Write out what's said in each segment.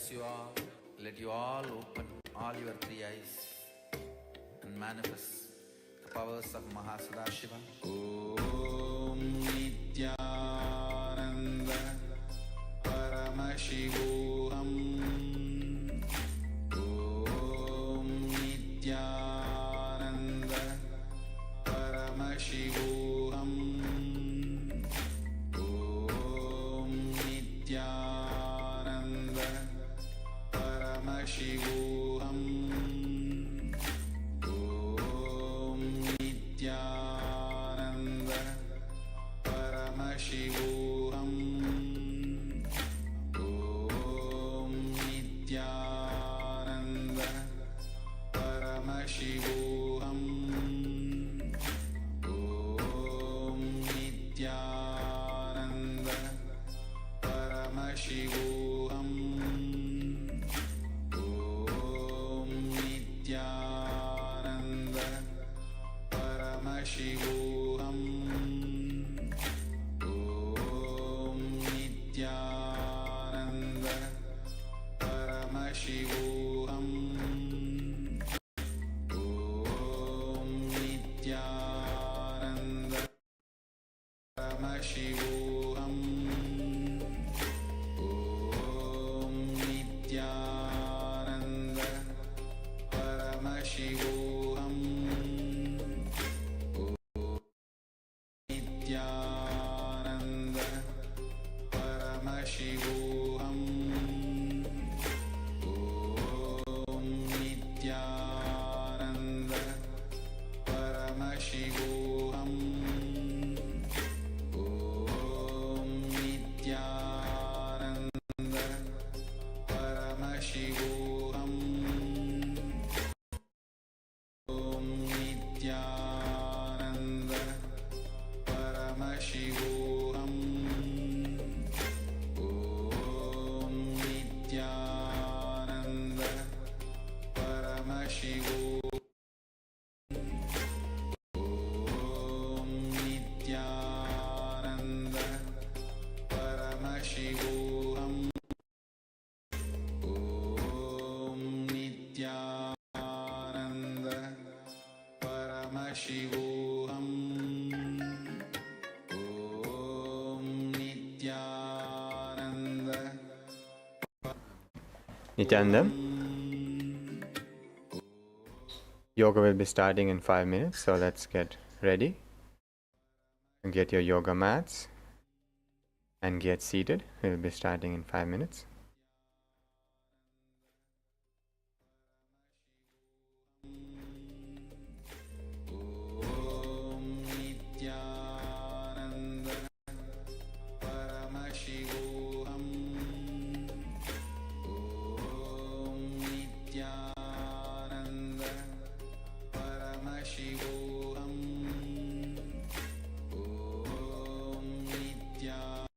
bless you all. Let you all open all your three eyes and manifest the powers of Mahasadashiva. Om Nithyananda Paramashivoham. Om Nithyananda Paramashivoham. Om Nithyananda Paramashivoham. Om Nithyananda Paramashivoham. Om Nithyananda Paramashivoham. Om Nithyananda Paramashivoham. Om Nithyananda Paramashivoham. Om Nithyananda Paramashivoham. Om Nithyananda Paramashivoham. Om Nithyananda Paramashivoham. Nithyananda Paramashivoham. Om Nithyananda Paramashivoham. Om Nithyananda Paramashivoham. Om Nithyananda Paramashivoham. Om Nithyananda Paramashivoham. Om Nithyananda Paramashivoham. Om Nithyananda Paramashivoham. Om Nithyananda. Nithyananda. Yoga will be starting in 5 minutes, so let's get ready. Get your yoga mats and get seated. We'll be starting in 5 minutes. Om Nithyananda Paramashivoham. Om Nithyananda Paramashivoham. Om Nithyananda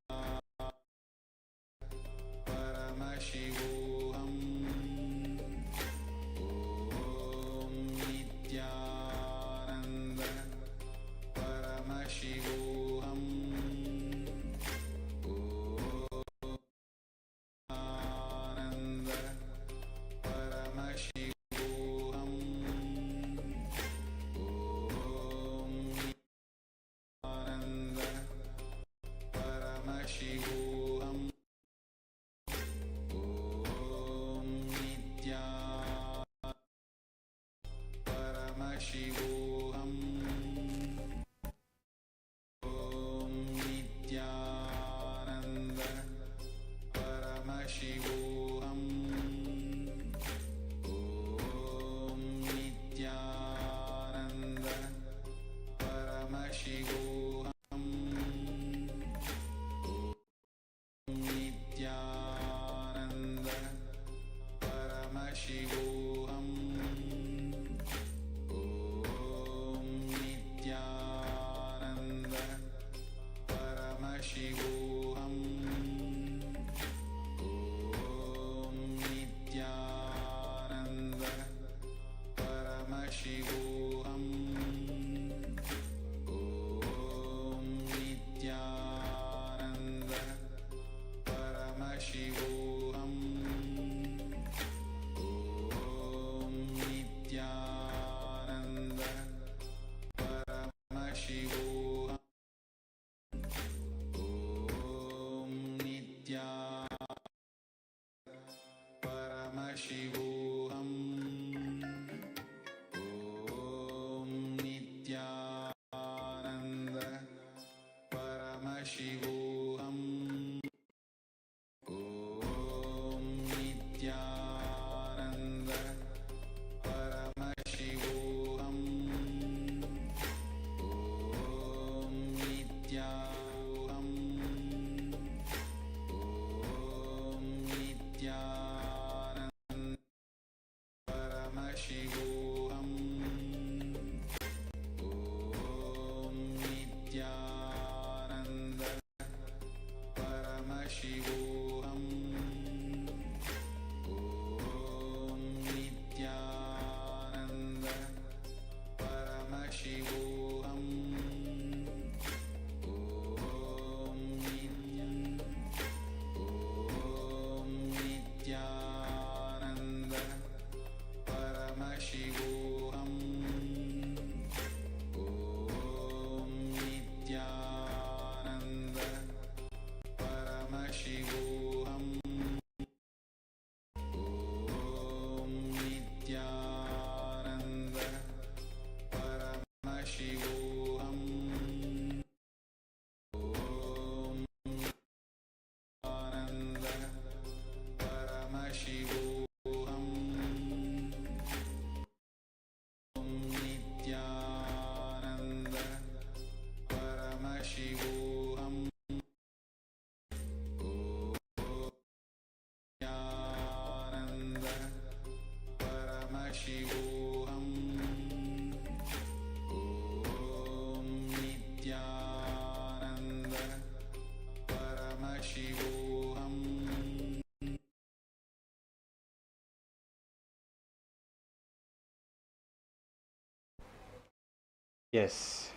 Yes.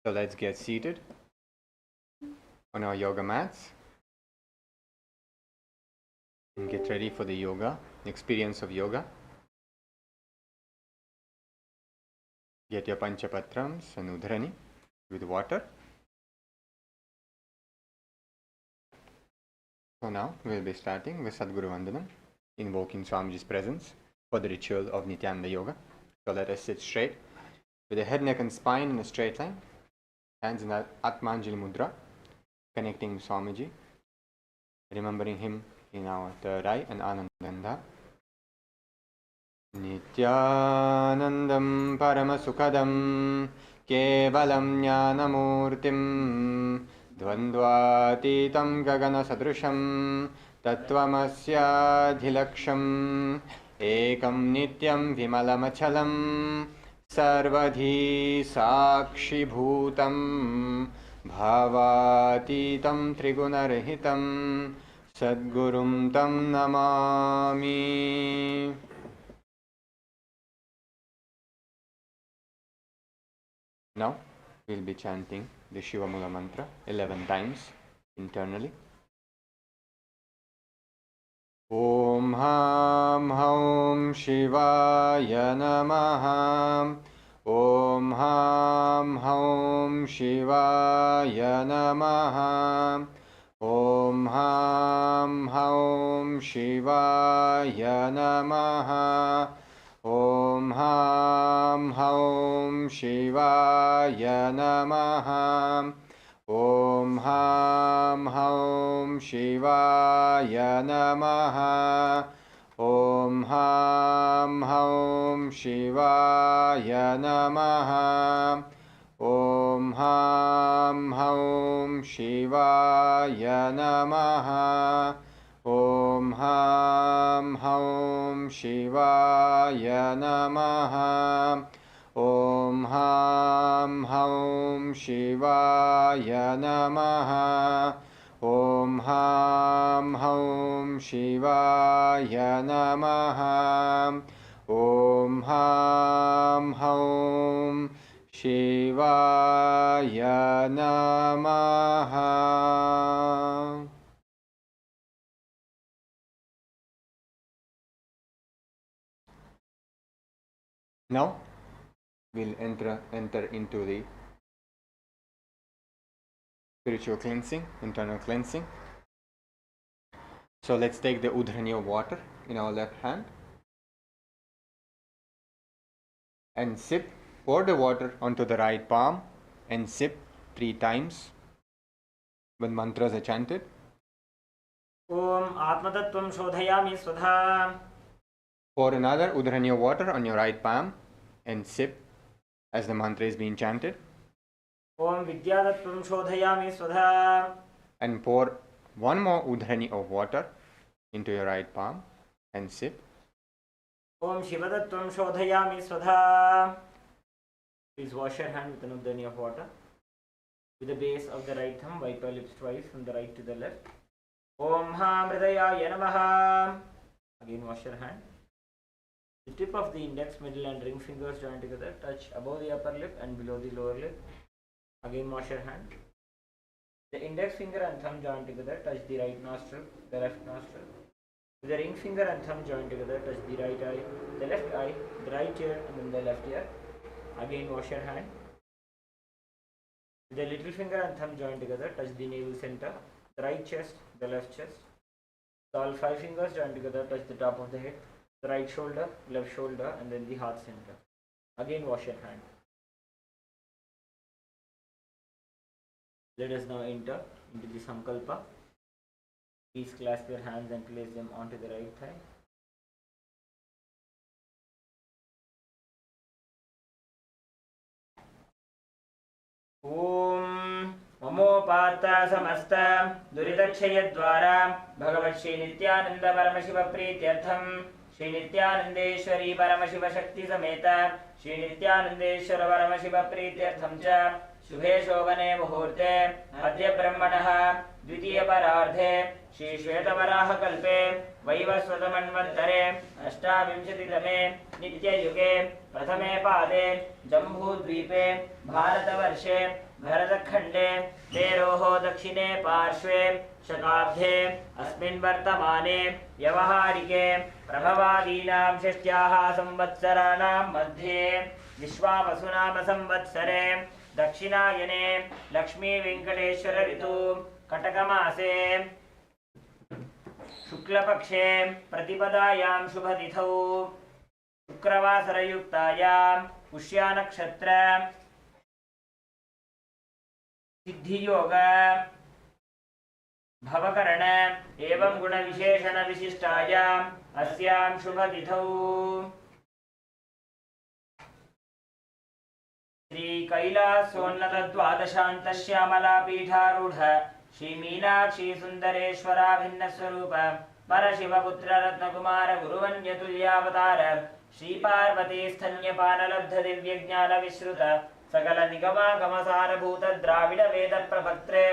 So let's get seated on our yoga mats and get ready for the yoga, experience of yoga. Get your panchapatrams and udhrani with water. So now we'll be starting with Sadguru Vandanam, invoking Swamiji's presence for the ritual of Nithyananda Yoga. So let us sit straight with the head, neck and spine in a straight line. Hands in Atmanjali Mudra, connecting with Swamiji, remembering him in our third eye and Anandanda. Nithyanandam Paramasukadam Kevalam Jnanamurtim Dvandvatitam Gagana Sadrusham Tattvamasya Ekam Nityam Vimalamachalam Sarvadhi Sakshi Bhutam Bhavatitam Trigunarhitam Sadgurum Tam Namami. Now we'll be chanting the Shiva Mula mantra 11 times internally. Om Ham Haum Shivaya Namaha. Om Ham Haum Shivaya Namaha. Om Ham Haum Shivaya Namaha. Om Ham Haum Shivaya Namaha. Om Ham Haum Shivaya Namaha. Om Ham Haum Shivaya Namaha. Om Ham Haum Shivaya Namaha. Om Ham Haum Shivaya Namaha. Om Ham Haum Shivaya Namaha. Om Ham Haum Shivaya Namaha. Om Ham Haum Shivaya Namaha. Now we'll enter into the spiritual cleansing, internal cleansing. So let's take the udhrani of water in our left hand and sip. Pour the water onto the right palm and sip 3 times when mantras are chanted. Om Atmatattvam Shodhayami Swadha. Pour another udhrani of water on your right palm and sip as the mantra is being chanted. Om Vidyatattvam Shodhayami Swadha. And pour one more udhrani of water into your right palm and sip. Om Shivatattvam Shodhayami Swadha. Please wash your hand with an udhrani of water. With the base of the right thumb, wipe your lips twice from the right to the left. Om Hamridayaya Namaha. Again wash your hand. The tip of the index, middle and ring fingers join together. Touch above the upper lip and below the lower lip. Again wash your hand. The index finger and thumb join together. Touch the right nostril, the left nostril. With the ring finger and thumb join together. Touch the right eye, the left eye, the right ear and then the left ear. Again wash your hand. With the little finger and thumb join together. Touch the navel center, the right chest, the left chest. So all 5 fingers join together. Touch the top of the head, the right shoulder, left shoulder and then the heart center. Again wash your hand. Let us now enter into the Sankalpa. Please clasp your hands and place them onto the right thigh. Om Mamopata Samasta Duridakshaya Dwara Bhagavat Shri Nithyananda Paramashiva Prityartham Shri Nithyanandeshwari Paramashiva Shakti Sameta Shri Nithyanandeshwara Paramashiva Prityartham Cha Shubhe Shobhane Muhurte Adya Brahmanah द्वितीयपरार्धे श्रीश्वेतवराहकल्पे वैवस्वतमन्वन्तरे अष्टाविंशतितमे नित्ययुगे प्रथमे पादे जम्बूद्वीपे भारतवर्षे भरतखण्डे तेरोः दक्षिणे पार्श्वे शकाब्दे अस्मिन् वर्तमाने व्यवहारिके प्रभवादीनां षष्ट्याः संवत्सराणां मध्ये विश्वावसुनाम संवत्सरे दक्षिणायने लक्ष्मीवेङ्कटेश्वर ऋतु कटकमासे शुक्लपक्षे प्रतिपदायां शुभतिथौ शुक्रवासरयुक्तायां पुष्यानक्षत्र सिद्धियोग भवकरण एवं गुणविशेषण विशिष्टायाम् अस्यां शुभतिथौ श्री कैलासोन्नत द्वादशान्त श्यामलापीठारूढ़ श्री मीनाक्षी सुंदरेश्वराभिन्न स्वरूप परशिवपुत्र रत्नकुमार गुरुवन्यतुल्यावतार श्री पार्वती स्तन्यपानलब्ध दिव्यज्ञान विश्रुत सकल निगमागमसारभूत द्राविड वेद प्रभक्त्रे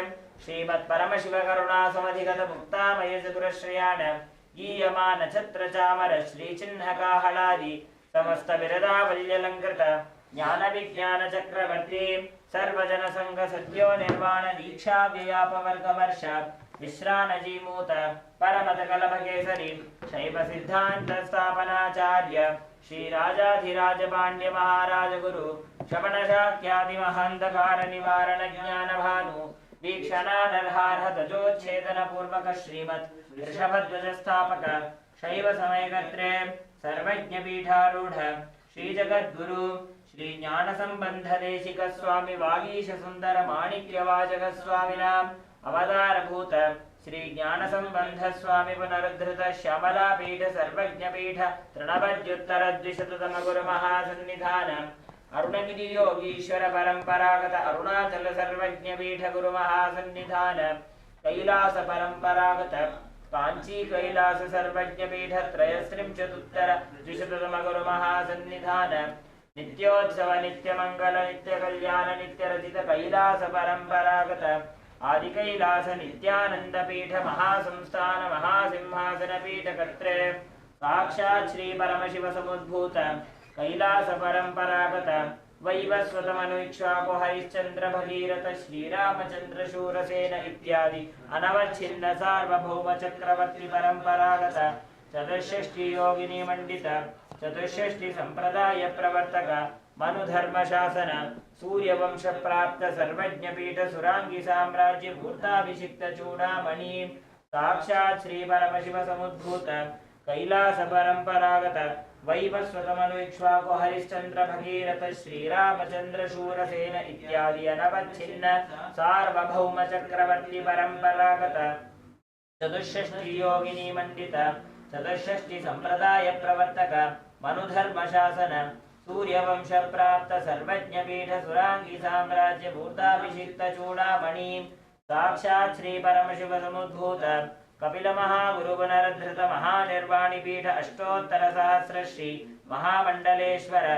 श्रीमत् परमशिव करुणा समधिगत मुक्तामय चतुरश्रयाण गीयमान छत्र चामर श्री चिन्ह काहलादि समस्त विरदावल्यलंकृत ज्ञान विज्ञान चक्रवर्ती सर्वजन संघ सद्यो निर्वाण दीक्षा व्ययापवर्गवर्ष विश्रानजीमूत परमतकलभकेसरी शैव सिद्धांत स्थापनाचार्य श्री राजाधिराज पांड्य महाराज गुरु श्रवण शाक्यादि महांधकार निवारण ज्ञान भानु वीक्षणानर्हार्ह ध्वजोच्छेदन पूर्वक श्रीमत् ऋषभध्वज स्थापक शैव समयकर्त्रे सर्वज्ञ पीठारूढ़ श्री जगद्गुरु श्री ज्ञान संबंध देशिक स्वामी वागीश सुंदर माणिक्य वाचक स्वामिनाम अवतार भूत श्री ज्ञान संबंध स्वामी पुनरुद्धृत श्यामला पीठ सर्वज्ञ पीठ तृणवद्युत्तर द्विशततम गुरु महासन्निधान अरुणगिरि योगीश्वर परंपरागत अरुणाचल सर्वज्ञ पीठ गुरु महासन्निधान कैलास परंपरागत कांची कैलास सर्वज्ञ पीठ त्रयस्त्रिंशदुत्तर द्विशततम गुरु महासन्निधान नित्योत्सव नित्य मंगल नित्य कल्याण नित्य रचित कैलास परंपरागत आदि कैलास नित्यानंद पीठ महासंस्थान महासिंहासन पीठ कर्त्रे साक्षात् श्री परमशिव समुद्भूत कैलास परंपरागत वैवस्वतमनुइक्ष्वाकु हरिश्चंद्र भगीरथ श्रीरामचंद्र शूरसेन इत्यादि अनवच्छिन्न सार्वभौम चक्रवर्ती परंपरागत चतुष्षष्टि योगिनी मंडित चतुष्षष्टि संप्रदाय प्रवर्तक मनुधर्म शासन सूर्यवंश प्राप्त सर्वज्ञ पीठ सुरांगी साम्राज्य भूताभिषिक्त चूड़ामणि साक्षात् श्री परमशिव समुद्भूत कैलास परंपरागत वैवस्वतमनुइक्ष्वाकु हरिश्चंद्र भगीरथ श्रीरामचंद्र शूरसेन इत्यादि अनवच्छिन्न सार्वभौम चक्रवर्ती परंपरागत चतुष्षष्टि योगिनी मंडित चतुष्षष्टि संप्रदाय प्रवर्तक मनुधर्म शासन सूर्यवंश प्राप्त सर्वज्ञ पीठ सुरांगी साम्राज्य भूताभिषिक्त चूड़ामणि साक्षात् श्री परमशिव समुद्भूत कपिल महागुरु पुनरुद्धृत महानिर्वाणी पीठ अष्टोत्तर सहस्र श्री महामंडलेश्वर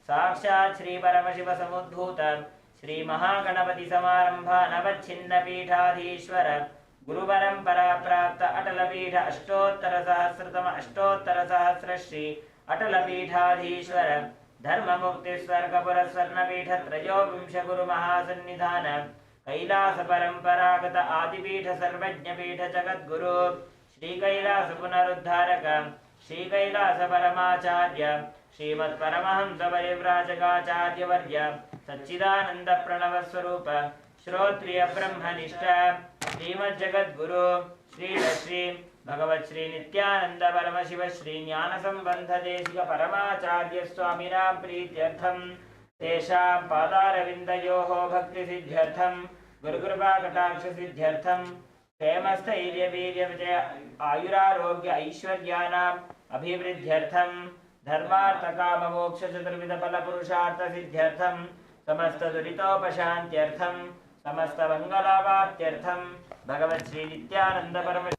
साक्षात् श्री परमशिव समुद्भूत श्री महागणपति समारंभ नवच्छिन्न पीठाधीश्वर गुरु परंपरा प्राप्त अटल पीठ अष्टोत्तर सहस्र श्री अटल पीठाधीश्वर धर्म मुक्ति स्वर्ग पुरस्वर्ण पीठ त्रयोविंश गुरु महासन्निधान कैलास परंपरागत आदिपीठ सर्वज्ञ पीठ जगद्गुरु श्री कैलास पुनरुद्धारक श्री कैलास परमाचार्य श्रीमत् परमहंस परिव्राजकाचार्य वर्य सच्चिदानंद प्रणव स्वरूप श्रोत्रिय ब्रह्मनिष्ठ श्रीमज्जगद्गुरु श्री श्री भगवत् श्री नित्यानंद परमशिव श्री ज्ञान संबंध देशिक परमाचार्य स्वामिनां प्रीत्यर्थं तेषां पादारविन्दयोः भक्ति सिद्ध्यर्थं गुरुकृपा कटाक्ष सिद्ध्यर्थं क्षेमस्थैर्य वीर्य विजय आयुरारोग्य ऐश्वर्याणाम् अभिवृद्ध्यर्थं धर्मार्थ काम मोक्ष चतुर्विध फल पुरुषार्थ सिद्ध्यर्थं समस्त दुरितोपशान्त्यर्थं समस्त मंगलावाप्त्यर्थं भगवत् श्री नित्यानंद परम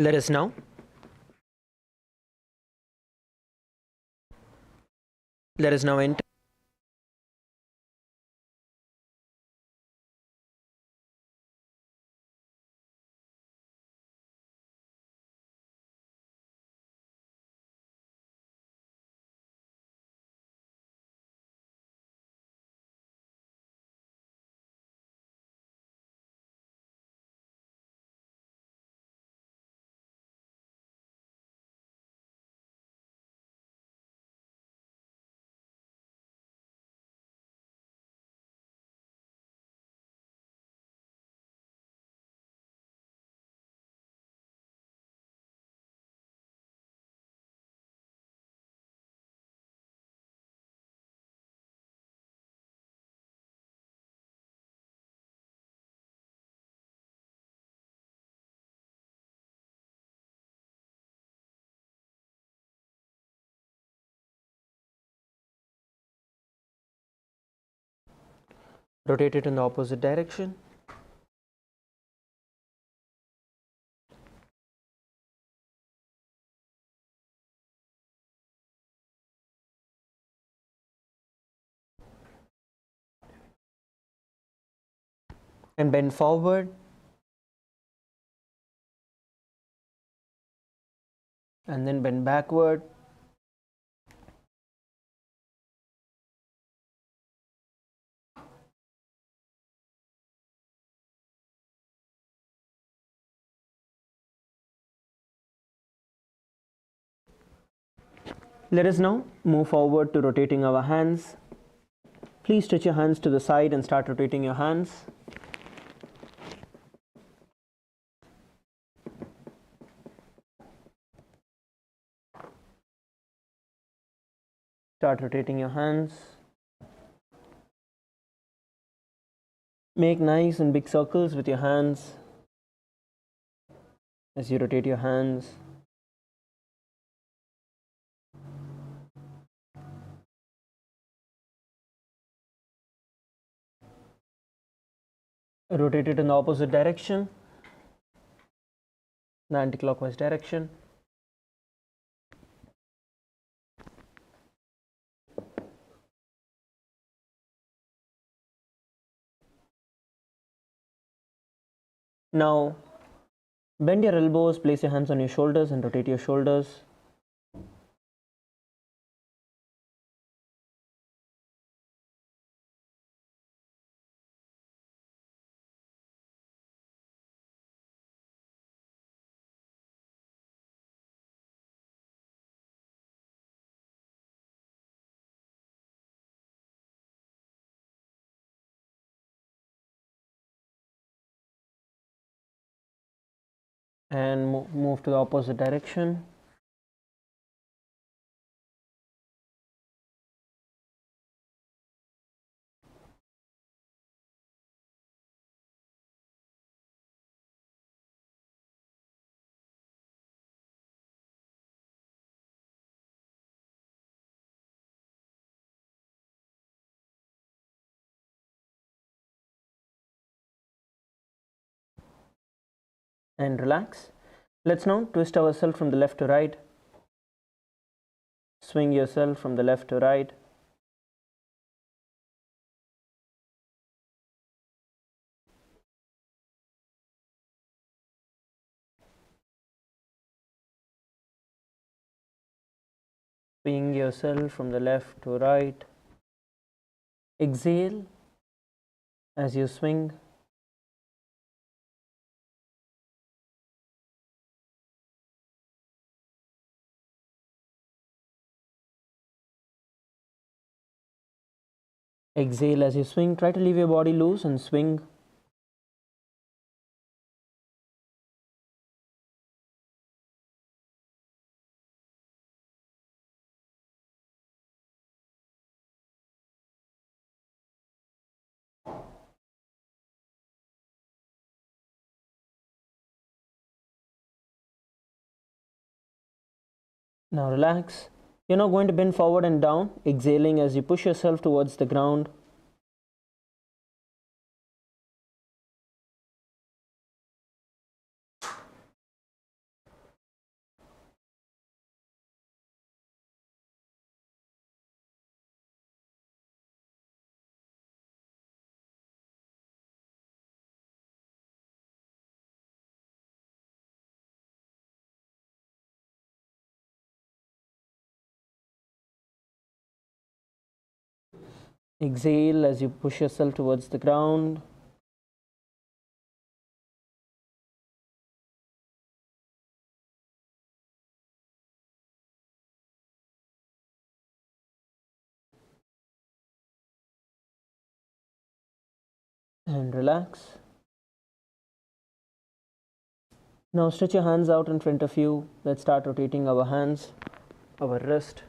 Let us now enter rotate it in the opposite direction. And bend forward and then bend backward. Let us now move forward to rotating our hands. Please stretch your hands to the side and start rotating your hands. Start rotating your hands. Make nice and big circles with your hands as you rotate your hands. Rotate it in the opposite direction, the anti-clockwise direction. Now bend your elbows, place your hands on your shoulders and rotate your shoulders. And move to the opposite direction. And relax. Let's now twist ourselves from the left to right. Swing yourself from the left to right. Swing yourself from the left to right. Exhale as you swing. Exhale as you swing. Try to leave your body loose and swing. Now relax. You're now going to bend forward and down, exhaling as you push yourself towards the ground. Exhale as you push yourself towards the ground. And relax. Now stretch your hands out in front of you. Let's start rotating our hands, our wrist.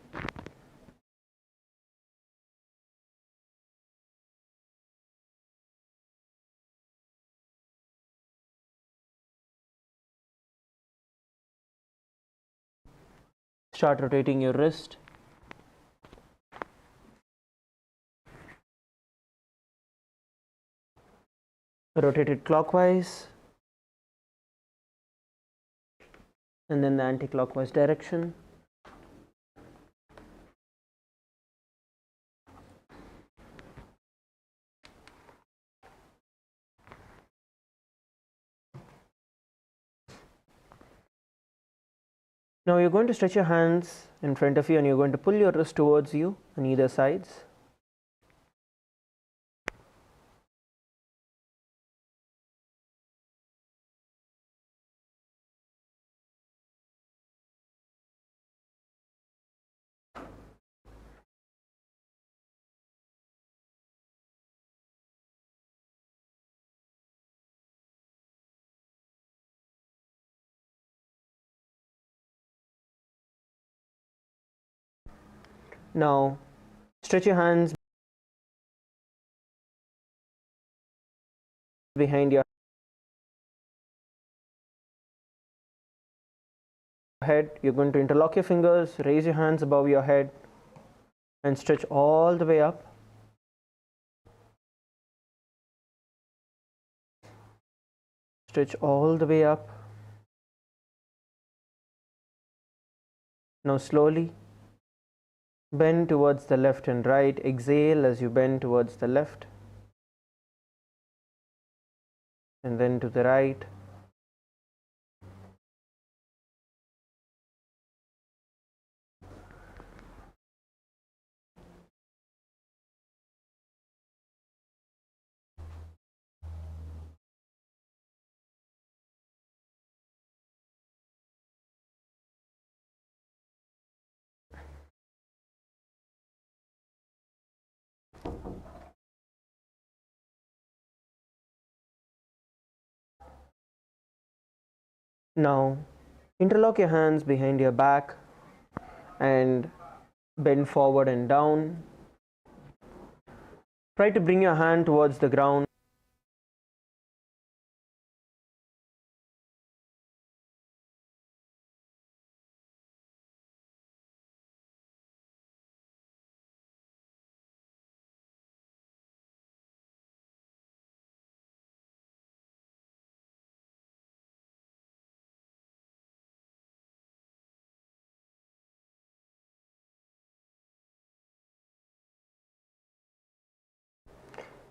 Start rotating your wrist. Rotate it clockwise and then the anti-clockwise direction. Now you're going to stretch your hands in front of you and you're going to pull your wrist towards you on either sides. Now stretch your hands behind your head. You're going to interlock your fingers, raise your hands above your head and stretch all the way up. Stretch all the way up. Now slowly bend towards the left and right. Exhale as you bend towards the left and then to the right. Now interlock your hands behind your back and bend forward and down. Try to bring your hand towards the ground.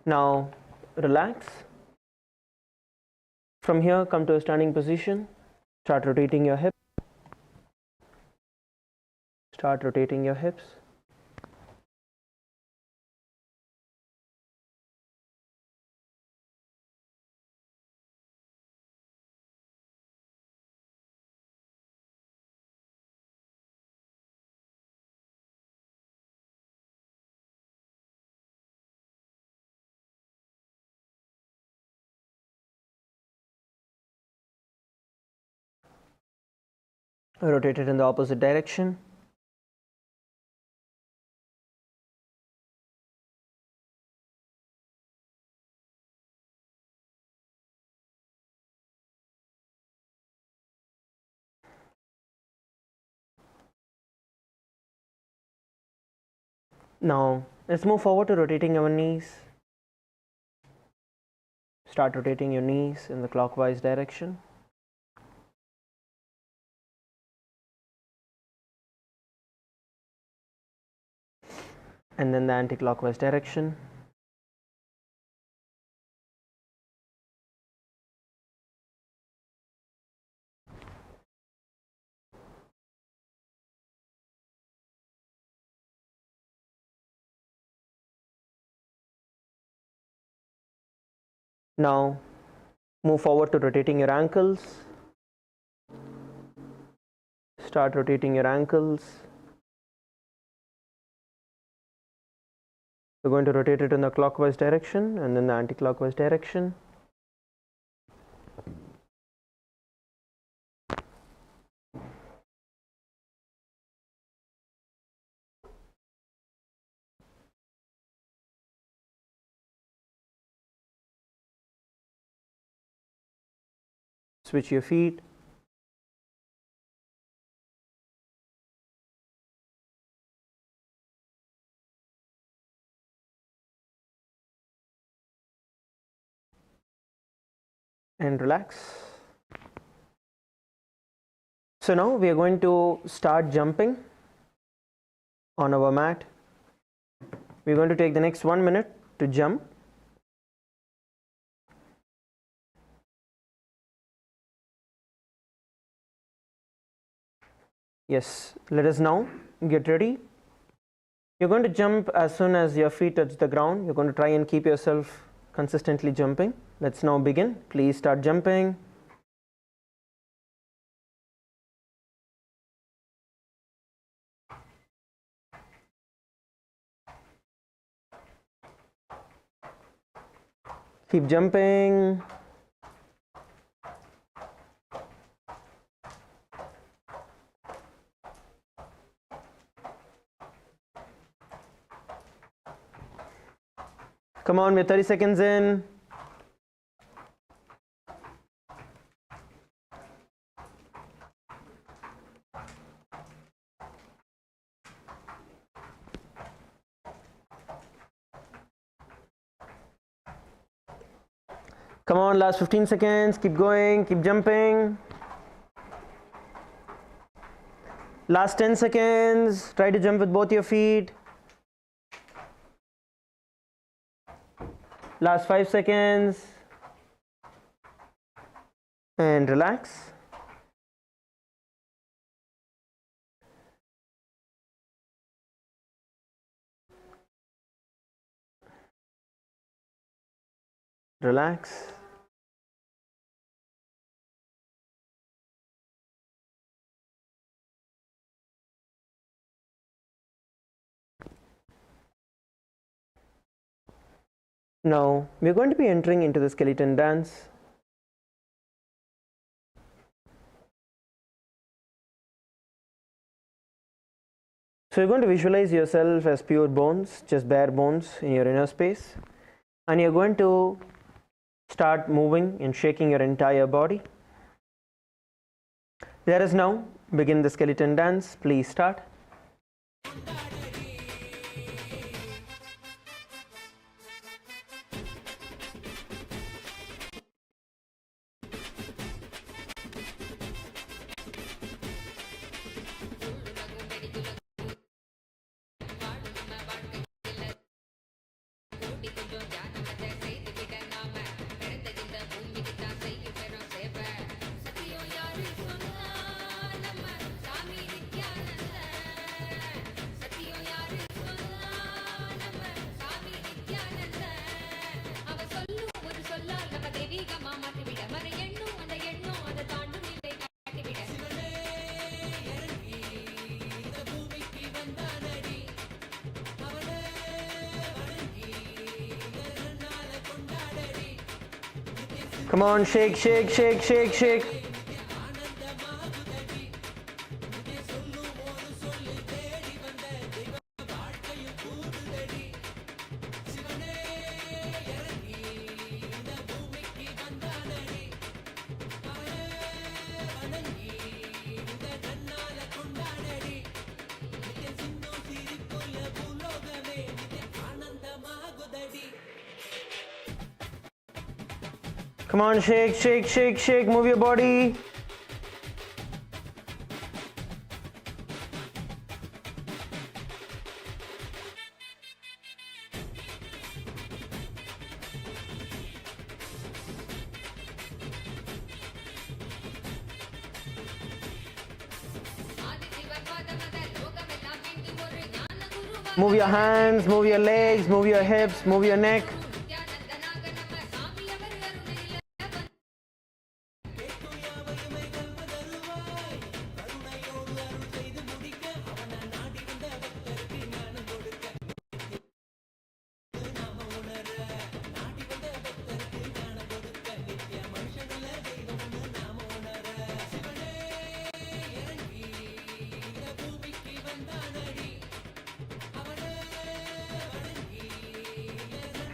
Now relax. From here, come to a standing position. Start rotating your hips. Start rotating your hips. Rotate it in the opposite direction. Now let's move forward to rotating our knees. Start rotating your knees in the clockwise direction. And then the anti-clockwise direction. Now move forward to rotating your ankles. Start rotating your ankles. We're going to rotate it in the clockwise direction and then the anti-clockwise direction. Switch your feet. And relax. So now we are going to start jumping on our mat. We're going to take the next 1 minute to jump. Yes, let us now get ready. You're going to jump as soon as your feet touch the ground. You're going to try and keep yourself consistently jumping. Let's now begin. Please start jumping. Keep jumping. Come on, we're 30 seconds in. Come on, last 15 seconds. Keep going, keep jumping. Last 10 seconds. Try to jump with both your feet. Last 5 seconds. And relax. Relax. Now we're going to be entering into the skeleton dance. So you're going to visualize yourself as pure bones, just bare bones in your inner space, and you're going to start moving and shaking your entire body. Let us now begin the skeleton dance. Please start. Come on, shake, shake, shake, shake, shake. Come on, shake, shake, shake, shake, move your body. Move your hands, move your legs, move your hips, move your neck.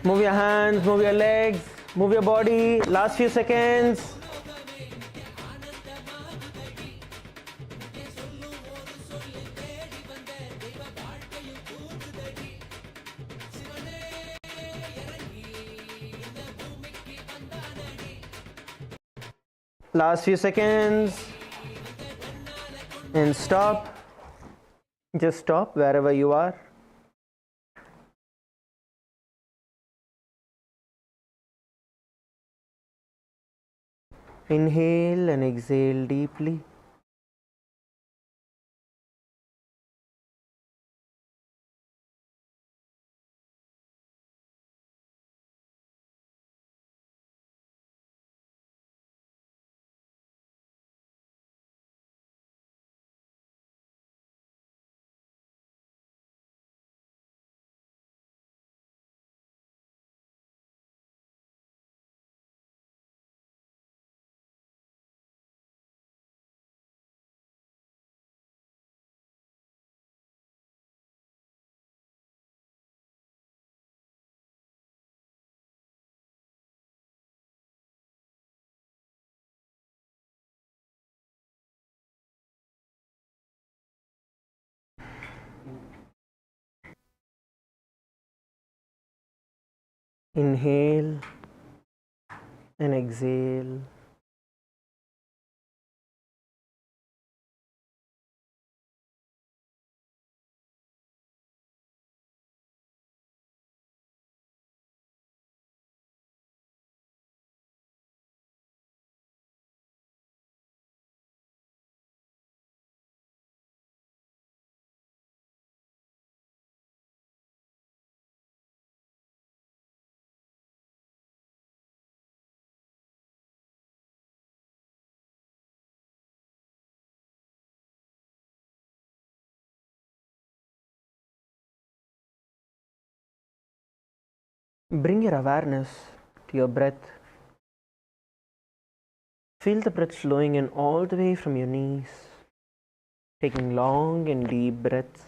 Move your hands, move your legs, move your body. Last few seconds. Last few seconds. And stop. Just stop wherever you are. Inhale and exhale deeply. Inhale and exhale. Bring your awareness to your breath. Feel the breath flowing in all the way from your knees, taking long and deep breaths.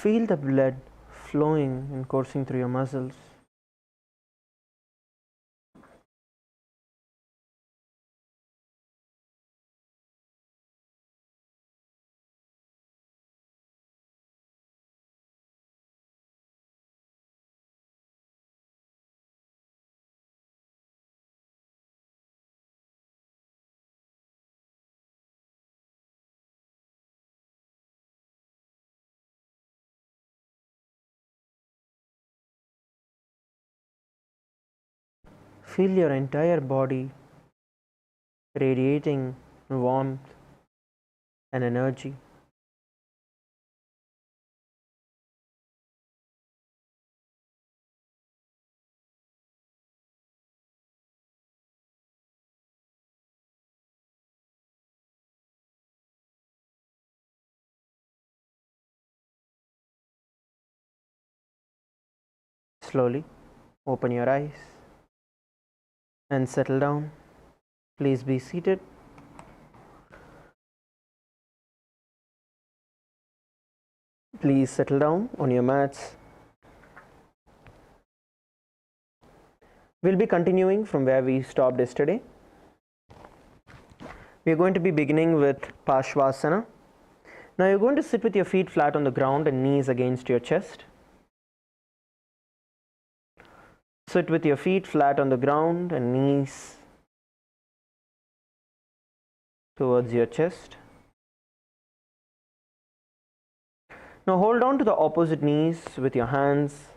Feel the blood flowing and coursing through your muscles. Feel your entire body radiating warmth and energy. Slowly open your eyes and settle down. Please be seated. Please settle down on your mats. We'll be continuing from where we stopped yesterday. We're going to be beginning with Parshvasana. Now you're going to sit with your feet flat on the ground and knees against your chest. Sit with your feet flat on the ground and knees towards your chest. Now hold on to the opposite knees with your hands.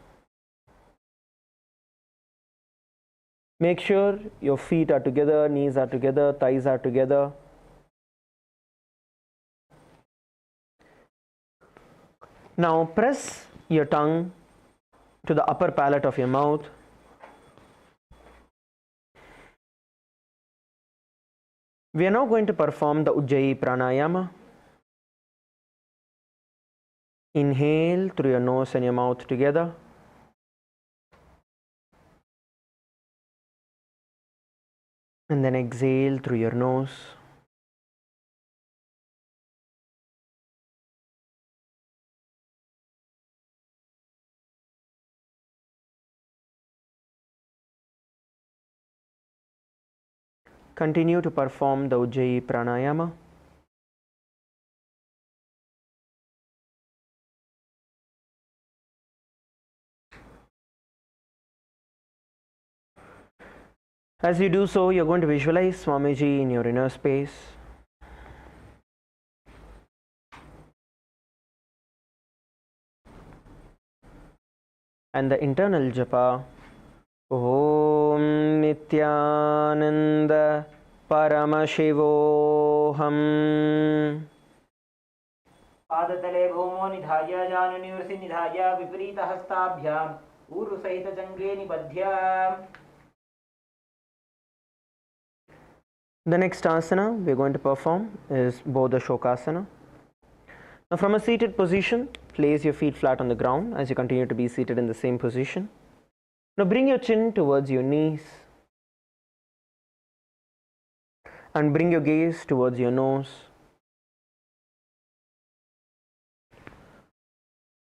Make sure your feet are together, knees are together, thighs are together. Now press your tongue to the upper palate of your mouth. We are now going to perform the Ujjayi Pranayama. Inhale through your nose and your mouth together. And then exhale through your nose. Continue to perform the Ujjayi Pranayama. As you do so, you're going to visualize Swamiji in your inner space. And the internal japa, Om Nithyananda Paramashivoham. पादतले भौमो निधाय जानुनिवृसि निधाय विपरीत हस्ताभ्याम ऊरु सहित जंगे निबध्य. The next asana we are going to perform is Bodha Shokasana. Now from a seated position, place your feet flat on the ground as you continue to be seated in the same position. Now bring your chin towards your knees and bring your gaze towards your nose.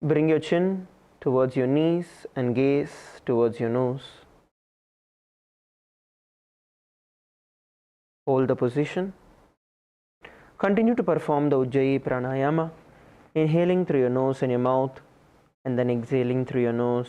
Bring your chin towards your knees and gaze towards your nose. Hold the position. Continue to perform the Ujjayi Pranayama, inhaling through your nose and your mouth and then exhaling through your nose.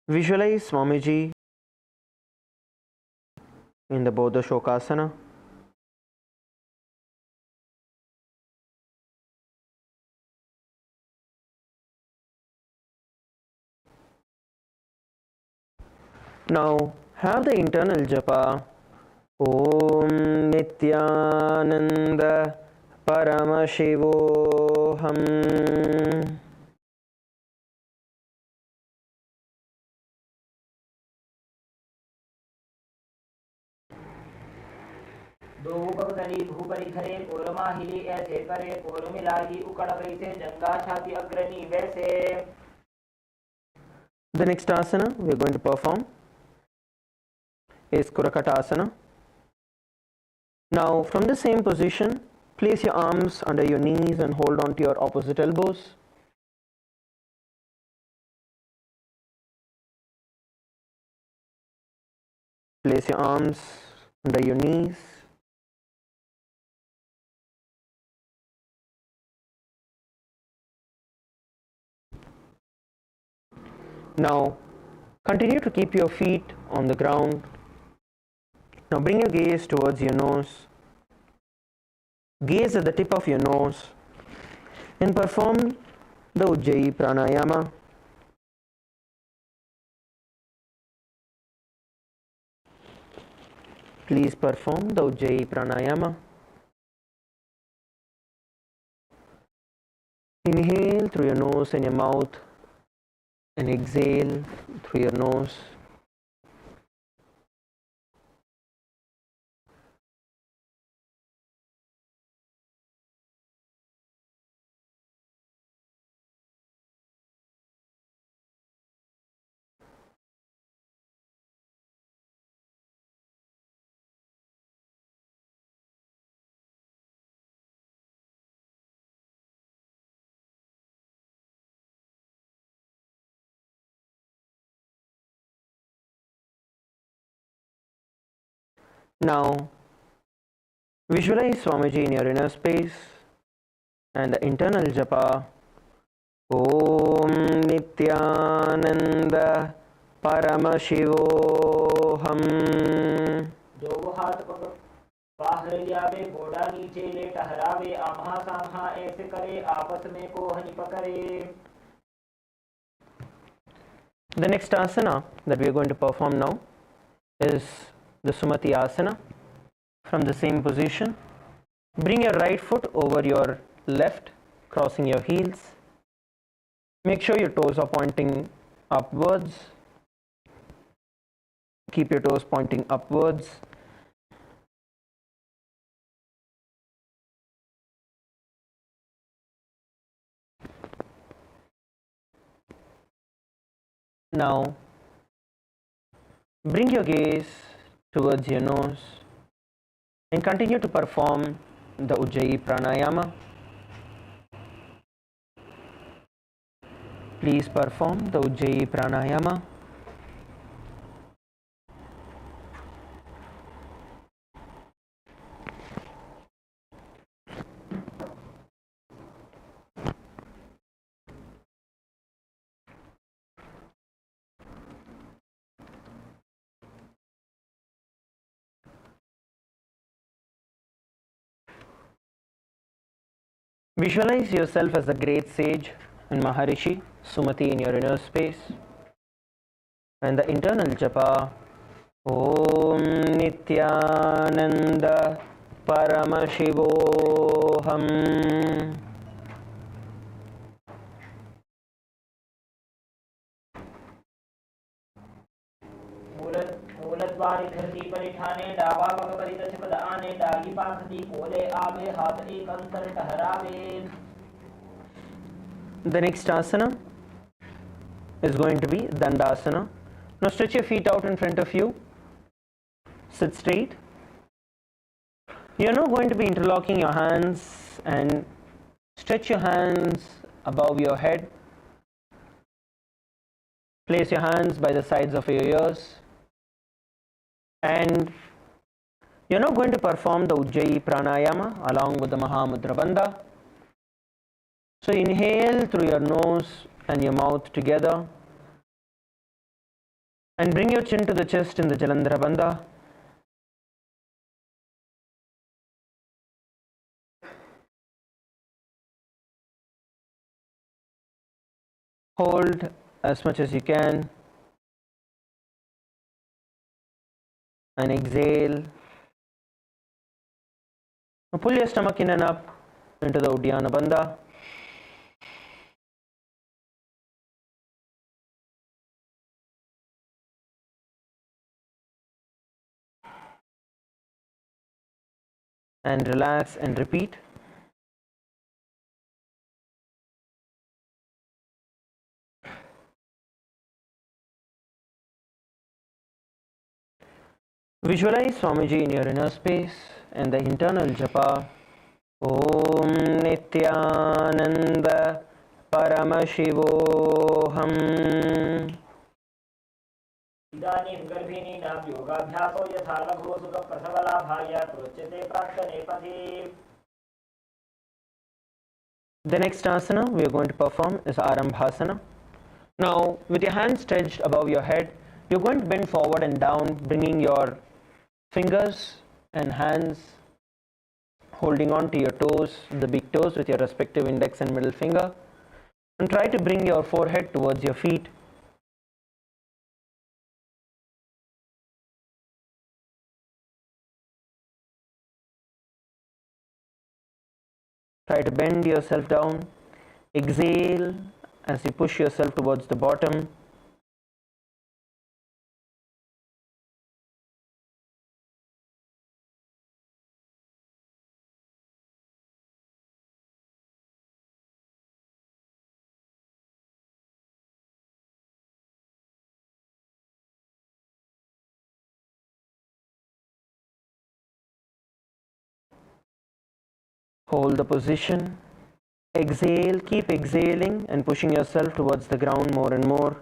Visualize Swamiji in the Bodha Shokasana. Now have the internal japa, Om Nithyananda Paramashivoham. दो उपगदली भूपरिखरे कोलमाहिली ऐसे करे कोल मिलाही उकड़ वैसे जंगा छाती अग्रणी वैसे. The next asana we are going to perform is Kurakatasana. Now from the same position, place your arms under your knees and hold on to your opposite elbows. Place your arms under your knees. Now continue to keep your feet on the ground. Now bring your gaze towards your nose. Gaze at the tip of your nose and perform the Ujjayi Pranayama. Please perform the Ujjayi Pranayama. Inhale through your nose and your mouth and exhale through your nose. Now visualize Swamiji in your inner space and the internal japa, Om Nithyananda Paramashivoham. दो हाथ बाहर लियावे घोड़ा नीचे ले टहरावे आम्हा साम्हा ऐसे करे आपस में कोहनी पकड़े. The next asana that we are going to perform now is the Sumati Asana. From the same position, bring your right foot over your left, crossing your heels. Make sure your toes are pointing upwards. Keep your toes pointing upwards. Now, bring your gaze towards your nose and continue to perform the Ujjayi Pranayama. Please perform the Ujjayi Pranayama. Visualize yourself as a great sage and Maharishi, Sumati in your inner space. And the internal japa, Om Nithyananda Paramashivoham. मूलद्वारी धरती परिठाने डावा पग परितच पद आने डाली पाखती कोले आवे हाथ एक अंतर ठहरावे. The next asana is going to be Dandasana. Now stretch your feet out in front of you. Sit straight. You are now going to be interlocking your hands and stretch your hands above your head. Place your hands by the sides of your ears. And you're now going to perform the Ujjayi Pranayama along with the Mahamudra Bandha. So inhale through your nose and your mouth together. And bring your chin to the chest in the Jalandhara Bandha. Hold as much as you can. And exhale. Now pull your stomach in and up into the Uddiyana Bandha. And relax and repeat. Visualize Swamiji in your inner space and the internal japa. Om Nithyananda Paramashivoham. इदानीं गर्भिणीनां योगाभ्यासो यथा लघुसुखप्रसवलाभाय प्रोच्यते प्राक्तने पथि. The next asana we are going to perform is Arambhasana. Now, with your hands stretched above your head, you're going to bend forward and down, bringing your fingers and hands holding on to your toes, the big toes with your respective index and middle finger, and try to bring your forehead towards your feet. Try to bend yourself down. Exhale as you push yourself towards the bottom. Hold the position. Exhale, keep exhaling and pushing yourself towards the ground more and more.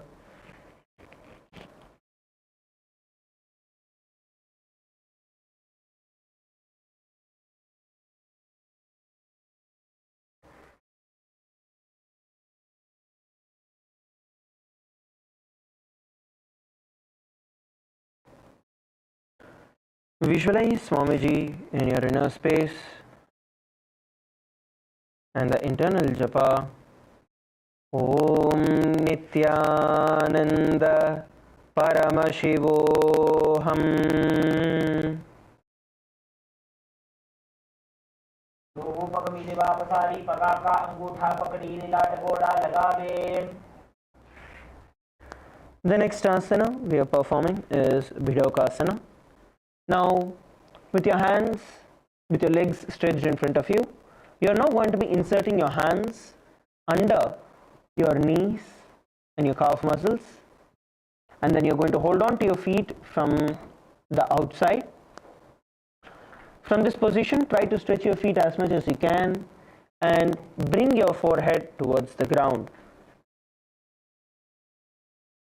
Visualize Swamiji in your inner space and the internal japa. Om Nithyananda Paramashivoham. लोगों पकड़ी वापसारी पका का अंगूठा पकड़ी लाट घोड़ा लगावे. The next asana we are performing is Bhidokasana. Now, with your hands, with your legs stretched in front of you, you are now going to be inserting your hands under your knees and your calf muscles, and then you're going to hold on to your feet from the outside. From this position, try to stretch your feet as much as you can and bring your forehead towards the ground.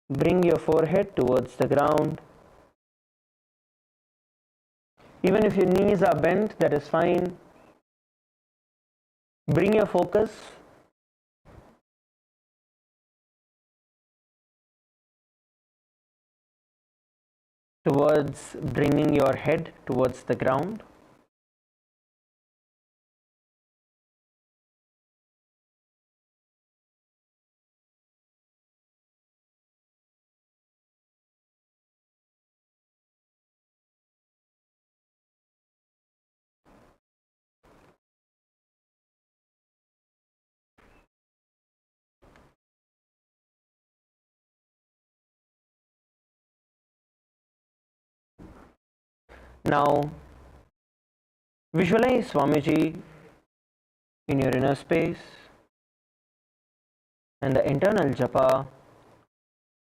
Bring your forehead towards the ground. Even if your knees are bent, that is fine. Bring your focus towards bringing your head towards the ground. Now, visualize Swamiji in your inner space and the internal japa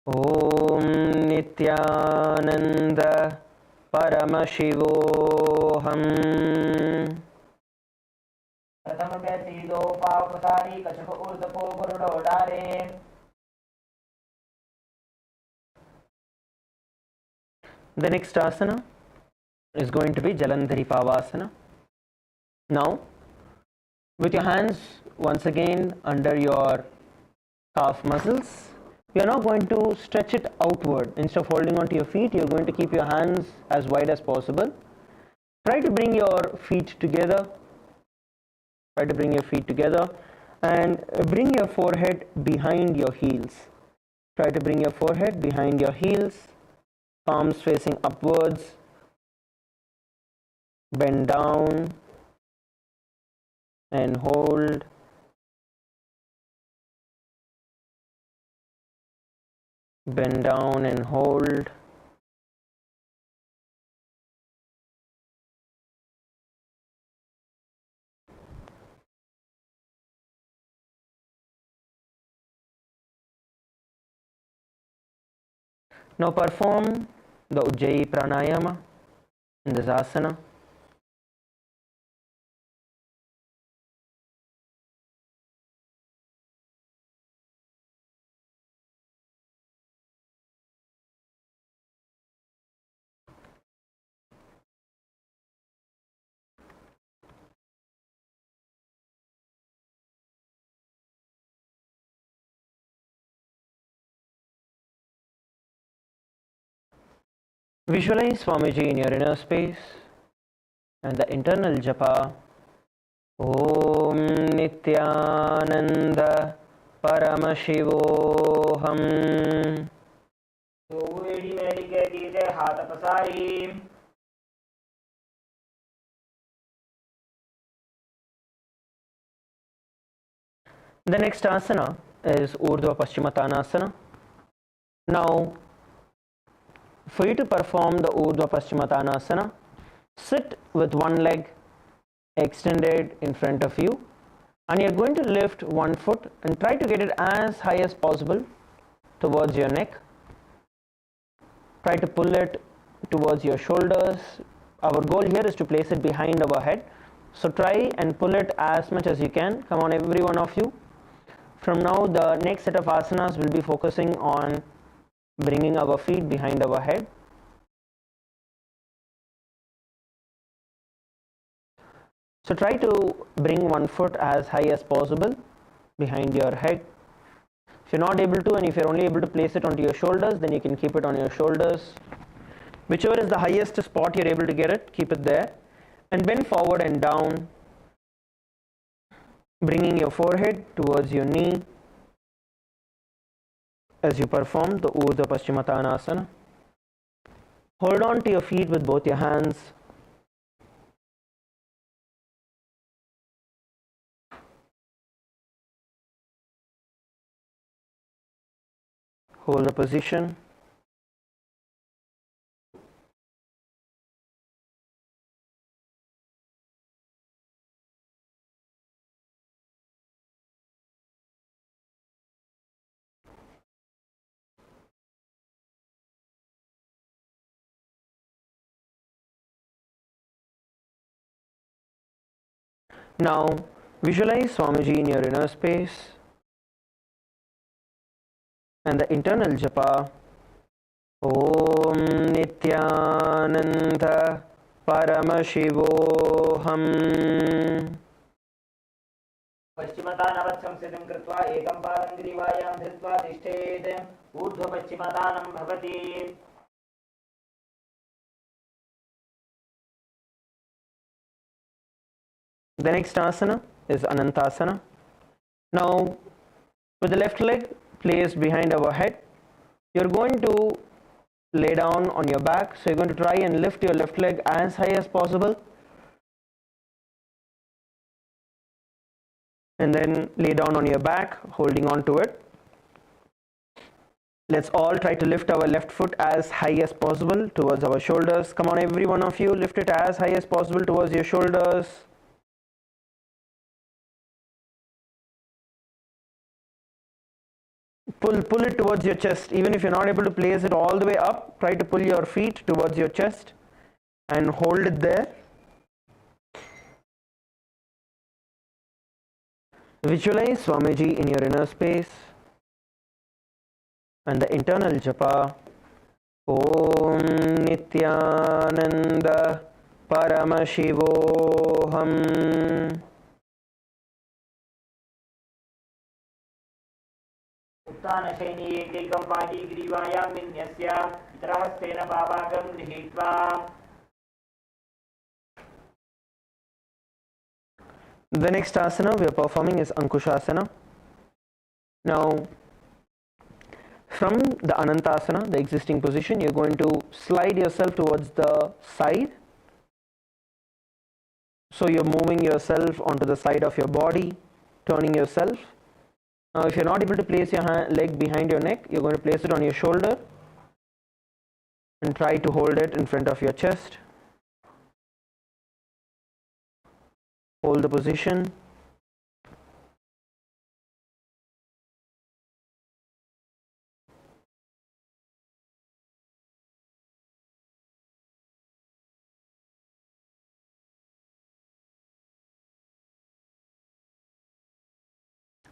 Om Nithyananda Paramashivoham. प्रथम पैती दो पाव पसारी कछप उर्द को गुरुडो डारे. The next asana is going to be Jalandhari Pavasana. Now, with your hands once again under your calf muscles, you are now going to stretch it outward. Instead of holding onto your feet, you are going to keep your hands as wide as possible. Try to bring your feet together. Try to bring your feet together and bring your forehead behind your heels. Try to bring your forehead behind your heels, palms facing upwards. Bend down and hold. Bend down and hold. Now perform the Ujjayi Pranayama in this asana. Visualize Swamiji in your inner space and the internal japa Om Nithyananda Paramashivoham. तो एड़ी मेरी कहती है हाथ पसारी. The next asana is Urdhva Paschimottanasana. Now, for you to perform the Urdhva Paschimottanasana, sit with one leg extended in front of you, and you're going to lift one foot and try to get it as high as possible towards your neck. Try to pull it towards your shoulders. Our goal here is to place it behind our head. So try and pull it as much as you can. Come on, every one of you. From now, the next set of asanas will be focusing on bringing our feet behind our head. So try to bring one foot as high as possible behind your head. If you're not able to, and if you're only able to place it onto your shoulders, then you can keep it on your shoulders. Whichever is the highest spot you're able to get it, keep it there. And bend forward and down, bringing your forehead towards your knee as you perform the Urdhva Paschimottanasana. Hold on to your feet with both your hands. Hold the position. Now visualize Swamiji in your inner space and the internal japa. Om Nithyananda Paramashivoham. पश्चिमतानवत् संस्थितिं कृत्वा एकं पादं ग्रीवायां धृत्वा तिष्ठेत् ऊर्ध्वपश्चिमतानं भवति The next asana is Anantasana. Now, with the left leg placed behind our head, you're going to lay down on your back. So, you're going to try and lift your left leg as high as possible. And then lay down on your back, holding on to it. Let's all try to lift our left foot as high as possible towards our shoulders. Come on, every one of you, lift it as high as possible towards your shoulders. Pull it towards your chest. Even if you're not able to place it all the way up, try to pull your feet towards your chest and hold it there. Visualize Swamiji in your inner space and the internal japa. Om Nithyananda Paramashivoham. उत्तानशयनी एकैकं पादी ग्रीवायां विन्यस्य इतरहस्तेन पावागं गृहीत्वा The next asana we are performing is Ankushasana. Now, from the Anantasana, the existing position, you're going to slide yourself towards the side. So you're moving yourself onto the side of your body, turning yourself. Now, if you're not able to place your leg behind your neck, you're going to place it on your shoulder and try to hold it in front of your chest. Hold the position.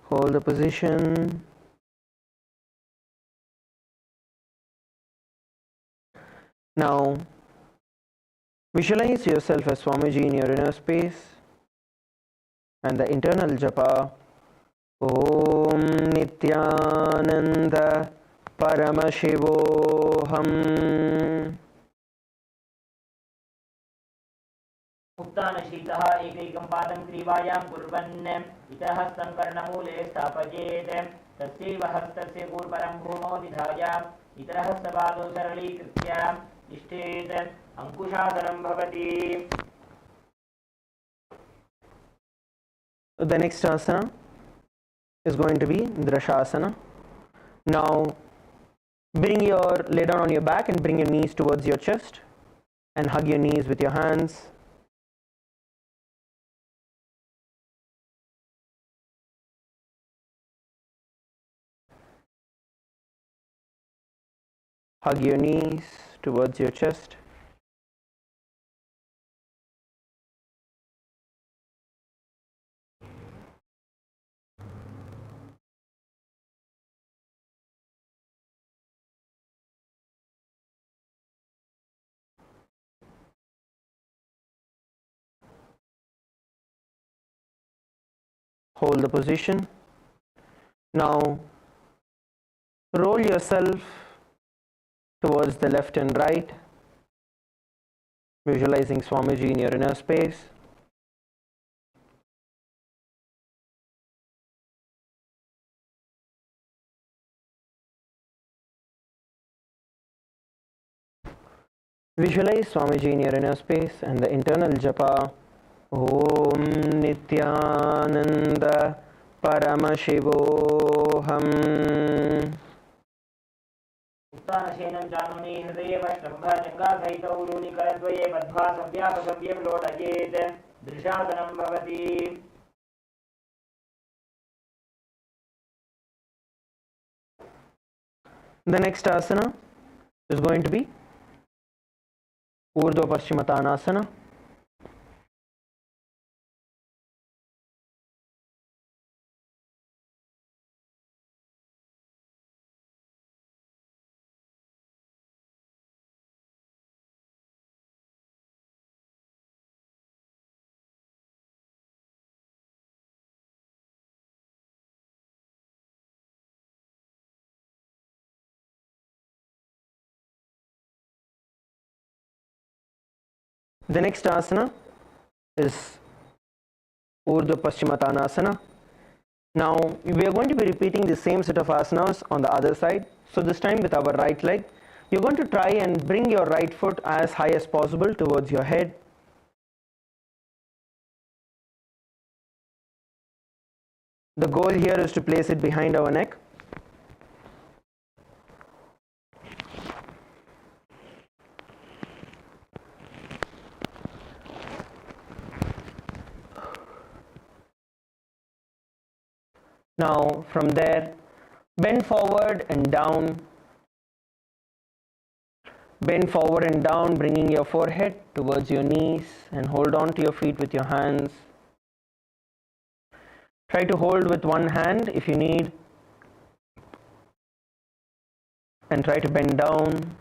Hold the position. Now, visualize yourself as Swamiji in your inner space and the internal japa. Om Nithyananda Paramashivoham. उत्तानशीतः एकैकं पादं ग्रीवायां कुर्वन् इतरहस्तं कर्णमूले स्थापयेत् तस्यैव हस्तस्य कूर्परं भूमौ निधाय इतरहस्तपादौ सरलीकृत्य तिष्ठेत् अङ्कुशासनं भवति The next asana is going to be Drashasana. Now, lay down on your back and bring your knees towards your chest and hug your knees with your hands. Hug your knees towards your chest. Hold the position. Now, roll yourself towards the left and right, visualizing Swamiji in your inner space. Visualize Swamiji in your inner space and the internal japa Om Nithyananda Paramashivoham. उत्तानशयनं जानुनि हृदये वष्टम्भजङ्घासहितौ लूलिकरद्वये बद्ध्वा संव्यापकव्यं लोटयेत् दृशासनं भवति. The next asana is going to be Urdhva Paschimottanasana. The next asana is Urdhva Paschimottanasana. Now we are going to be repeating the same set of asanas on the other side. So this time with our right leg, you're going to try and bring your right foot as high as possible towards your head. The goal here is to place it behind our neck. Now from there, bend forward and down. Bend forward and down, bringing your forehead towards your knees, and hold on to your feet with your hands. Try to hold with one hand if you need, and try to bend down.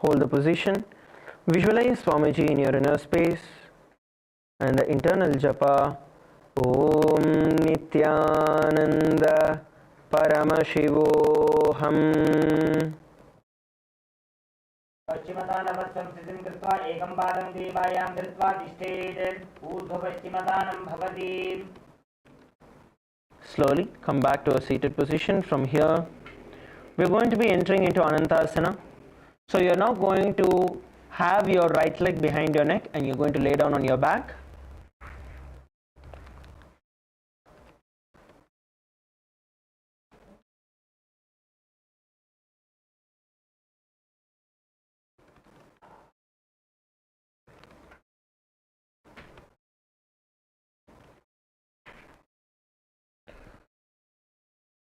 Hold the position. Visualize Swamiji in your inner space and the internal japa Om Nithyananda Paramashivoham. पश्चिमतानमर्थं स्थितिं कृत्वा एकं पादं ग्रीवायां धृत्वा तिष्ठेत्. ऊर्ध्वपश्चिमतानं भवति. Slowly come back to a seated position. From here, we're going to be entering into Anantasana. So you're now going to have your right leg behind your neck and you're going to lay down on your back.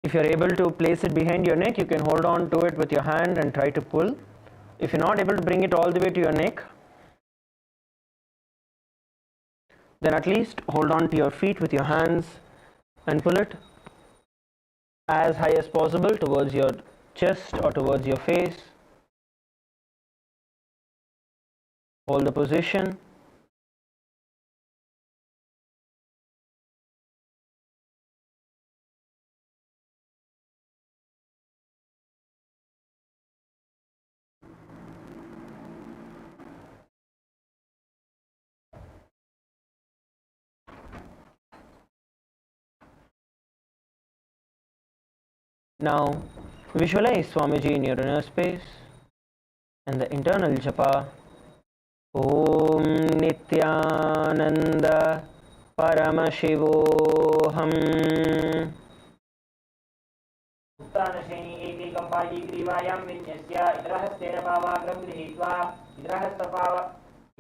If you're able to place it behind your neck, you can hold on to it with your hand and try to pull. If you're not able to bring it all the way to your neck, then at least hold on to your feet with your hands and pull it as high as possible towards your chest or towards your face. Hold the position. Now visualize Swamiji in your inner space and the internal japa Om Nithyananda Paramashivoham. उत्तानशयनी एकैकं पायी ग्रीवायां विन्यस्य इतरहस्तेन पावाग्रं गृहीत्वा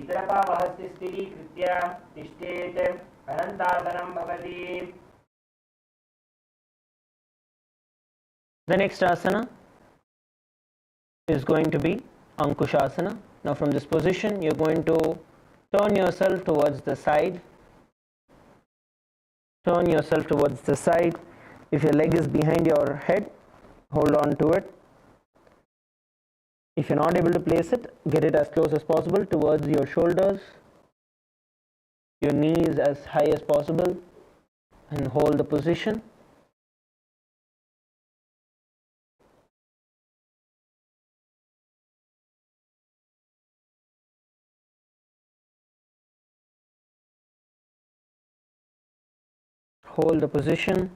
इतरपावहस्ते स्थिरीकृत्य तिष्ठेत्. अनन्तासनं भवति. The next asana is going to be Ankushasana. Now from this position, you're going to turn yourself towards the side. Turn yourself towards the side. If your leg is behind your head, hold on to it. If you're not able to place it, get it as close as possible towards your shoulders, your knees as high as possible, and hold the position. Hold the position.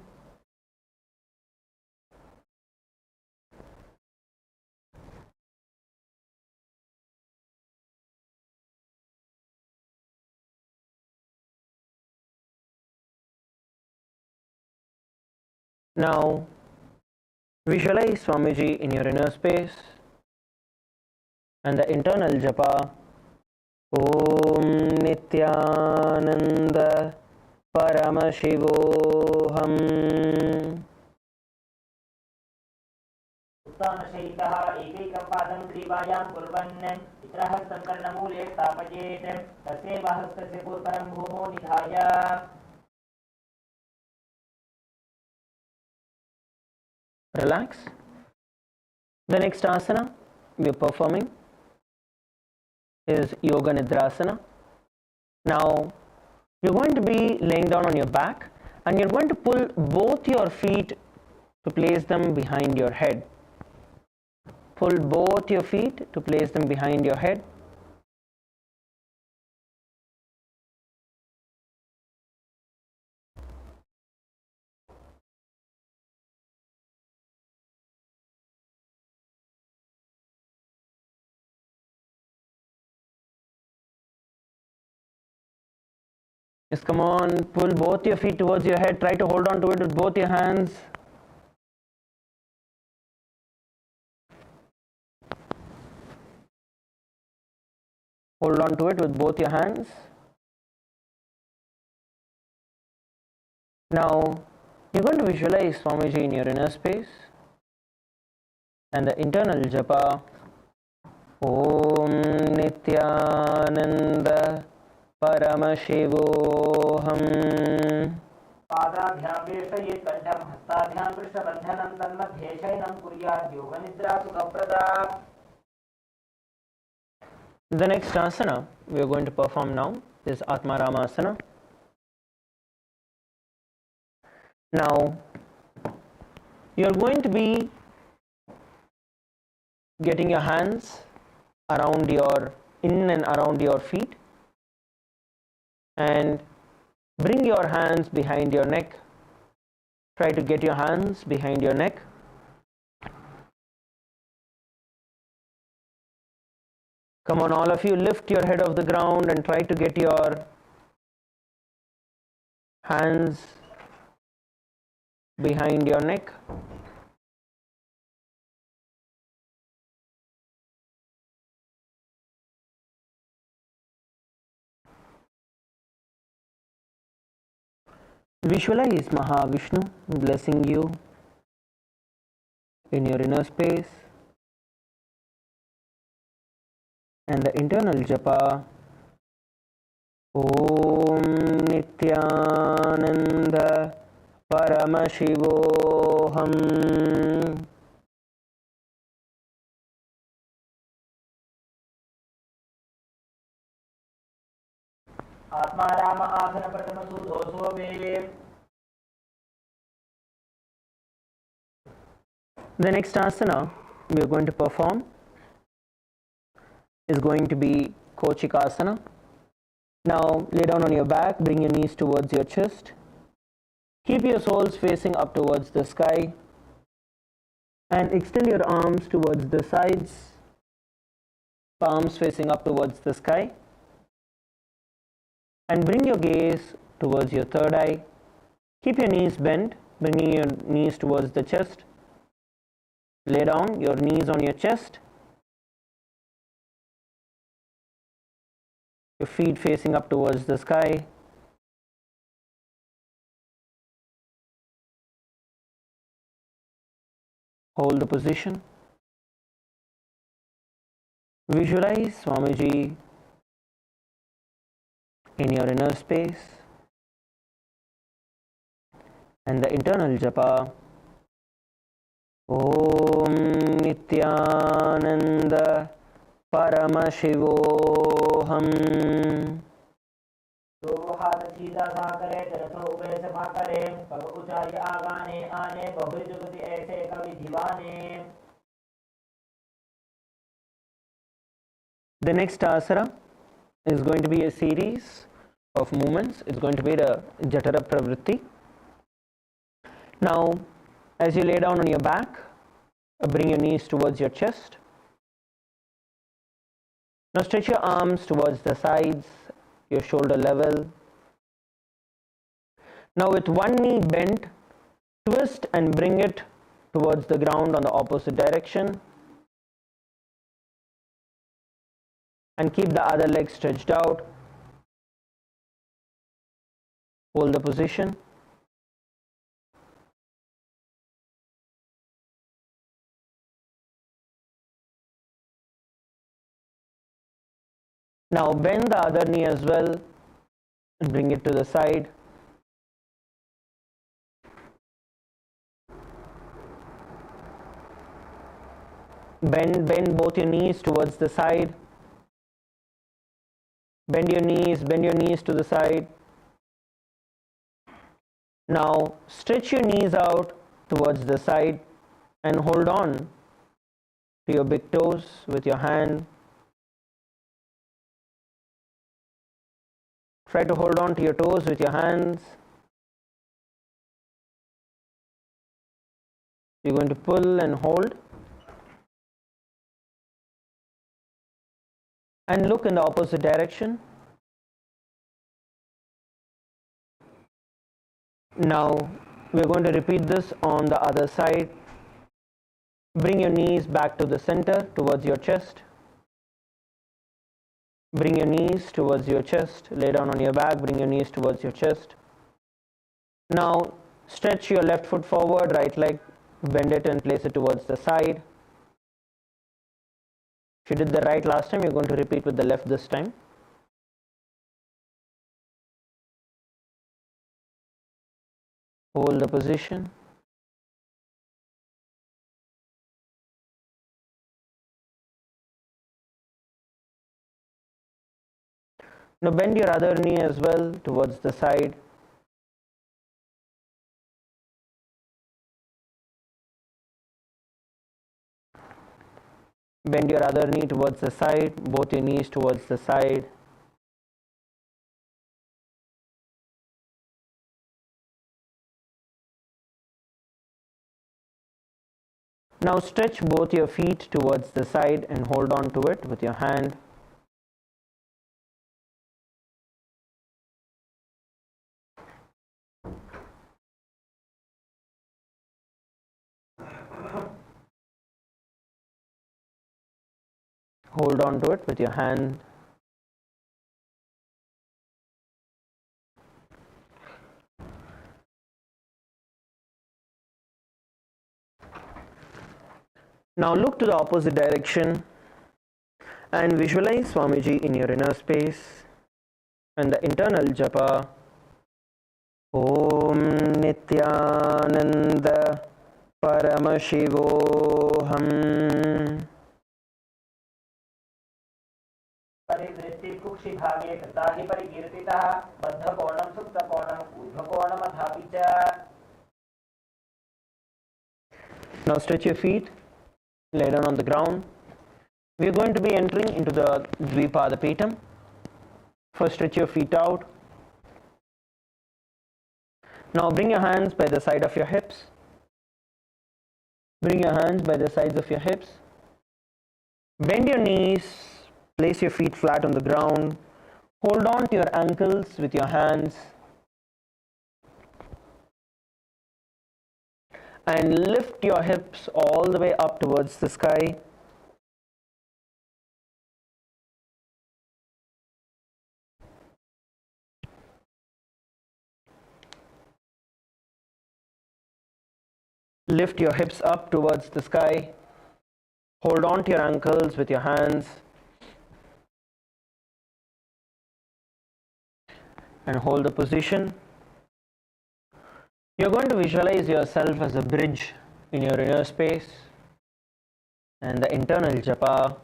Now visualize Swamiji in your inner space and the internal japa Om Nithyananda Paramashivoham. उत्तानशयितः एकैकं पादं ग्रीवायां कुर्वन् इतरः संकर्णमूले स्थापयेत् तस्यैव हस्तस्य पूर्वं भूमौ निधाय Relax. The next asana we are performing is Yoga Nidrasana. Now you're going to be laying down on your back and you're going to pull both your feet to place them behind your head. Pull both your feet to place them behind your head. Just come on, pull both your feet towards your head. Try to hold on to it with both your hands. Hold on to it with both your hands. Now, you're going to visualize Swamiji in your inner space and the internal japa Om Nithyananda Paramashivoham. पादाभ्यां वेष्टयेत् कण्ठं हस्ताभ्यां कृष्णबन्धनं तन्मध्ये शयनं कुर्यात् योगनिद्रा सुखप्रदा. The next asana we are going to perform now is Atmarama asana. Now you are going to be getting your hands around your in and around your feet and bring your hands behind your neck. Try to get your hands behind your neck. Come on, all of you, lift your head off the ground and try to get your hands behind your neck. Visualize Mahavishnu blessing you in your inner space and the internal japa Om Nithyananda Paramashivoham. Atmaram आसन प्रथम सुदोषो वे. The next asana we are going to perform is going to be Kochikasana. Now lay down on your back, bring your knees towards your chest. Keep your soles facing up towards the sky and extend your arms towards the sides, palms facing up towards the sky. And bring your gaze towards your third eye. Keep your knees bent, bringing your knees towards the chest. Lay down your knees on your chest. Your feet facing up towards the sky. Hold the position. Visualize Swamiji in your inner space and the internal japa Om Nithyananda Paramashivoham. दो हाथ सीधा सा करे तरसो ube सफा करे पग ऊंचाई आगाने आने बहु जुगति ऐसे कवि दीवाने. The next asana is going to be a series of movements. It's going to be the Jatara Pravritti. Now, as you lay down on your back, bring your knees towards your chest. Now stretch your arms towards the sides, your shoulder level. Now with one knee bent, twist and bring it towards the ground on the opposite direction. And keep the other leg stretched out. Hold the position. Now bend the other knee as well and bring it to the side. Bend both your knees towards the side. Bend your knees to the side. Now stretch your knees out towards the side and hold on to your big toes with your hand. Try to hold on to your toes with your hands. You're going to pull and hold. And look in the opposite direction. Now we're going to repeat this on the other side. Bring your knees back to the center towards your chest. Bring your knees towards your chest. Lay down on your back. Bring your knees towards your chest. Now stretch your left foot forward, right leg, bend it and place it towards the side. If you did the right last time, you're going to repeat with the left this time. Hold the position. Now bend your other knee as well towards the side. Bend your other knee towards the side, both your knees towards the side. Now stretch both your feet towards the side and hold on to it with your hand. Hold on to it with your hand. Now look to the opposite direction and visualize Swamiji in your inner space and the internal japa. Om Nithyananda Paramashivoham. परिवृत्ति कुक्षि भागे तथा हि परिकीर्तितः बद्धकोणं सुप्तकोणं ऊर्ध्वकोणमथापि च. Now stretch your feet, lay down on the ground. We are going to be entering into the Dvipadapitam. First stretch your feet out. Now bring your hands by the side of your hips. Bring your hands by the sides of your hips. Bend your knees. Place your feet flat on the ground. Hold on to your ankles with your hands. And lift your hips all the way up towards the sky. Lift your hips up towards the sky. Hold on to your ankles with your hands. And hold the position. You're going to visualize yourself as a bridge in your inner space and the internal japa.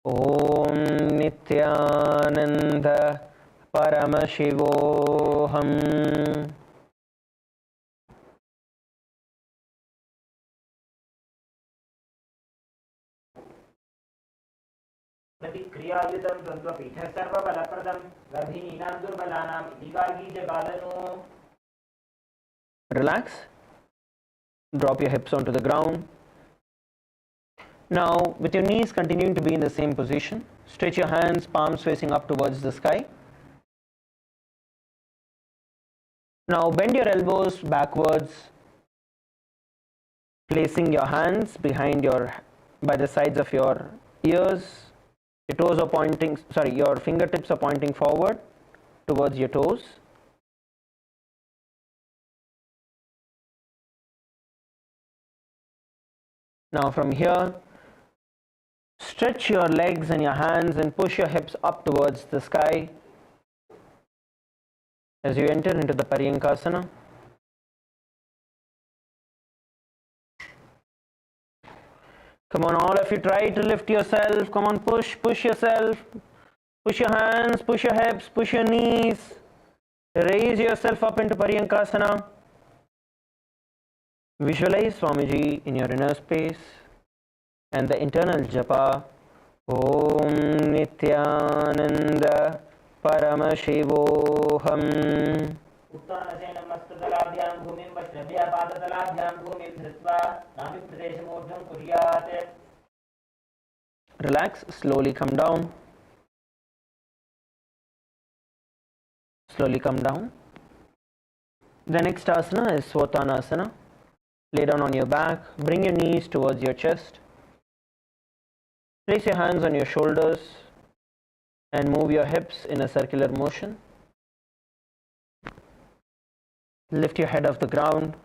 Om Nithyananda Paramashivoham. प्रतिक्रियायुतं द्वन्द्वपीठः सर्वबलप्रदं गर्भिणीनां दुर्बलानां इति गार्गीजगालनो. Relax Drop your hips onto the ground. Now, with your knees continuing to be in the same position, stretch your hands, palms facing up towards the sky. Now, bend your elbows backwards, placing your hands by the sides of your ears. Your toes are pointing, your fingertips are pointing forward towards your toes. Now from here, stretch your legs and your hands and push your hips up towards the sky as you enter into the Paryankasana. Come on, all of you, try to lift yourself. Come on, push yourself. Push your hands, push your hips, push your knees. Raise yourself up into Paryankasana. Visualize Swamiji in your inner space and the internal japa. Om Nithyananda Paramashivoham. Relax, slowly come down. Slowly come down. The next asana is Swatanasana. Lay down on your back, bring your knees towards your chest. Place your hands on your shoulders and move your hips in a circular motion. Lift your head off the ground.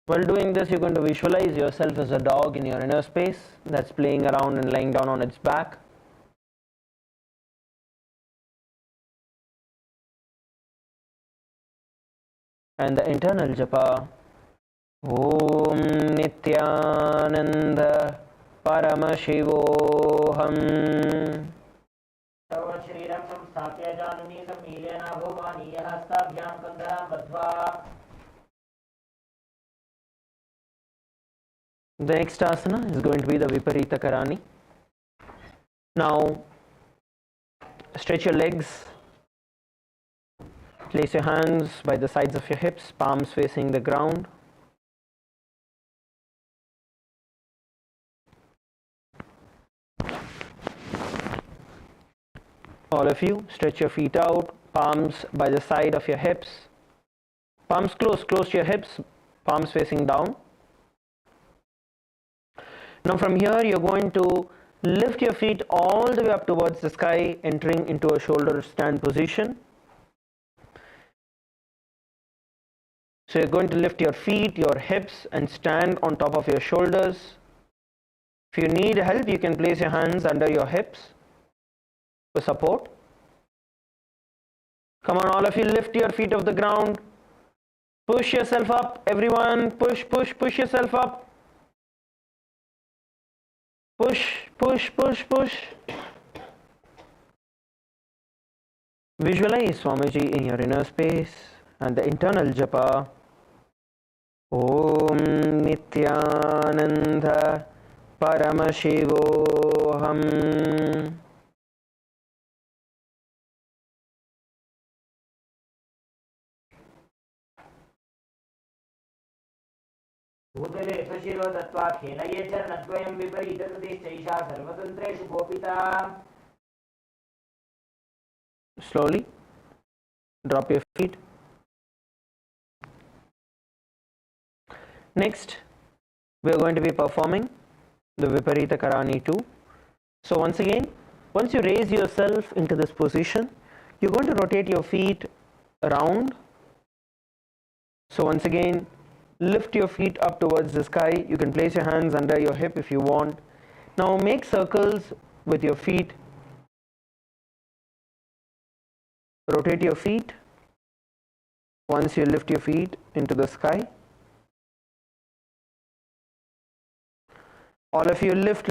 While doing this, you're going to visualize yourself as a dog in your inner space that's playing around and lying down on its back. And the internal japa. Om Nithyananda Paramashivoham. The next asana is going to be the Viparita Karani. Now, stretch your legs. Place your hands by the sides of your hips, palms facing the ground. All of you, stretch your feet out, palms by the side of your hips. Palms close to your hips, palms facing down. Now from here, you're going to lift your feet all the way up towards the sky, entering into a shoulder stand position. So you're going to lift your feet, your hips, and stand on top of your shoulders. If you need help, you can place your hands under your hips for support. Come on, all of you, lift your feet off the ground. Push yourself up, everyone. Push yourself up. Push. Visualize Swamiji in your inner space and the internal japa. Om Nithyananda Paramashivoham. भूतले स्वशिरो दत्त्वा खेनये चरणद्वयं विपरीतकृतिश्चैषा सर्वतन्त्रेषु गोपिता. Slowly drop your feet. Next, we are going to be performing the Viparita Karani 2. So once again, once you raise yourself into this position, you're going to rotate your feet around. So once again, lift your feet up towards the sky. You can place your hands under your hip if you want. Now make circles with your feet. Rotate your feet once you lift your feet into the sky. All of you, lift.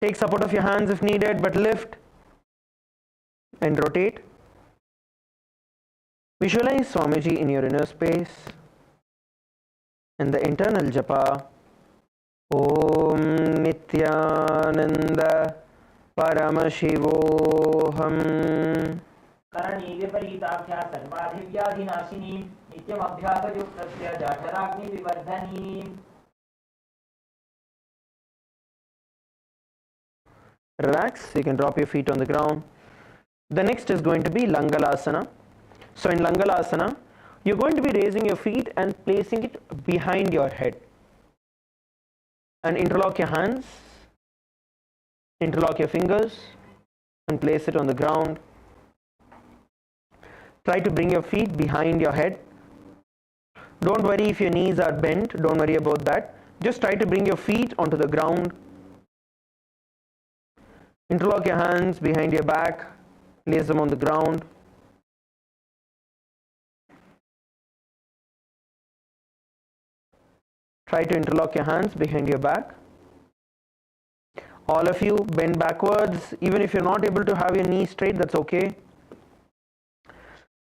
Take support of your hands if needed, but lift and rotate. Visualize Swamiji in your inner space and the internal japa. Om Nithyananda Paramashivoham. Karni विपरीताभ्यास सर्वाधिव्याधिनाशिनी नित्यमभ्यासयुक्तस्य जाठराग्निविवर्धनी. Relax, you can drop your feet on the ground. The next is going to be Langalasana. So in Langalasana, you're going to be raising your feet and placing it behind your head. And interlock your hands, interlock your fingers and place it on the ground. Try to bring your feet behind your head. Don't worry if your knees are bent, don't worry about that. Just try to bring your feet onto the ground. Interlock your hands behind your back, place them on the ground. Try to interlock your hands behind your back. All of you bend backwards. Even if you're not able to have your knees straight, that's okay.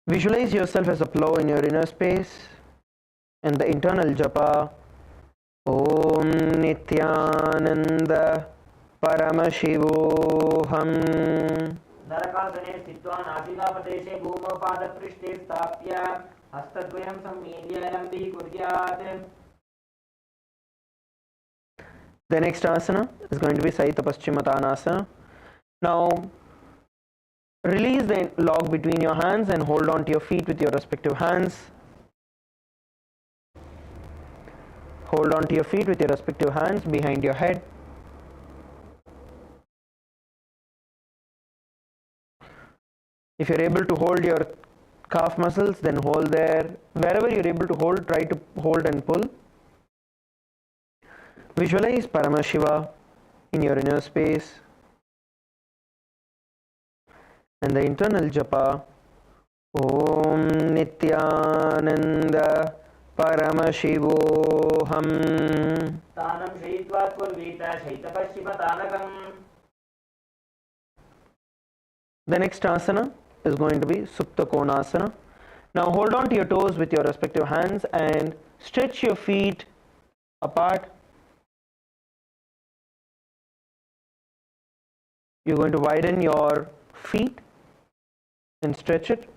Visualize yourself as a plow in your inner space and the internal japa. Om Nithyananda Paramashivoham. नरकासने स्थित्वा नासिकाप्रदेशे भूमौ पादपृष्ठे स्थाप्य हस्तद्वयं सम्मील्य लम्बीकुर्यात्. The next asana is going to be Saita Paschimottanasana. Now, release the log between your hands and hold on to your feet with your respective hands. Hold on to your feet with your respective hands behind your head. If you're able to hold your calf muscles, then hold there. Wherever you're able to hold, try to hold and pull. Visualize Paramashiva in your inner space and the internal japa. Om Nithyananda Paramashivoham. तानं शयित्वा कुर्वीत शैतपश्चिमतानकम्. The next asana is going to be Supta Konasana. Now hold on to your toes with your respective hands and stretch your feet apart. You're going to widen your feet and stretch it.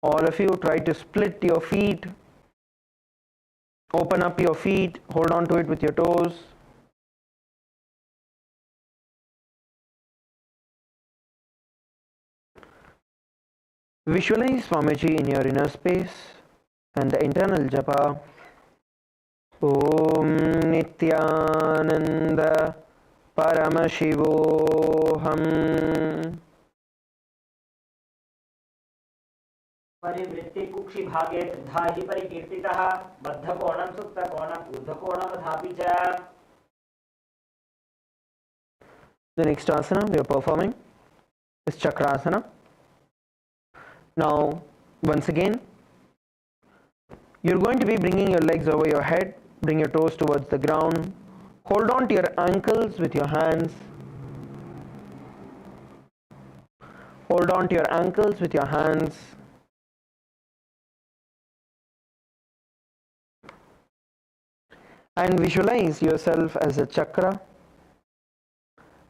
All of you try to split your feet, open up your feet, hold on to it with your toes. Visualize Swamiji in your inner space and the internal japa. Om Nithyananda Paramashivoham. परिवृत्ति कुक्षि भागे धाहि परिकीर्तितः बद्धकोणं सुप्तकोणं ऊर्ध्वकोणमधापि च. The next asana we are performing is Chakrasana. Now, once again, you're going to be bringing your legs over your head, bring your toes towards the ground, hold on to your ankles with your hands, hold on to your ankles with your hands. And visualize yourself as a chakra,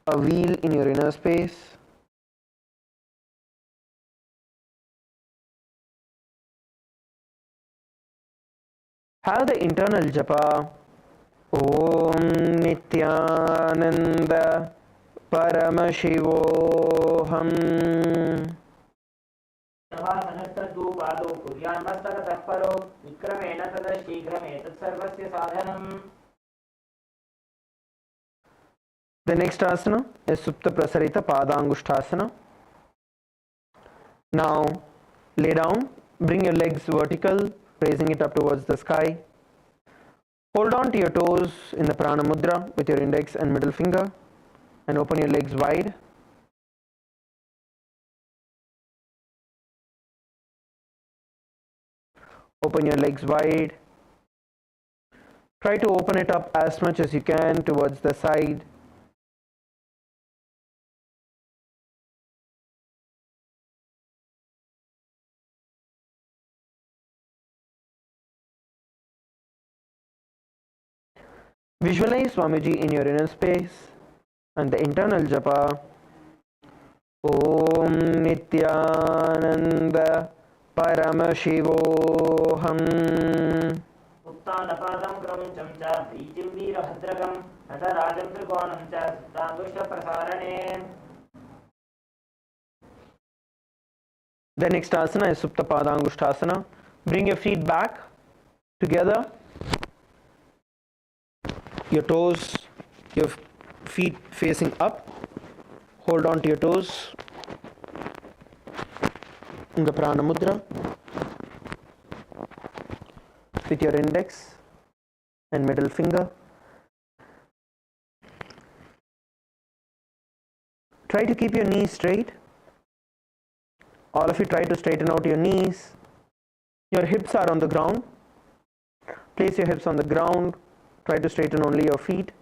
a wheel in your inner space. Have the internal japa. Om Nithyananda Paramashivoham. प्रभासनस्तद्दू पादौ कुर्यान्मस्तकतः परो विक्रमेण ततः शीघ्रमेतत् सर्वस्य साधनम्. The next asana is Supta Prasarita Padangushthasana. Now lay down, bring your legs vertical, raising it up towards the sky. Hold on to your toes in the Prana Mudra with your index and middle finger and open your legs wide. Open your legs wide. Try to open it up as much as you can towards the side. Visualize Swamiji in your inner space and the internal japa. Om Nithyananda Paramashivoham. उत्तानपादं क्रमुञ्चं च प्रीतिं वीरभद्रकं नटराजं त्रिकोणं च सिद्धाङ्गुष्ठप्रसारणे. The next asana is Supta Padangushtasana. Bring your feet back together, your toes, your feet facing up. Hold on to your toes in the Prana Mudra with your index and middle finger. Try to keep your knees straight. All of you try to straighten out your knees. Your hips are on the ground. Place your hips on the ground. Try to straighten only your feet.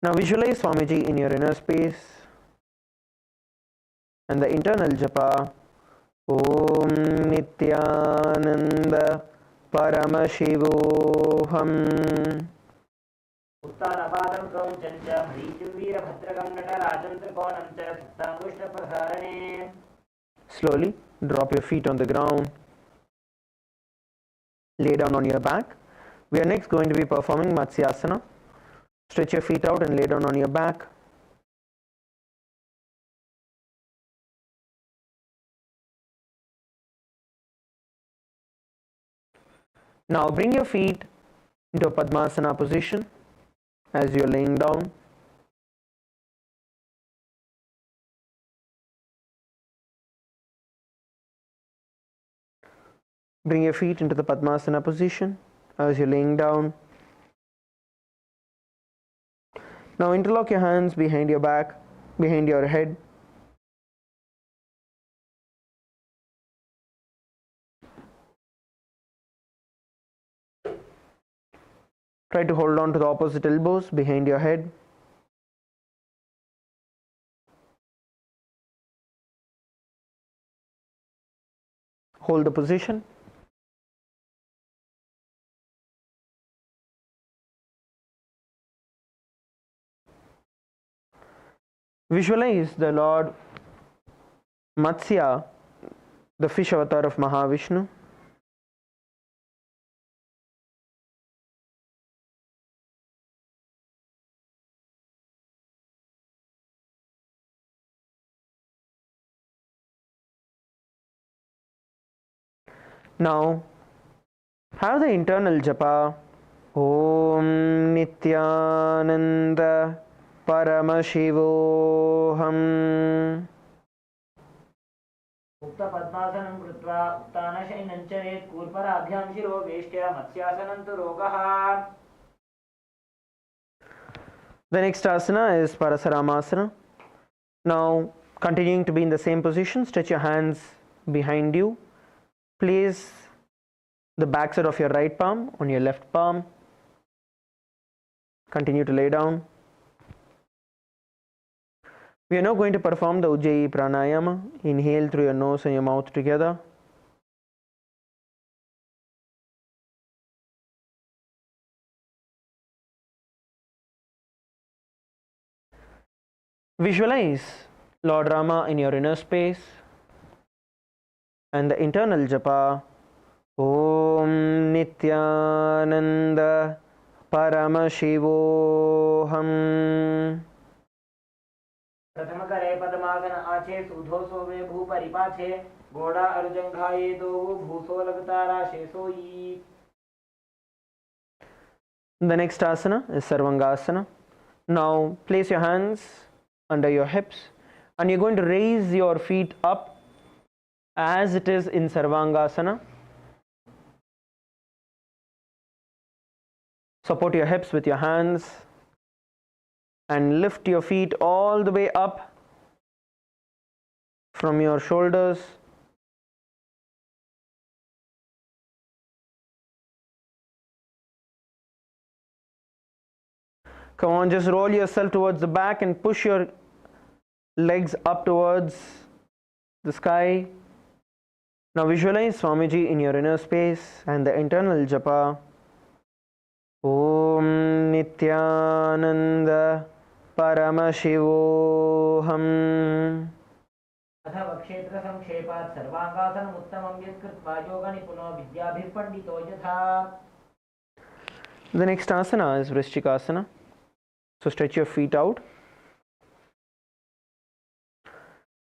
Now visualize Swamiji in your inner space and the internal japa. Om Nithyananda Paramashivoham. उत्तानपादं क्रमुञ्चं च प्रीतिं वीरभद्रकं नटराजं त्रिकोणं च सिद्धाङ्गुष्ठप्रसारणे. Slowly drop your feet on the ground. Lay down on your back. We are next going to be performing Matsyasana. Stretch your feet out and lay down on your back. Now bring your feet into a Padmasana position as you are laying down. Bring your feet into the Padmasana position as you're laying down. Now interlock your hands behind your back, behind your head. Try to hold on to the opposite elbows behind your head. Hold the position. Visualize the Lord Matsya, the fish avatar of Mahavishnu. Now have the internal japa. Om Nithyananda Paramashivoham. उक्तपद्मासनं कृत्वा उत्तानशयनं चरेत् कूर्पराभ्यां शिरो वेष्ट्या मत्स्यासनं तु रोगः. The next asana is Parasaramasana. Now continuing to be in the same position, stretch your hands behind you. Place the backside of your right palm on your left palm. Continue to lay down. We are now going to perform the Ujjayi Pranayama. Inhale through your nose and your mouth together. Visualize Lord Rama in your inner space and the internal japa. Om Nithyananda Paramashivoham. प्रथमकरे पद्मासन आचे सूधो सोवे भूपरिपाथे घोड़ा अर्जंघाये दो भूसो लगतारा शेसोई. The next asana is Sarvangasana. Now place your hands under your hips and you're going to raise your feet up as it is in Sarvangasana. Support your hips with your hands and lift your feet all the way up from your shoulders. Come on, just roll yourself towards the back and push your legs up towards the sky. Now visualize Swamiji in your inner space and the internal japa. Om Nithyananda Paramashivoham. अथ क्षेत्र संक्षेपात् सर्वांगासनम् उत्तमं यत्कृत्वा योगनिपुनो विद्याभिर्पण्डितो यथा. The next asana is Vrishchikasana. So stretch your feet out.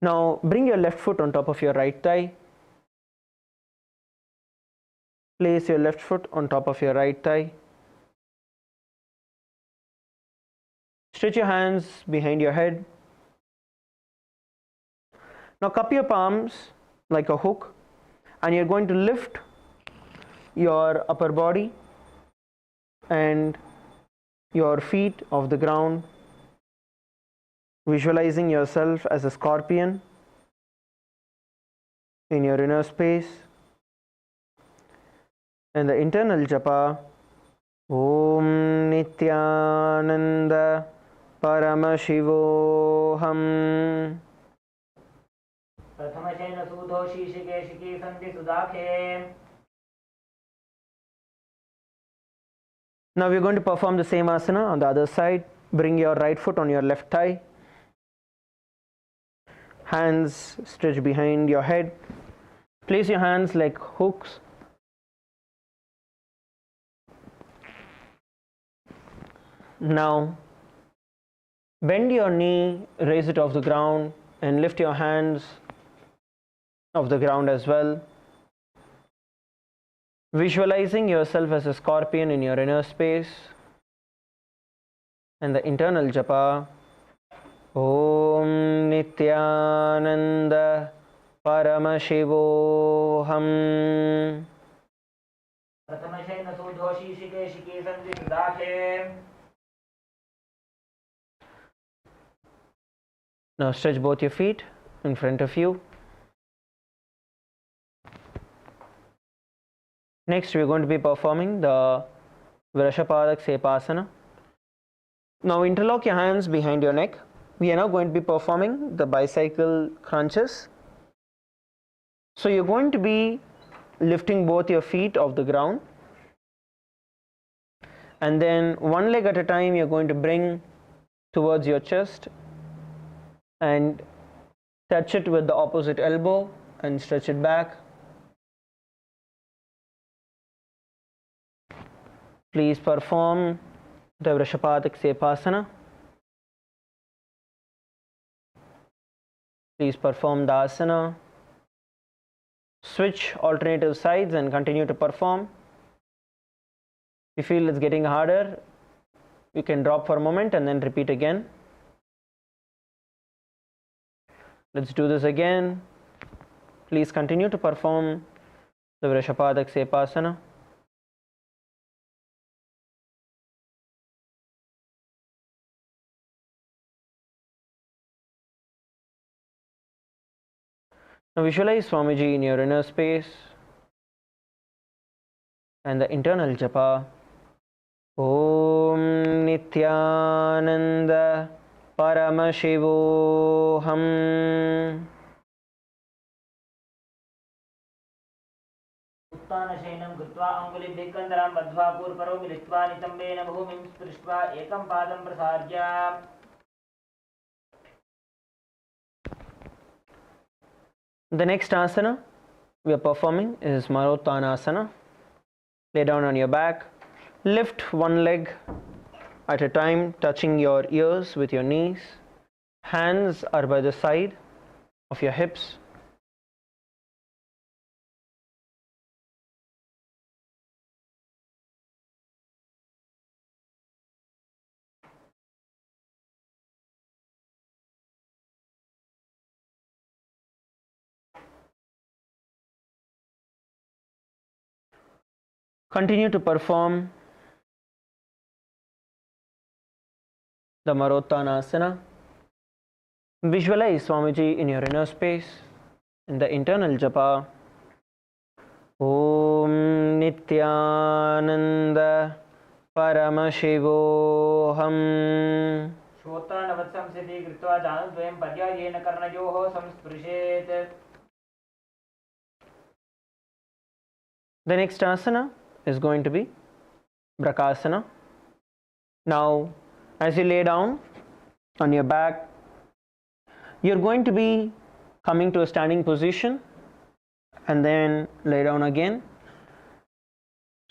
Now bring your left foot on top of your right thigh. Place your left foot on top of your right thigh. Stretch your hands behind your head. Now cup your palms like a hook and you're going to lift your upper body and your feet off the ground, visualizing yourself as a scorpion in your inner space. And the internal japa, Om Nithyananda Paramashivoham. प्रथमशेन सूधो शीशिकेशिकी सन्ति सुदाखे. Now we're going to perform the same asana on the other side. Bring your right foot on your left thigh. Hands stretched behind your head. Place your hands like hooks. Now bend your knee, raise it off the ground and lift your hands off the ground as well. Visualizing yourself as a scorpion in your inner space. And the internal japa, Om Nithyananda Paramashivoham. प्रथमशेन सूधो शीशिकेशिकी सन्ति सुदाखे. Now stretch both your feet in front of you. Next we are going to be performing the Vrashapadak Sepasana. Now interlock your hands behind your neck. We are now going to be performing the bicycle crunches. So you're going to be lifting both your feet off the ground. And then one leg at a time you're going to bring towards your chest and touch it with the opposite elbow and stretch it back. Please perform the Vrashapadak Sepasana. Please perform the asana. Switch alternative sides and continue to perform. If you feel it's getting harder, you can drop for a moment and then repeat again. Let's do this again. Please continue to perform the Vrashapadak Sepasana. Now visualize Swamiji in your inner space and the internal japa, Om Nithyananda Paramashivoham. उत्तानशयनं कृत्वा अङ्गुलिभ्यः कन्दरां बद्ध्वा पूर्वपरो मिलित्वा नितम्बेन भूमिं स्पृष्ट्वा एकं पादं प्रसार्य. The next asana we are performing is Marottanasana. Lay down on your back. Lift one leg at a time, touching your ears with your knees. Hands are by the side of your hips. Continue to perform the Marottanasana. Visualize Swamiji in your inner space. In the internal japa, Om Nithyananda Paramashivoham. श्रोत्रानवत्संसिद्धि कृत्वा जानद्वयं पर्यायेन कर्णयोः संस्पृशेत्. The next asana is going to be Brakasana. Now, as you lay down on your back, you're going to be coming to a standing position and then lay down again.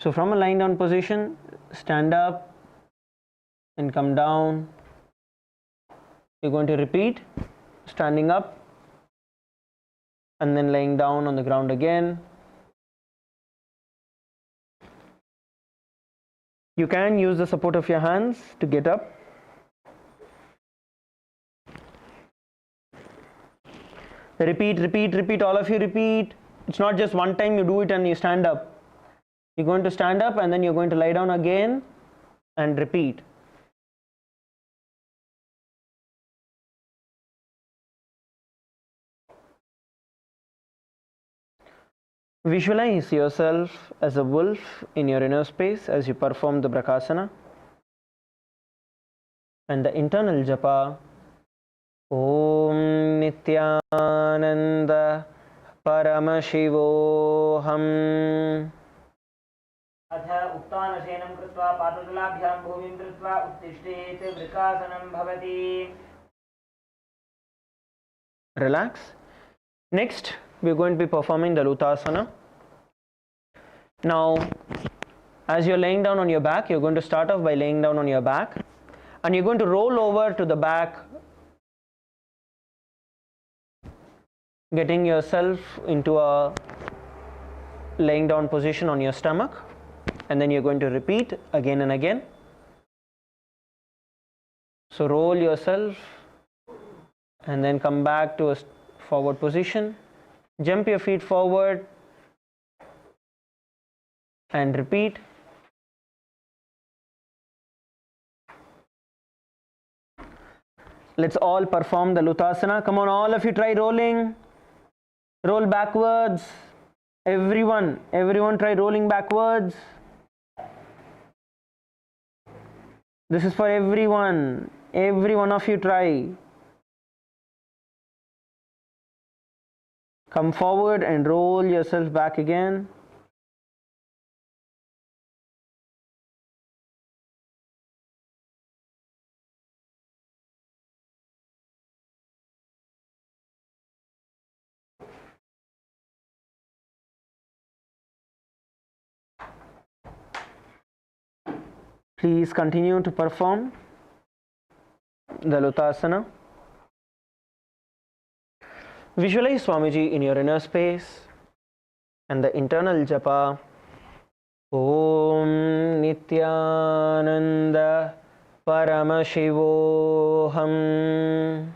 So from a lying down position, stand up and come down. You're going to repeat standing up and then laying down on the ground again. You can use the support of your hands to get up. Repeat, repeat, repeat. All of you repeat. It's not just one time you do it and you stand up. You're going to stand up and then you're going to lie down again and repeat. Visualize yourself as a wolf in your inner space as you perform the Brakasana. And the internal japa, Om Nithyananda Paramashivoham. अथ उत्तानशयनं कृत्वा पादतलाभ्यां भूमिं कृत्वा उत्तिष्ठेत् वृकासनं भवति. Relax. Next, we are going to be performing the Lutasana. Now, as you're laying down on your back, you're going to start off by laying down on your back and you're going to roll over to the back, getting yourself into a laying down position on your stomach, and then you're going to repeat again and again. So roll yourself and then come back to a forward position. Jump your feet forward and repeat. Let's all perform the Lutasana. Come on, all of you try rolling. Roll backwards. Everyone try rolling backwards. This is for everyone. Every one of you try. Come forward and roll yourself back again. Please continue to perform the Lutasana. Visualize Swamiji in your inner space and the internal japa, Om Nithyananda Paramashivoham.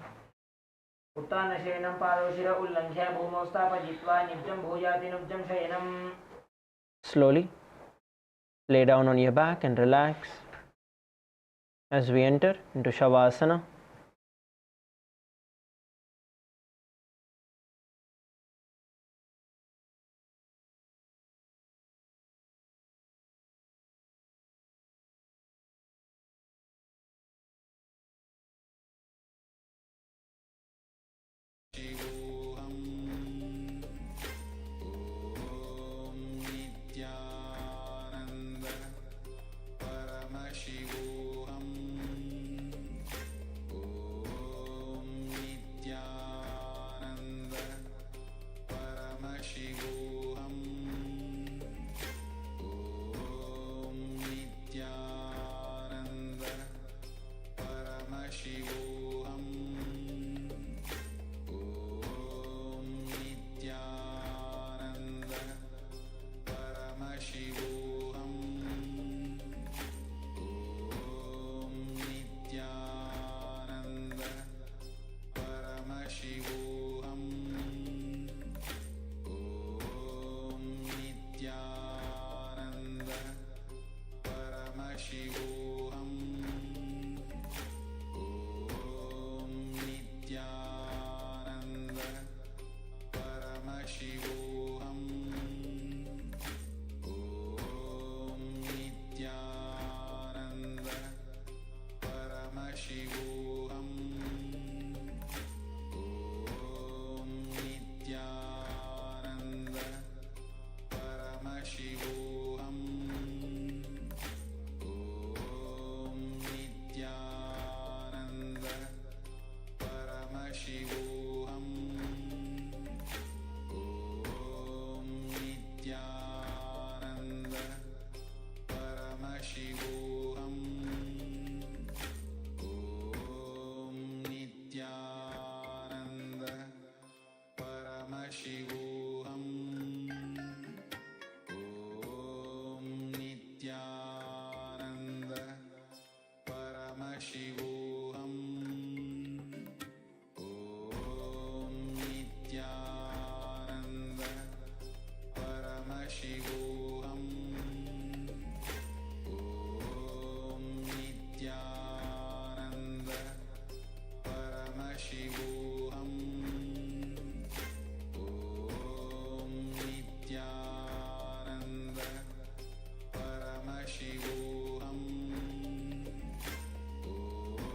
उत्तानशयनं पादोशिर उल्लङ्घ्य भूमौ स्थापयित्वा निब्जं भूयाति नुब्जं शयनम्. Slowly lay down on your back and relax as we enter into Shavasana. Shiva. Shivoham. Om Nithyananda Paramashivoham. Om Nithyananda Paramashivoham. Om Nithyananda Paramashivoham. Om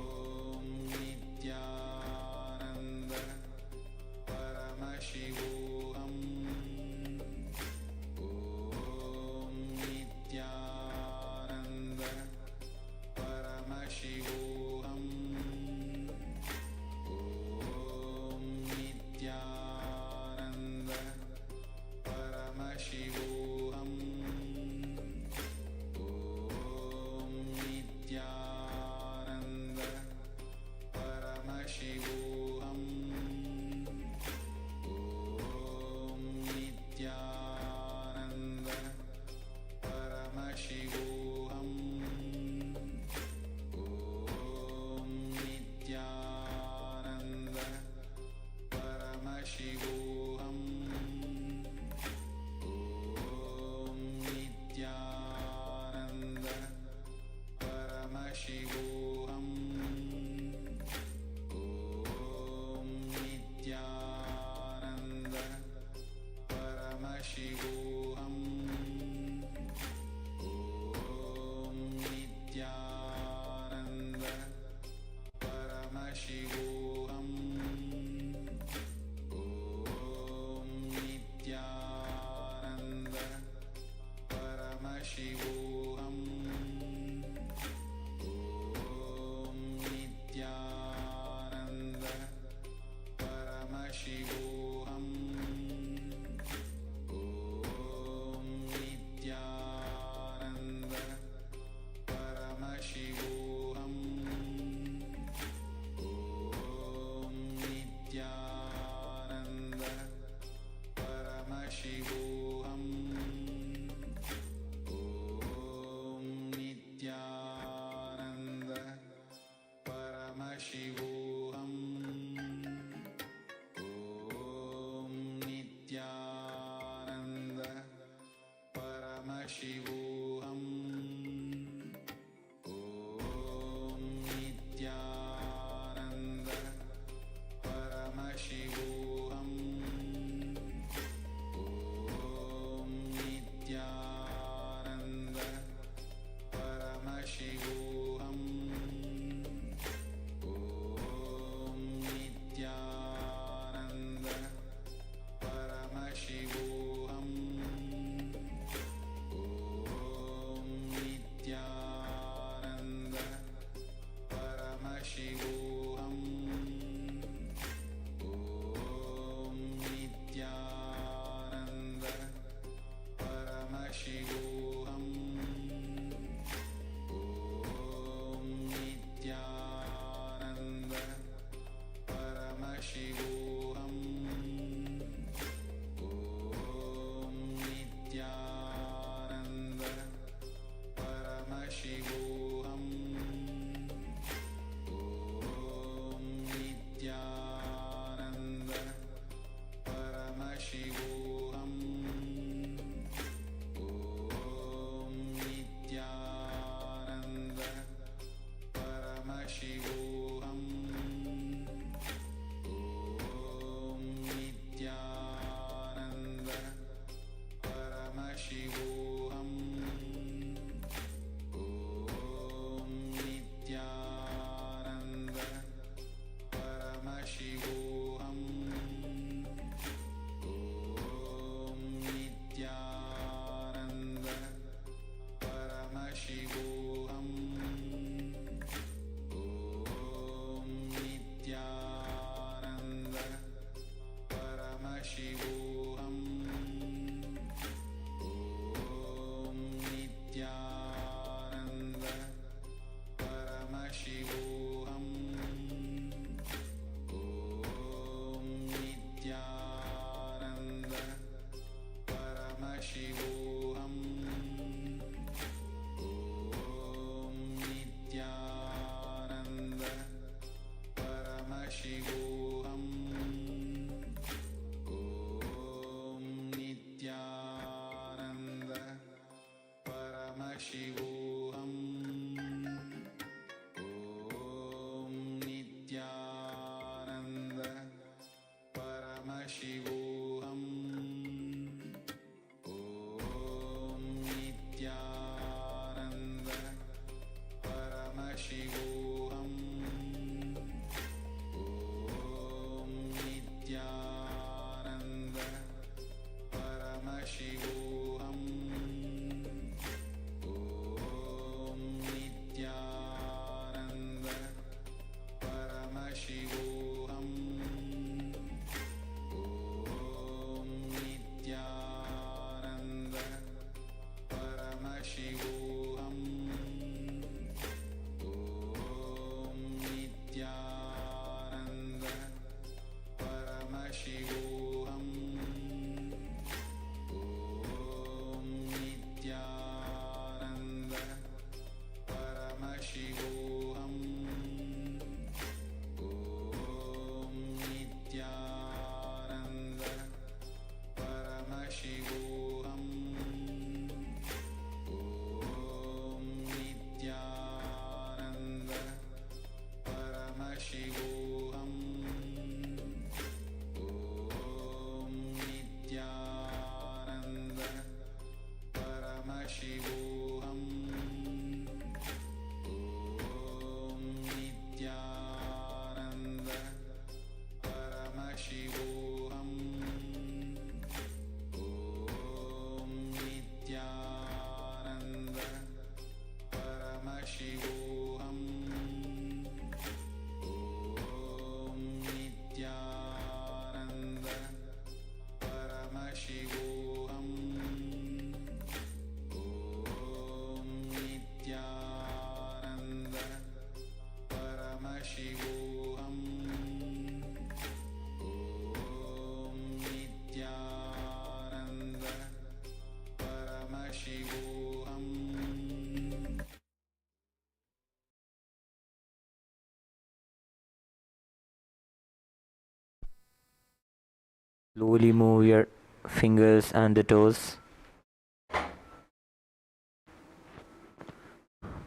Slowly move your fingers and the toes.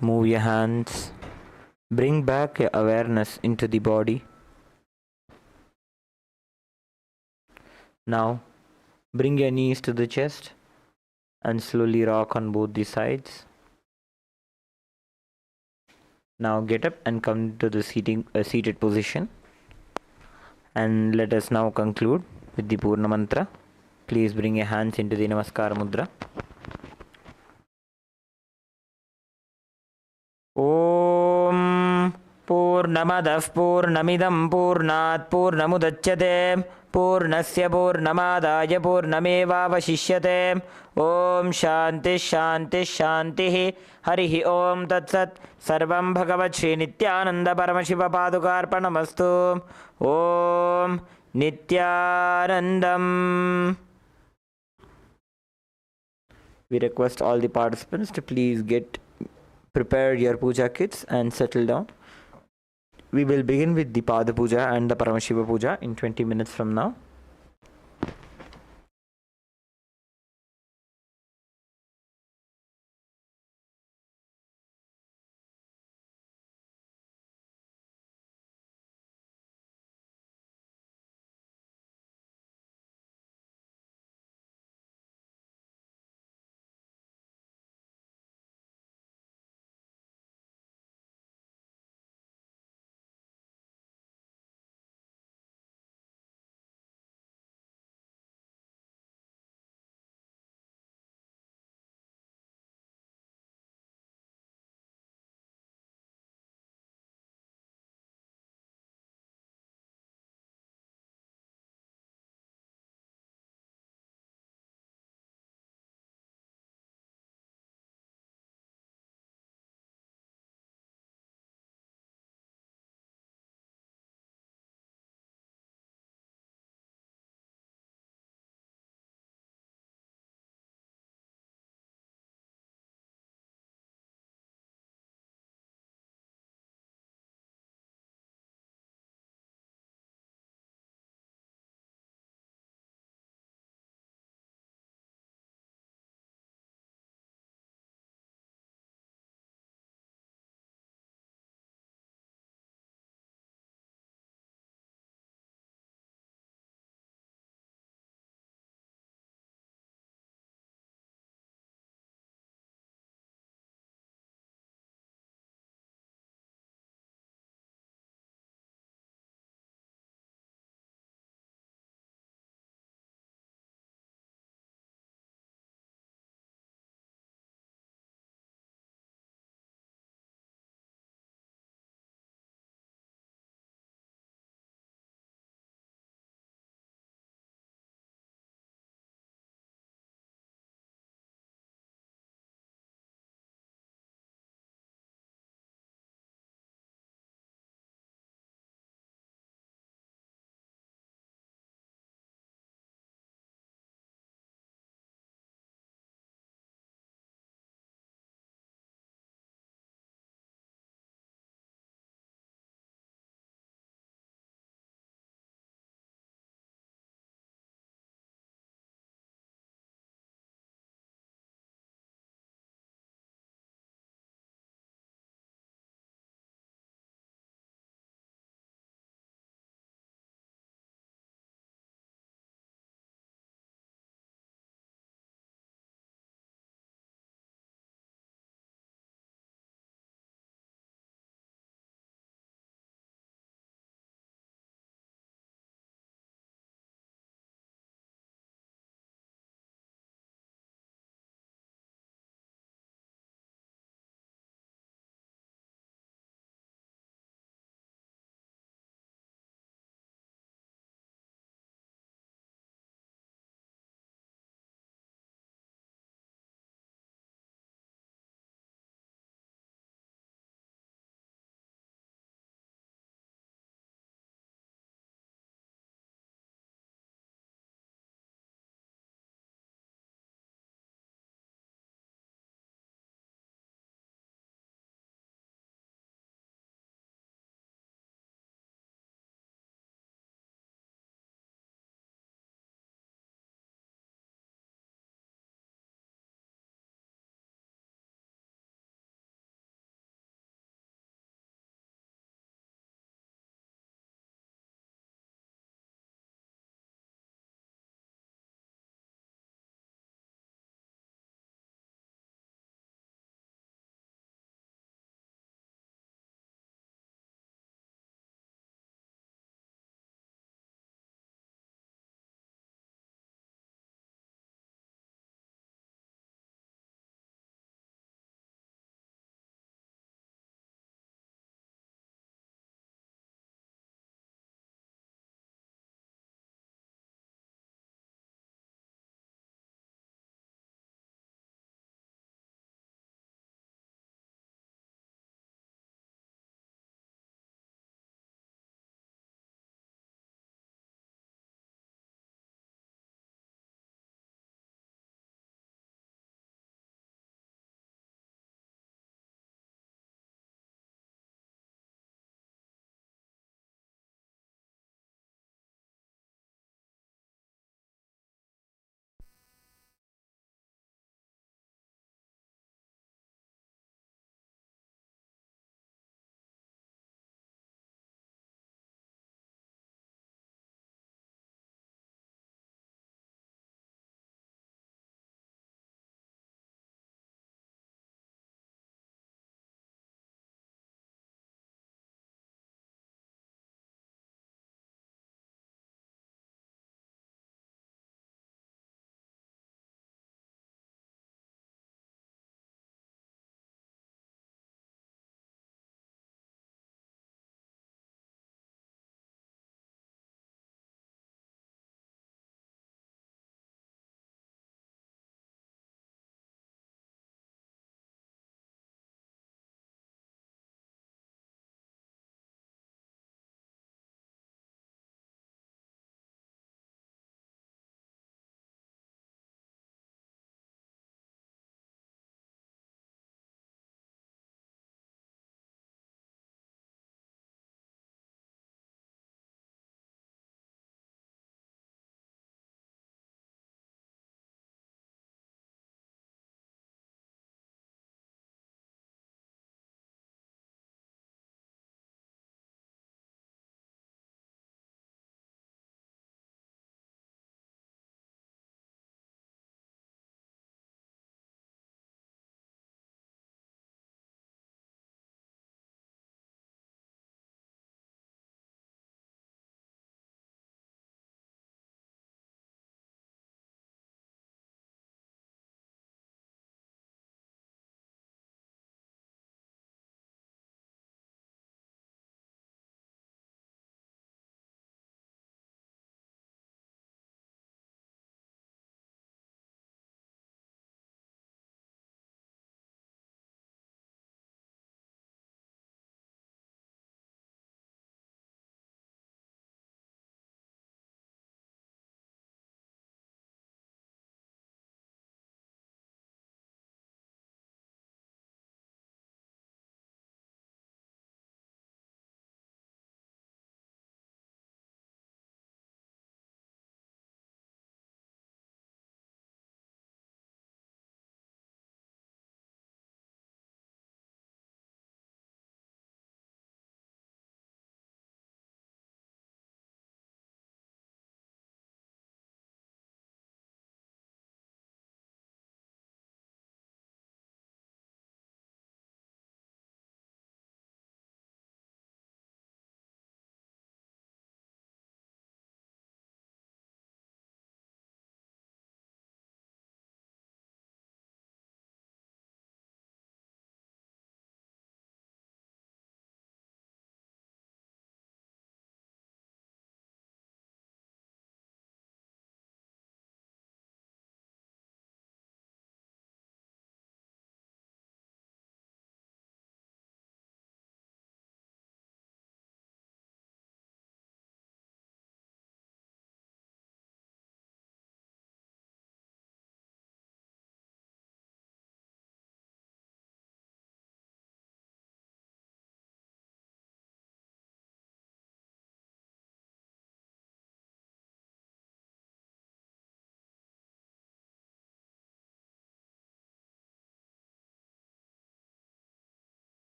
Move your hands. Bring back your awareness into the body. Now, bring your knees to the chest and slowly rock on both the sides. Now get up and come to the seated position. And let us now conclude with the Purna Mantra. Please bring your hands into the Namaskar Mudra. Om Purnamadah Purnamidam Purnat Purnamudachyate Purnasya Purnamadaya Purnamevavashishyate Om Shanti Shanti Shanti Harihi Om Tat Sat Sarvam Bhagavat Shri Nithyananda Paramashiva Padukarpanamastu Om Nithyanandam. We request all the participants to please prepare your puja kits and settle down. We will begin with the Pada Puja and the Paramashiva Puja in 20 minutes from now.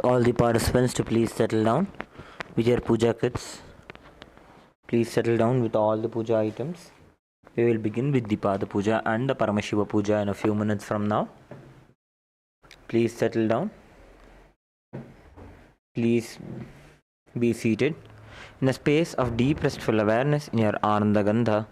All the participants to please settle down with your puja kits. Please settle down with all the puja items. We will begin with the Pada Puja and the Paramashiva Puja in a few minutes from now. Please settle down. Please be seated in a space of deep restful awareness in your Ananda Gandha.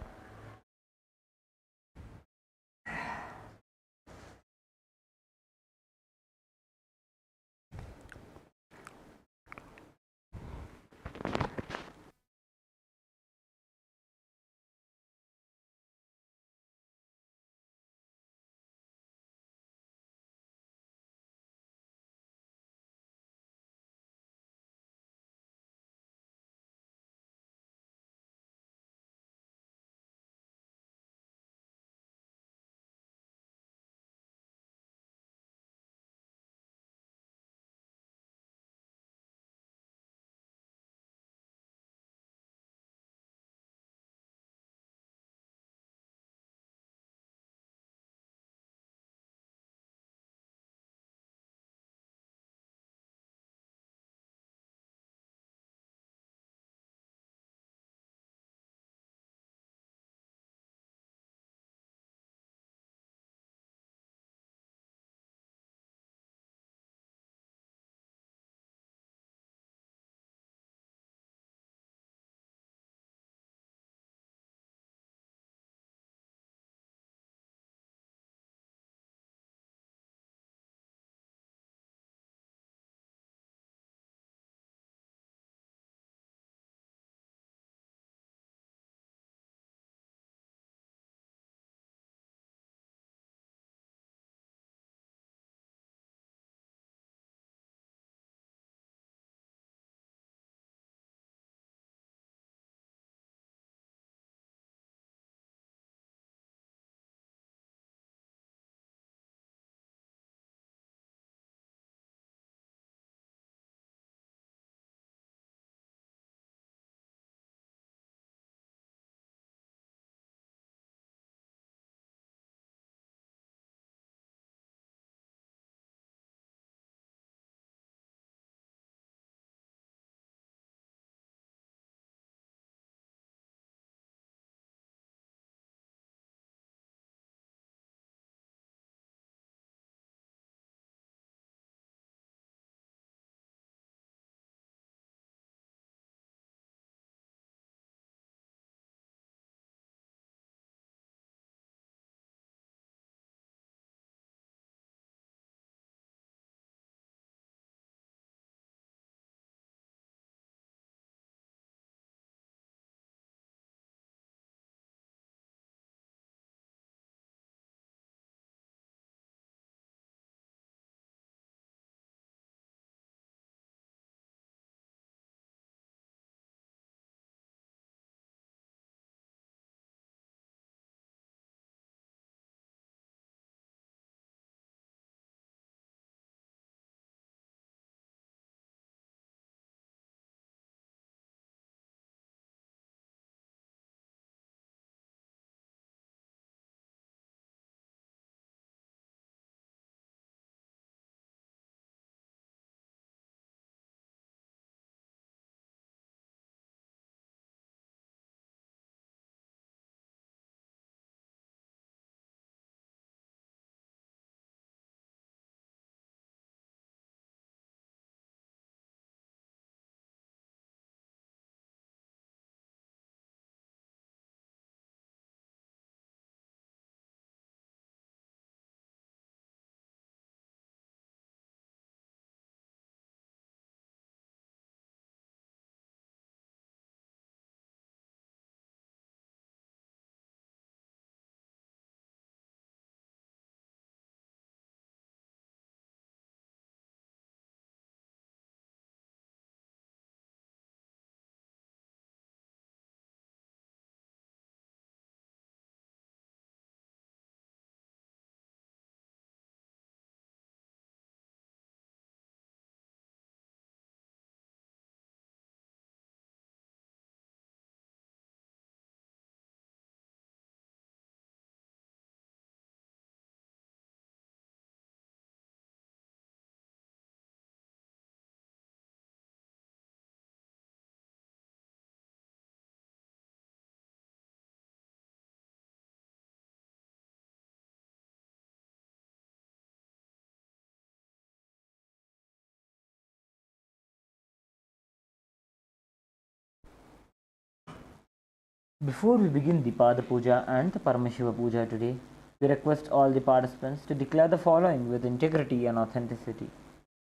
Before we begin the Pada Puja and the Paramashiva Puja today, we request all the participants to declare the following with integrity and authenticity.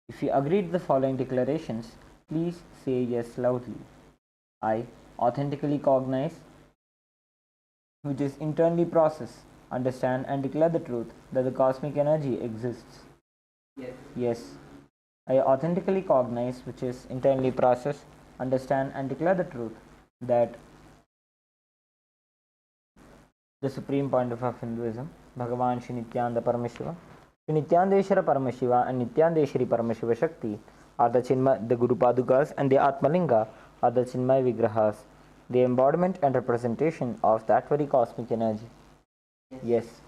If you agree to the following declarations, please say yes loudly. I authentically cognize, which is internally process, understand and declare the truth that the cosmic energy exists. Yes. Yes. I authentically cognize, which is internally process, understand and declare the truth that the supreme pontiff of Hinduism, Bhagavan Shri Nithyananda Paramashiva, Shri Nityanandeshwara Paramashiva and Nityanandeshwari Paramashiva Shakti are the Guru Padukas, and the Atmalinga are the Chinmay Vigrahas, the embodiment and representation of that very cosmic energy. Yes.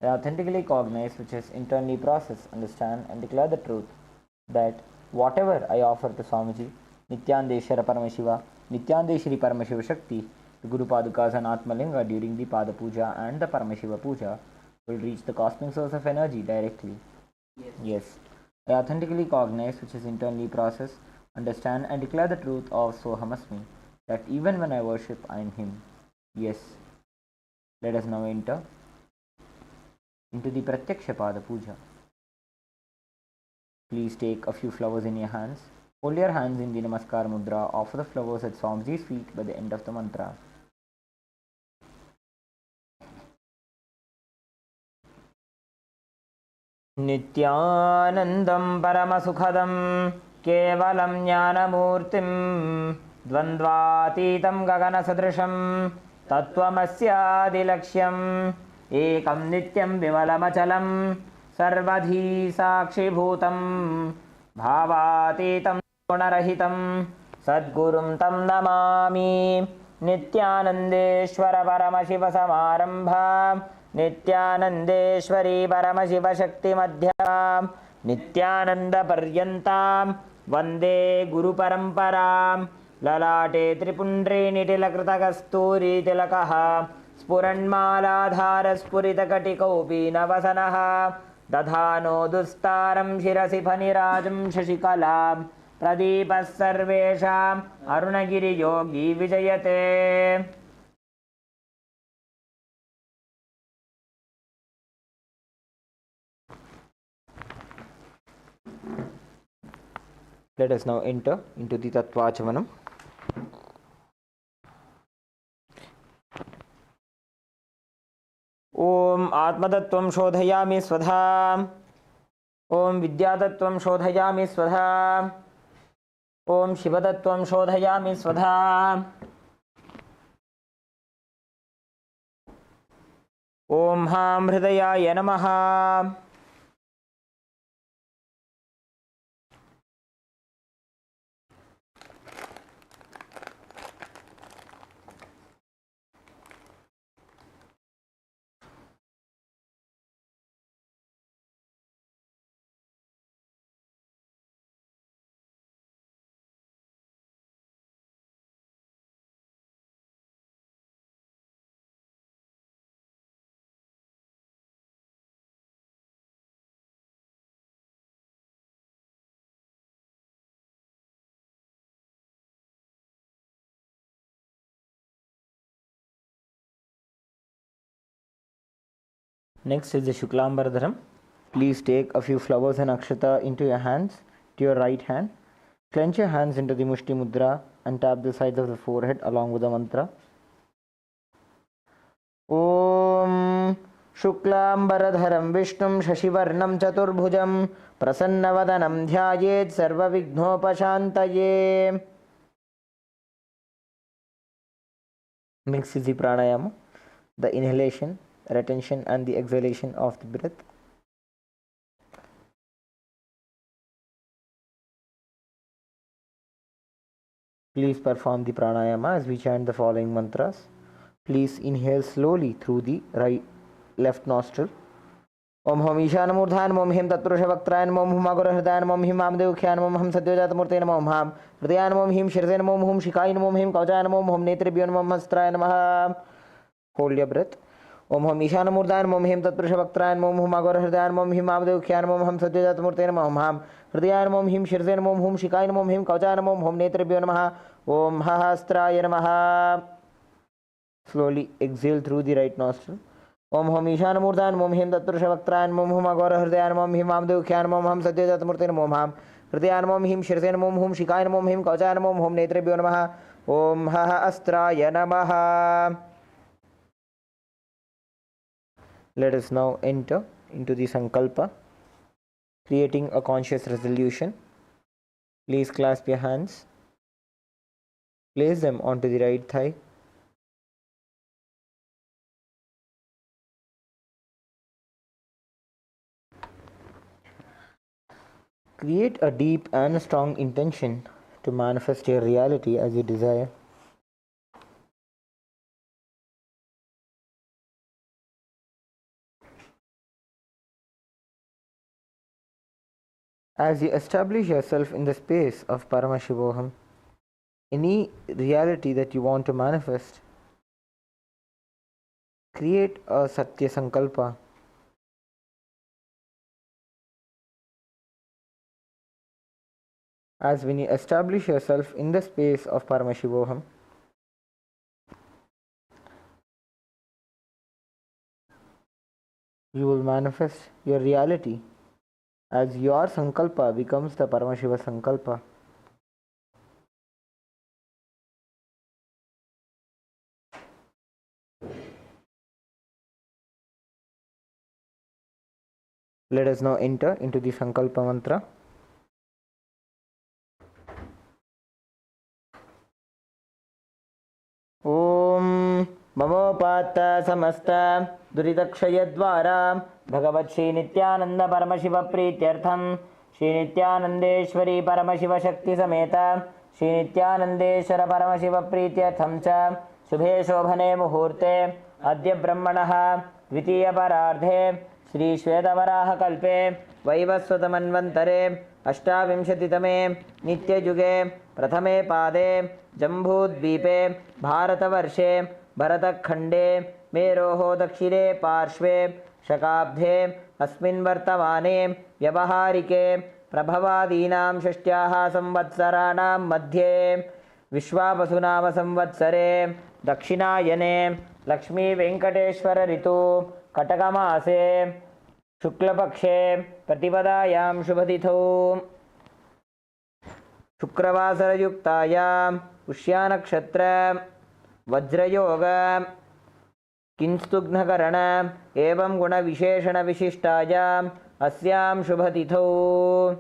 I authentically cognize, which is internally process, understand and declare the truth that whatever I offer to Swamiji, Nityanandeshwara Paramashiva, Nityanandeshwari Paramashiva Shakti, the Guru Padukas and Atmalinga during the Pada Puja and the Paramashiva Puja will reach the cosmic source of energy directly. Yes. I authentically cognize, which is internally process, understand and declare the truth of Sohamasmi, that even when I worship, I am Him. Yes. Let us now enter into the Pratyaksha Pada Puja. Please take a few flowers in your hands. Hold your hands in the Namaskar Mudra. Offer the flowers at Swamiji's feet by the end of the mantra. Nityanandam Paramasukhadam Kevalam Jnanamurtim Dvandvatitam Gaganasadrisham Tattvamasyadilaksham Ekam Nityam Vimalamachalam Sarvadhi Sakshibhutam Bhavatitam Gunarahitam Sadgurum Tam Namami Nityanandeshwara Paramashiva Samarambha Nityanandeshwari Paramashiva Shakti Madhyam Nityananda Paryantam Vande Guru Paramparam Lalate Tripundre Nitilakೃತ Kasturi Tilakaha Spuranmaladhara Spuritakatikaupi Navasanaha Dadhano Dustaram Shirasi Phanirajam Shashikalam Pradipas Sarvesham Arunagiri Yogi Vijayate. Let us now enter into the Tattvachamanam. Om Atmatattvam Shodhayami Svadha. Om Vidyatattvam Shodhayami Svadha. Om Shivatattvam Shodhayami Svadha. Om Ham Hridayaya Namaha. Next is the Shuklambaradharam. Please take a few flowers and akshata into your hands, to your right hand. Clench your hands into the Mushti Mudra and tap the sides of the forehead along with the mantra. Om Shuklambaradharam Vishnum Shashivarnam Chaturbhujam Prasannavadanam Dhyayet Sarva Vignopashantaye. Next is the pranayama, the inhalation, retention and the exhalation of the breath. Please perform the pranayama as we chant the following mantras. Please inhale slowly through the left nostril. Om Hum Ishanamurdhayan Om Him Tatpurushavaktrayan Om Hum Agurahridayan Om Him Amdevukhayan Om Hum Satyajatamartayan Om Ham Hridayan Om Him Shirzayan Om Hum Shikayan Om Him Kaujayan Om Hum Netribhyan Om Hastrayan Namaha. Hold your breath. Om Hum Ishanamurdhayan Om Him Tatpurushavaktrayan Om Hum Agurahridayan Om Him Amdevukhayan Om Hum Satyajatamartayan Om Ham Hridayan Om Him Shirzayan Om Hum Shikayan Om Him Kaujayan Om Hum Netribhyan Namaha. Om Hastraya Namaha. Slowly exhale through the right nostril. Om Hum Ishan Murtan, Om Him Tattrushavaktrayan, Om Hum Agora Hridayan, Om Him Amdukyan, Om Hum Satyajat Murtin, Om Ham Hridayan, Om Him Shirsen, Om Hum Shikayan, Om Him Kauchayan, Om Hum Netrebhyo Namaha, Om Ha Astraya Namaha. Let us now enter into the Sankalpa, creating a conscious resolution. Please clasp your hands, place them onto the right thigh. Create a deep and strong intention to manifest your reality as you desire. As you establish yourself in the space of Paramashivoham, any reality that you want to manifest, create a Satya Sankalpa. As when you establish yourself in the space of Paramashivoham, you will manifest your reality as your Sankalpa becomes the Paramashiva Sankalpa. Let us now enter into the Sankalpa mantra. Om Mamopata Samasta Duridakshayadvara Bhagavat Shri Nithyananda Paramashiva Prityartham Shri Nithyanandeshwari Paramashiva Shakti Sameta Shri Nithyanandeshwara Paramashiva Prityartham Cha Shubhe Shobhane Muhurte Adya Brahmanaha Dvitiya Parardhe Shri Shvedavaraha Kalpe Vaivaswatamanvantare Ashtavimshatitame Nityayuge Prathame Pade Jambudvipe Bharatavarše Bharatakhande Meroho Dakshire Parshve Shakabdhe Asmin Vartavane Vyavaharike Prabhavadinam Shashtyaha Samvatsaranam Madhye Vishwapasunama Samvatsare Dakshinayane Lakshmi Venkateshwara Ritu Katakamase Shuklapakshe Pratipadaayam Shubhaditho Shukravasarayuktayam Pushyanakshatram Vajrayoga Kinstughnakarana Evam Guna Visheshana Vishishtayam Asyam Shubhatitho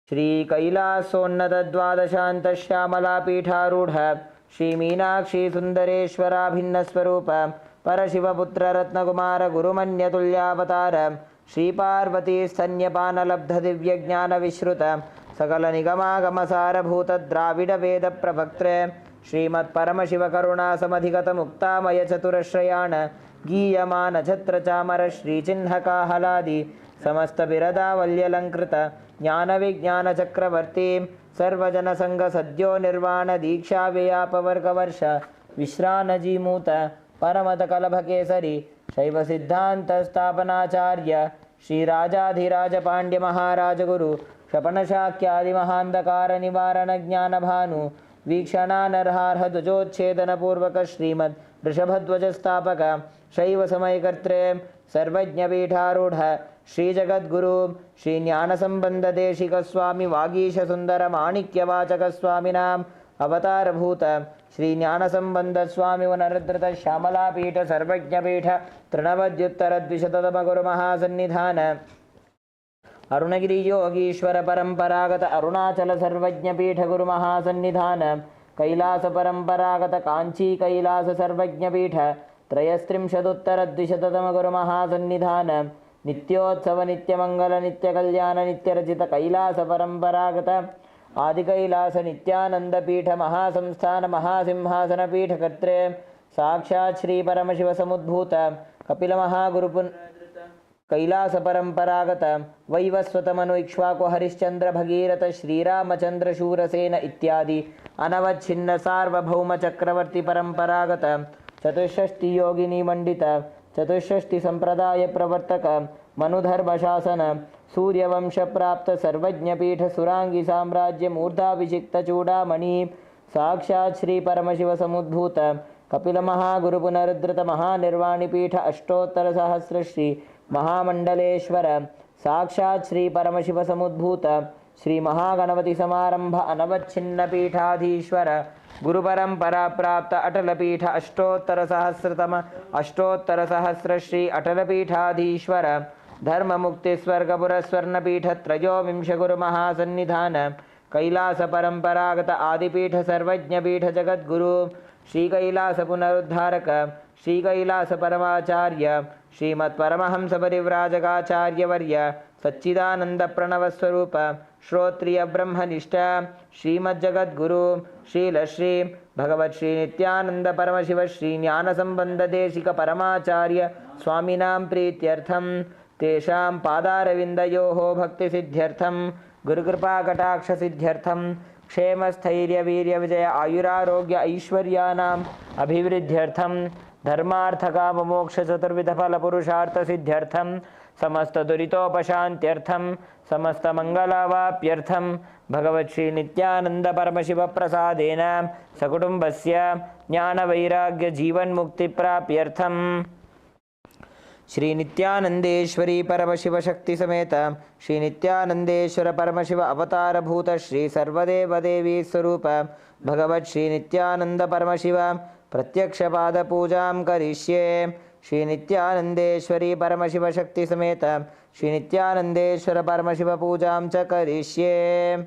Shri Kailasa Dvadashanta Shyamala Pitharudha Shri Meenakshi Sundareshwara Bhinna Swarupa Parashiva Putra Ratna Kumara Gurumanya Tulyavatar Shri Parvati Stanyapana Labdha Divya Jnana Vishruta Sakala Nigamasara Bhuta Dravida Veda Prabhaktre Srimad Paramashiva Karuna Samadhigata Mukta Maya Chaturashrayana Giyamana Chatra Chamara Shri Chinhaka Haladi Samasta Birada Valyalankrita Jnana Vijnana Chakravarti Sarvajana Sangha Sadhyo Nirvana Diksha Vyapavarga Varsha Vishranaji Muta Paramata Kalabha Kesari Shaiva Siddhanta Sthapanacharya Shri Rajadhiraja Pandya Maharaja Guru Shapanashakyadi Mahandakara Nivarana Jnana Bhanu Vikshana Narharha Dvajocchedana Purvaka Srimad Rishabhadvaja Sthapaka Shaiva Samaykartre Sarvajna Pitharudha Shri Jagat Guru Shri Jnana Sambandha Deshika Swami Vagisha Sundara Manikya Vachaka Swaminam Avatar Bhuta Shri Jnana Sambandha Swami Vanarudrata Shamala Pita Sarvajna Pita Trinavadyuttara Dvishatadama Guru Mahasannidhana Arunagiri Yogishwara Paramparagata Arunachala Sarvajna Pita Guru Mahasannidhana Kailasa Paramparagata Kanchi Kailasa Sarvajna Pita Trayastrimshaduttara Dvishatadama Guru Mahasannidhana Nityotsava Nityamangala Nityakalyana Nityarajita Kailasa Paramparagata Adi Kailasa Nithyananda Pitha Mahasamsthana Mahasimhasana Pitha Katre Sakshat Shri Paramashiva Samudbhuta Kapila Mahagurupun Kailasa Paramparagata Vaivaswatamanu Ikshvako Harishchandra Bhagirata Shri Ramachandra Shurasena Ityadi Anavachinna Sarva Bhauma Chakravarti Paramparagata Chatushashti Yogini Mandita Chatushashti Sampradaya Pravartaka Manudharva Shasana Suryavamsha Prapta Sarvajna Pitha Surangi Samrajya Murtha Vishikta Chudamani Sakshat Shri Paramashiva Samudbhuta Kapil Mahaguru पुनरुद्धृत महानिर्वाणिपीठ अष्टोत्तर सहस्र श्री महामंडलेश्वर साक्षात् श्री परमशिव समुद्भूत श्री महागणपति समारंभ अनवच्छिन्न पीठाधीश्वर गुरु परंपरा प्राप्त अटल पीठ अष्टोत्तर सहस्र श्री अटल पीठाधीश्वर धर्म मुक्ति स्वर्गपुर स्वर्ण पीठ त्रयोविंश गुरु महासन्निधान कैलास परंपरागत आदिपीठ सर्वज्ञ पीठ जगद्गुरु श्री कैलास पुनरुद्धारक श्री कैलास परमाचार्य श्रीमत् परमहंस परिव्राजकाचार्य वर्य सच्चिदानंद प्रणव स्वरूप श्रोत्रिय ब्रह्मनिष्ठ श्रीमद् जगद्गुरु श्रील श्री भगवत श्री नित्यानंद परमशिव श्री ज्ञान संबंध देशिक परमाचार्य स्वामिनां प्रीत्यर्थम तेषां पादारविन्दयोः भक्ति सिद्ध्यर्थम गुरुकृपा कटाक्ष सिद्ध्यर्थम क्षेम स्थैर्य वीर्य विजय आयुरारोग्य ऐश्वर्यानाम् अभिवृद्ध्यर्थम धर्मार्थ काम मोक्ष चतुर्विध फल पुरुषार्थ सिद्ध्यर्थम समस्त दुरितोपशान्त्यर्थम समस्त मंगलावाप्यर्थम भगवत श्री नित्यानंद परमशिव प्रसादेन सकुटुम्बस्य ज्ञान वैराग्य जीवन मुक्ति प्राप्त्यर्थम श्री नित्यानंदेश्वरी परमशिव शक्ति समेत श्री नित्यानंदेश्वर परमशिव अवतार भूत श्री सर्वदेव देवी स्वरूप भगवत श्री नित्यानंद परमशिव प्रत्यक्ष पाद पूजां करिष्ये श्री नित्यानंदेश्वरी परमशिव शक्ति समेत श्री नित्यानंदेश्वर परमशिव पूजां च करिष्ये.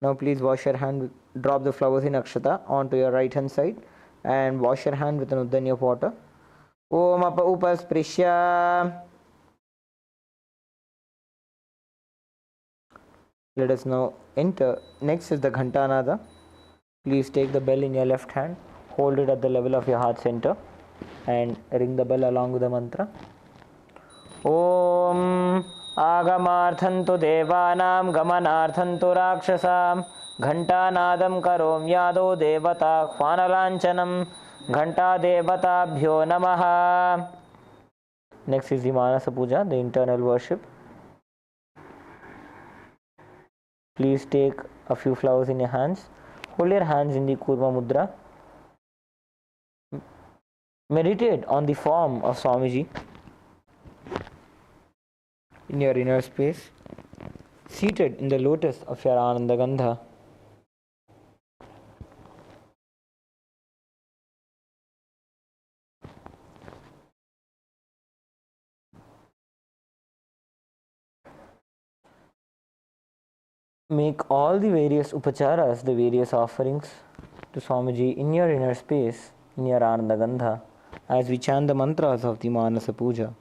Now please wash your hand, drop the flowers in akshata onto your right hand side and wash your hand with an uddanya of water. Om apa upasprisya. Let us now enter. Next is the Ghantanada. Please take the bell in your left hand, hold it at the level of your heart center and ring the bell along with the mantra. Om Agamarthantu Devanam Gamanarthantu Rakshasam Ghantanadam Karom Yado Devata Khvanalanchanam Ghanta Devatabhyo Namaha. Next is the Manasa Puja, the internal worship. Please take a few flowers in your hands. Hold your hands in the Kurma Mudra. Meditate on the form of Swamiji in your inner space, seated in the lotus of your Ananda Gandha. Make all the various upacharas, the various offerings to Swamiji in your inner space, in your Ananda Gandha, as we chant the mantras of the Manasa Puja.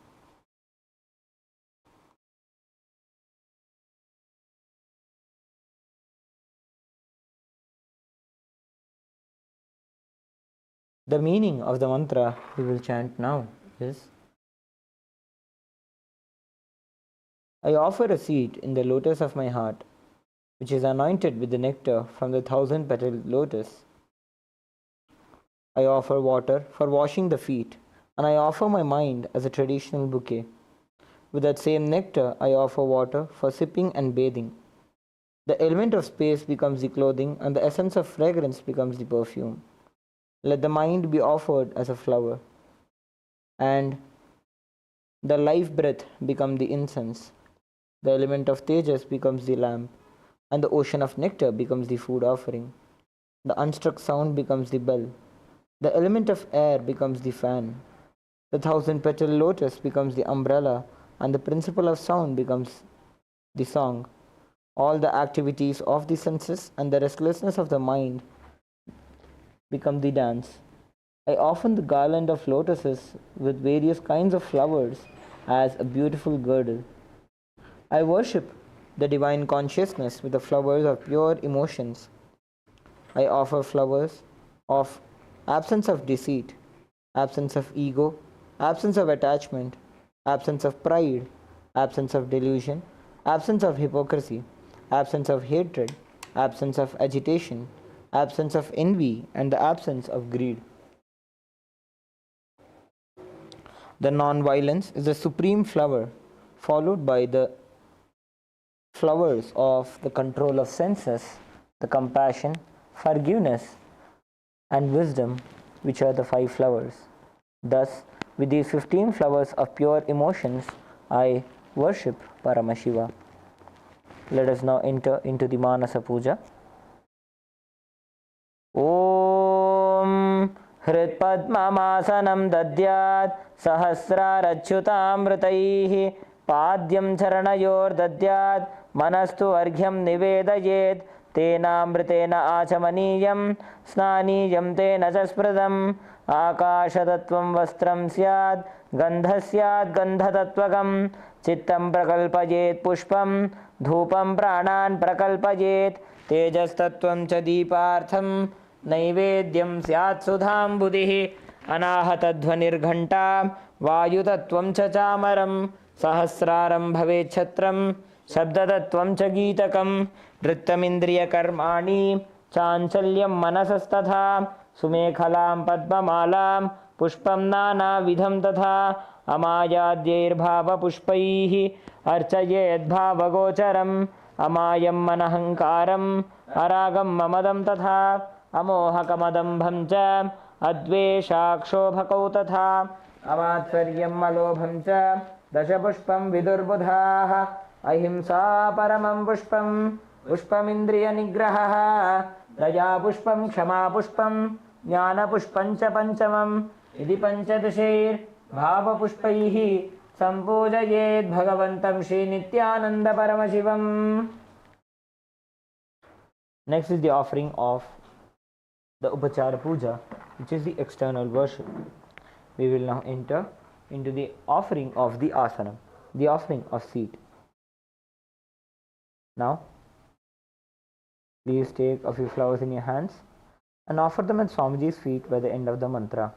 The meaning of the mantra we will chant now is: I offer a seat in the lotus of my heart, which is anointed with the nectar from the 1,000-petaled lotus. I offer water for washing the feet, and I offer my mind as a traditional bouquet. With that same nectar, I offer water for sipping and bathing. The element of space becomes the clothing, and the essence of fragrance becomes the perfume. Let the mind be offered as a flower, and the life breath become the incense. The element of tejas becomes the lamp, and the ocean of nectar becomes the food offering. The unstruck sound becomes the bell. The element of air becomes the fan. The 1,000-petal lotus becomes the umbrella, and the principle of sound becomes the song. All the activities of the senses and the restlessness of the mind become the dance. I offer the garland of lotuses with various kinds of flowers as a beautiful girdle. I worship the divine consciousness with the flowers of pure emotions. I offer flowers of absence of deceit, absence of ego, absence of attachment, absence of pride, absence of delusion, absence of hypocrisy, absence of hatred, absence of agitation, absence of envy, and the absence of greed. The non-violence is the supreme flower, followed by the flowers of the control of senses, the compassion, forgiveness, and wisdom, which are the 5 flowers. Thus, with these 15 flowers of pure emotions, I worship Paramashiva. Let us now enter into the Manasa Puja. Om Hritpadmamasanam dadyat sahasrarachyutamritaihi padyam charanayor dadyat manastu arghyam nivedayet tenamritena achamaniyam snaniyam tena chaspradam akashatattvam vastram syad gandhasyad gandhatatvagam chittam prakalpayet pushpam dhupam pranan prakalpayet tejastattvam cha deepartham नैवेद्यं स्यात् सुधां बुधिः अनाहतध्वनिर्घण्टा वायुतत्वं च चामरं सहस्रारं भवेच्छत्रं शब्दतत्वं च गीतकं नृत्यमिन्द्रियकर्माणि चाञ्चल्यं मनसस्तथा सुमेखलां पद्ममालां पुष्पं नानाविधं तथा अमायाद्यैर्भावपुष्पैः अर्चयेद्भावगोचरम् अमायं मनहङ्कारम् अरागं ममदं तथा अमोहकमदम्भं च अद्वेषाक्षोभकौ तथा अमात्सर्यम् अलोभं च दशपुष्पं विदुर्बुधाः अहिंसा परमं पुष्पं पुष्पमिन्द्रियनिग्रहः दयापुष्पं क्षमापुष्पं ज्ञानपुष्पं च पञ्चमम् इति पञ्चदशैर्भावपुष्पैः सम्पूजयेत् भगवन्तं श्रीनित्यानन्दपरमशिवम्. Next is the offering of the Upachara Puja, which is the external worship. We will now enter into the offering of the asana, the offering of seat. Now, please take a few flowers in your hands and offer them at Swamiji's feet by the end of the mantra.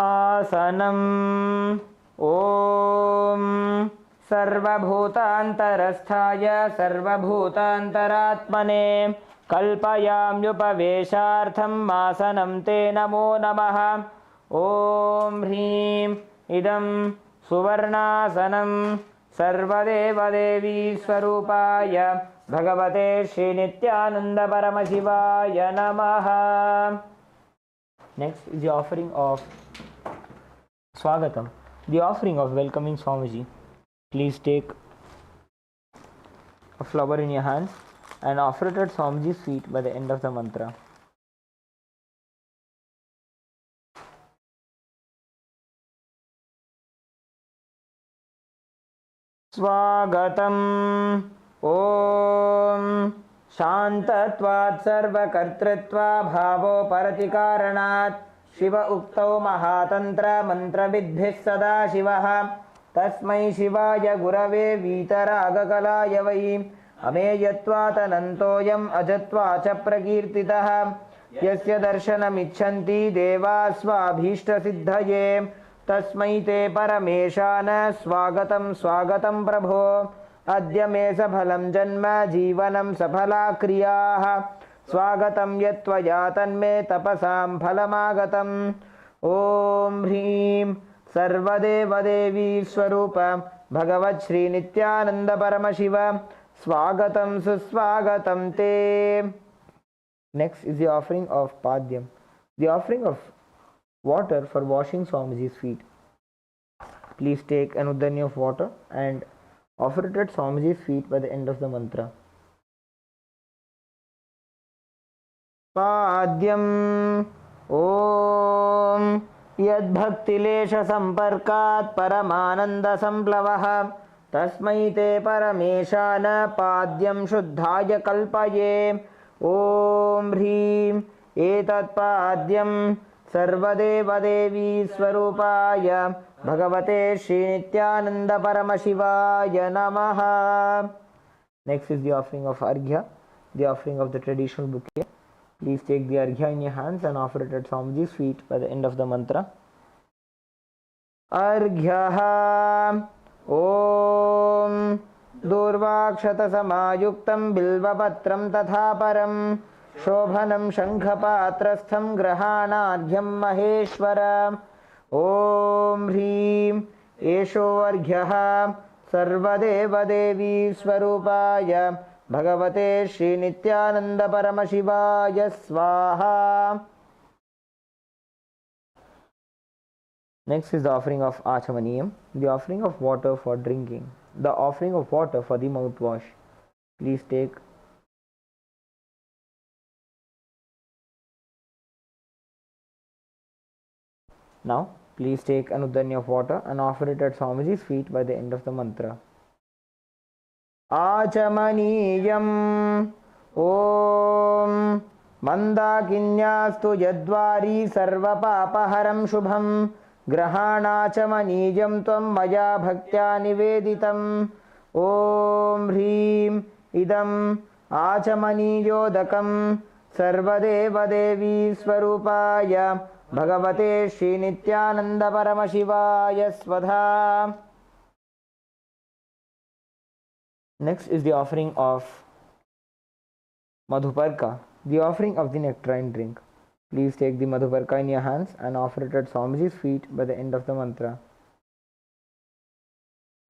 आसनम् ॐ सर्वभूतान्तरस्थाय सर्वभूतान्तरात्मने कल्पयाम्युपवेशार्थम् आसनं ते नमो नमः. ॐ ह्रीं इदं सुवर्णासनं सर्वदेवदेवी स्वरूपाय भगवते श्रीनित्यानन्दपरमशिवाय नमः. Next is the offering of Swagatam, the offering of welcoming Swamiji. Please take a flower in your hands and offer it at Swamiji's feet by the end of the mantra. Swagatam Om शान्तत्वात् सर्वकर्तृत्वा भावो परतिकारणात् शिव उक्तौ महातन्त्र मन्त्रविद्भिः सदा शिवः तस्मै शिवाय गुरवे वीतरागकलाय वै अमेयत्वात् अनन्तोऽयम् अजत्वा च प्रकीर्तितः यस्य दर्शनमिच्छन्ति देवाः स्वाभीष्टसिद्धये तस्मै ते परमेशान स्वागतं स्वागतं प्रभो. अद्य मे सफलं जन्म जीवनं सफला क्रियाः स्वागतं यत्त्वया तन्मे तपसां फलमागतम्. ॐ ह्रीं सर्वदेवदेवी स्वरूप भगवत् श्रीनित्यानन्दपरमशिव स्वागतं सुस्वागतं ते. Next is the offering of Padyam, the offering of water for washing Swamiji's feet. Please take an uddani of water and offer it at Swamiji's feet by the end of the mantra. Padyam Om Yadbhaktilesha Samparkat Paramananda Samplavaha Tasmai Te Parameshana Padyam Shuddhaya Kalpaye. Om Hrim Etat Padyam Sarvadevadevi Swarupaya Bhagavate Srinityananda Paramashivaya Namaha. Next is the offering of Arghya, the offering of the traditional bouquet. Please take the Arghya in your hands and offer it at Swamiji's feet by the end of the mantra. Arghyaha Om Durvakshata Samayuktam Bilvapatram Tatha Param Shobhanam Shankhapatrastham Grahanadhyam Maheshwara. Om Hrim Esho Arghyaha सर्वदेवदेवी स्वरूपाय भगवते श्री नित्यानंद परमशिवाय स्वाहा. Next is the offering of Achamaniyam, the offering of water for drinking, the offering of water for the mouthwash. Please take now. Please take an udanya of water and offer it at Swamiji's feet by the end of the mantra. Achamaniyam Om Mandakinyastu Yadvari Sarva Papaharam Shubham Grahanachamaniyam Tvam Maya Bhaktya Niveditam. Om Hrim Idam Achamaniyodakam Sarvadeva Devi Swarupaya Bhagavate Shri Nityananda Paramashivaya Svadha. Next is the offering of Madhuparka, the offering of the nectarine drink. Please take the Madhuparka in your hands and offer it at Swamiji's feet by the end of the mantra.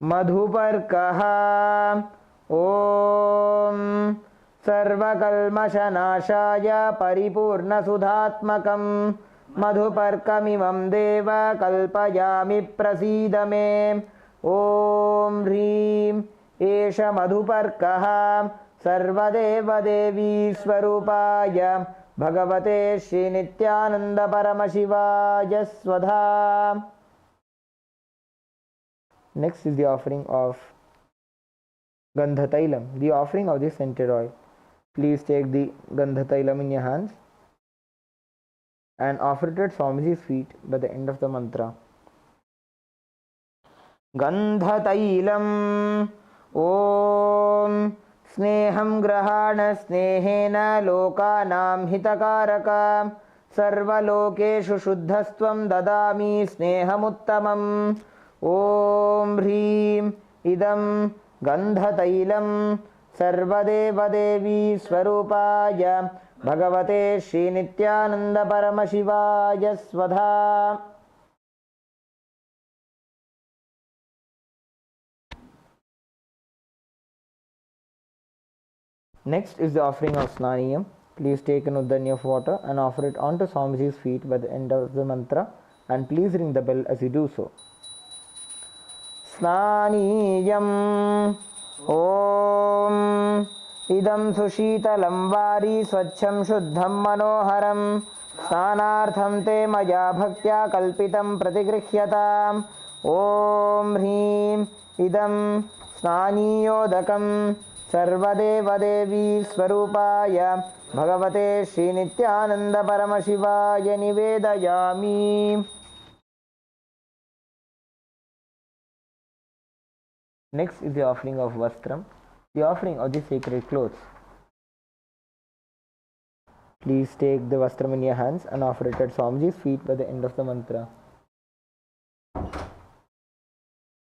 Madhuparkaha Om Sarvakalmashanashaya Paripurna Sudhatmakam Madhuparkamimam Deva Kalpayami Prasidame. Om Hrim Esha Madhuparkaha Sarvadeva Devi Swarupaya Bhagavate Shri Nityananda Paramashivaya Svadha. Next is the offering of Gandhatailam, the offering of the scented oil. Please take the Gandhatailam in your hands and offer it at Swamiji's feet by the end of the mantra. Gandhatailam Om Sneham Grahana Snehena Lokanam Hitakaraka Sarvalokeshu Shuddhastvam Dadami Snehamuttamam. Om Hrim Idam Gandhatailam Sarvadeva Devi Swarupaya Bhagavate Shri Nityananda Paramashivaya Svadha. Next is the offering of Snaniyam. Please take an udanya of water and offer it onto Swamiji's feet by the end of the mantra, and please ring the bell as you do so. Snaniyam Om Idam Sushitalam Vari Swachham Shuddham Manoharam Snanartham Te Maya Bhaktya Kalpitam Pratigrihyataam. Om Hrim Idam Snaniyodakam Sarvadeva Devi Swarupaya Bhagavate Shri Nityananda Paramashivaya Nivedayami. Next is the offering of Vastram, the offering of the sacred clothes. Please take the Vastram in your hands and offer it at Swamiji's feet by the end of the mantra.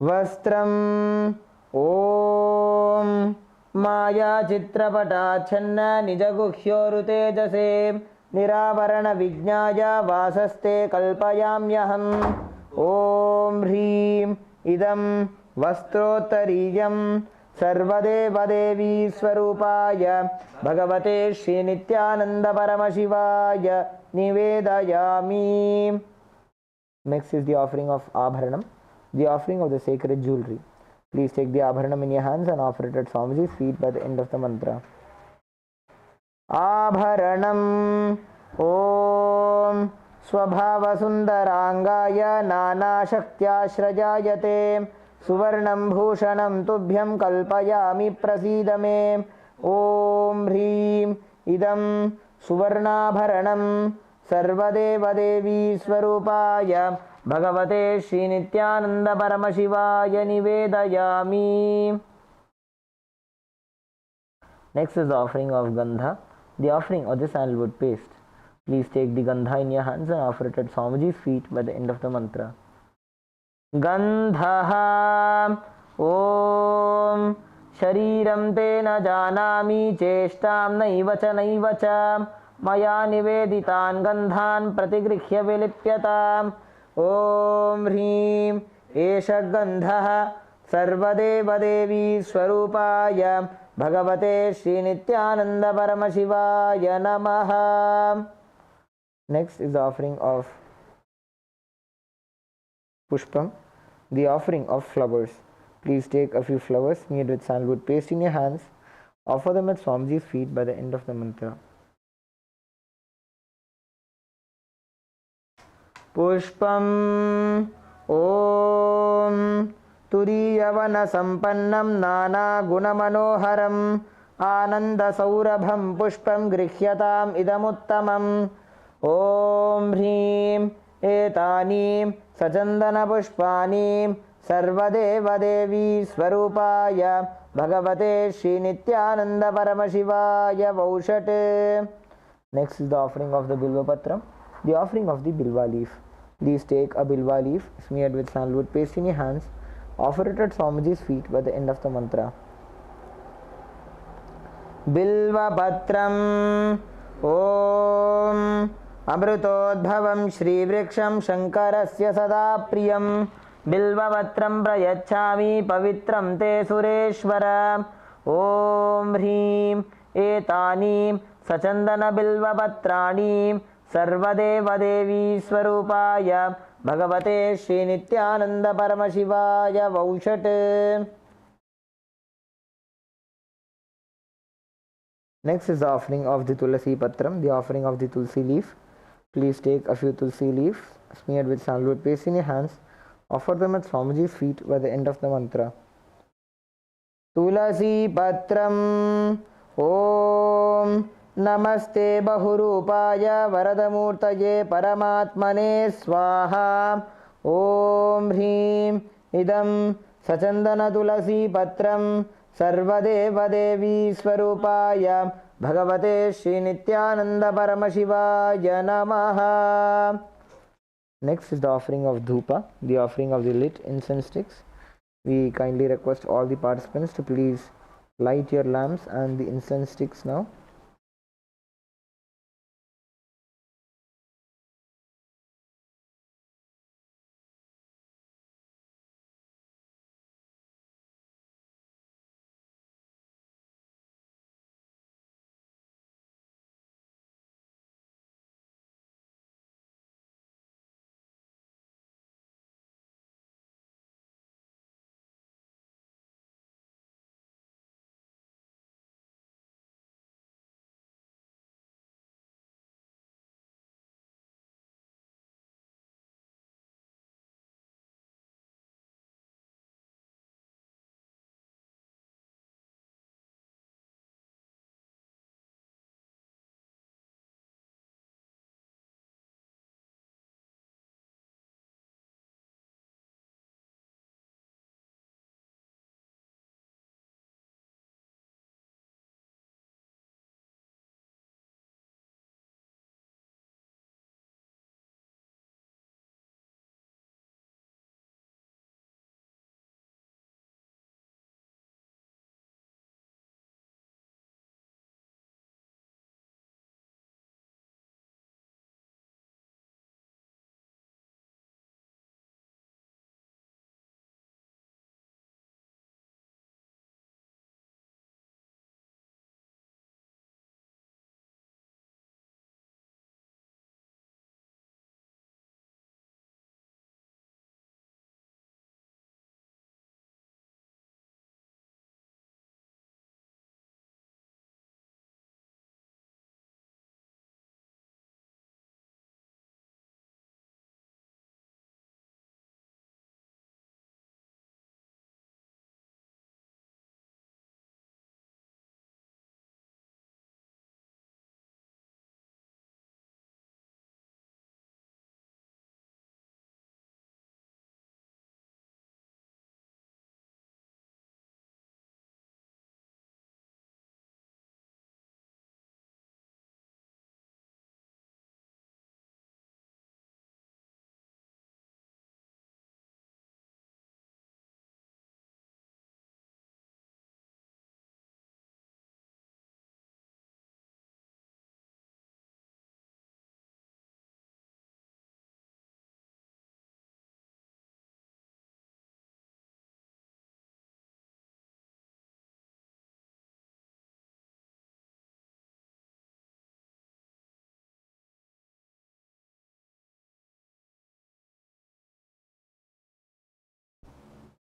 Vastram Om Maya Chitrapata Channa Nijaguhyoru Tejase Niravarana Vijnaya Vasaste Kalpayamyaham. Om Hrim Idam Vastrottariyam Sarvadeva Devi Swarupaya Bhagavate Shri Nityananda Paramashivaya Nivedayami. Next is the offering of Abharanam, the offering of the sacred jewelry. Please take the Abharanam in your hands and offer it at Swamiji's feet by the end of the mantra. Abharanam Om Swabhava Sundarangaya Nana Shaktyashrajayate Suvarnam Bhushanam Tubhyam Kalpayami Prasidame. Om Hrim Idam Suvarnabharanam Sarvadeva Devi Swarupaya Bhagavate Shri Nityananda Paramashivaya Nivedayami. Next is the offering of Gandha, the offering of the sandalwood paste. Please take the Gandha in your hands and offer it at Swamiji's feet by the end of the mantra. Gandha Om Shariram Te Na Janami Cheshtam Naivacha Naivacha Maya Niveditan Gandhan Pratigrihya Vilipyatam. Om Hrim Esha Gandha सर्वदेवदेवी स्वरूपाय भगवते श्रीनित्यानंद परमशिवाय नमः. Next is the offering of pushpam, the offering of flowers. Please take a few flowers smeared with sandalwood paste in your hands. Offer them at Swamiji's feet by the end of the mantra. Pushpam Om Turiyavana Sampannam Nana Gunamanoharam Ananda Saurabham Pushpam Grihyatam Idamuttamam. Om Hrim Etanim Sachandana Pushpanim Sarvadeva Devi Swarupaya Bhagavate Shri Nityananda Paramashivaya Vaushat. Next is the offering of the Bilva Patram, the offering of the Bilva leaf. Please take a Bilva leaf smeared with sandalwood paste in your hands. Offer it at Swamiji's feet by the end of the mantra. Bilva Patram Om Amrutodbhavam Shri Vriksham Shankarasya Sada Priyam Bilvavatram Prayachami Pavitram Te Sureshwara. Om Hrim Etanim Sachandana Bilvapatranim Sarvadeva Devi Swarupaya Bhagavate Shri Nityananda Paramashivaya Vaushat. Next is the offering of the Tulasi Patram, the offering of the Tulsi leaf. Please take a few Tulsi leaves smeared with sandalwood paste in your hands. Offer them at Swamiji's feet by the end of the mantra. Tulasi Patram Om Namaste Bahurupaya Varadamurtaye Paramatmane Swaha. Om Hrim Idam Sachandana Tulasi Patram Sarvadeva Devi Swarupaya Bhagavate Shri Nityananda Paramashivaya Namaha. Next is the offering of Dhupa, the offering of the lit incense sticks. We kindly request all the participants to please light your lamps and the incense sticks now.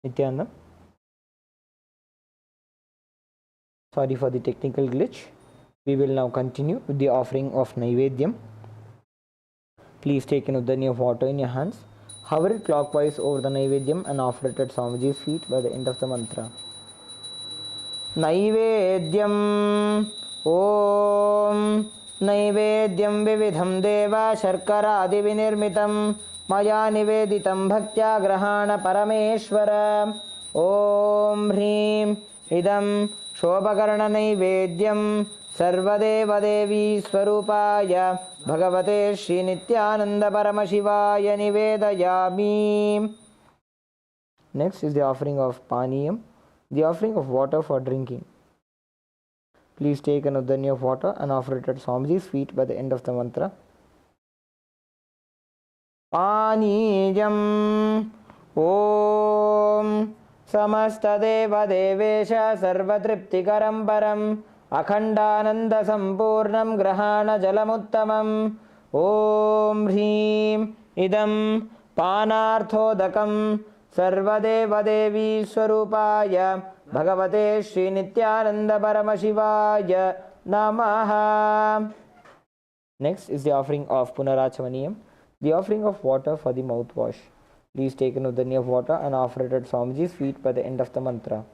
Nithyananda. Sorry for the technical glitch. We will now continue with the offering of Naivedyam. Please take an udani of water in your hands. Hover it clockwise over the Naivedyam and offer it at Swamiji's feet by the end of the mantra. Naivedyam Om Naivedyam Vividham Deva Sharkara Divinirmitam Maya Niveditam Bhaktya Grahana Parameshwara Om Hrim Idam Shobhakarana Naivedyam Sarvadeva Devi Swarupaya Bhagavate Shri Nithyananda Paramashivaya Nivedayami. Next is the offering of Paniyam, the offering of water for drinking. Please take an udani of water and offer it at Swamiji's feet by the end of the mantra. Paniyam Om Samastadeva Devesha Sarvatriptikaram Param Akhandananda Sampurnam Grahana Jalamuttamam Om Hrim Idam Panarthodakam Sarvadeva Devi Swarupaya Bhagavate Shri Nithyananda Paramashivaya Namaha. Next is the offering of Punarachamaniyam, the offering of water for the mouthwash. Please take an udani of water and offer it at Swamiji's feet by the end of the mantra.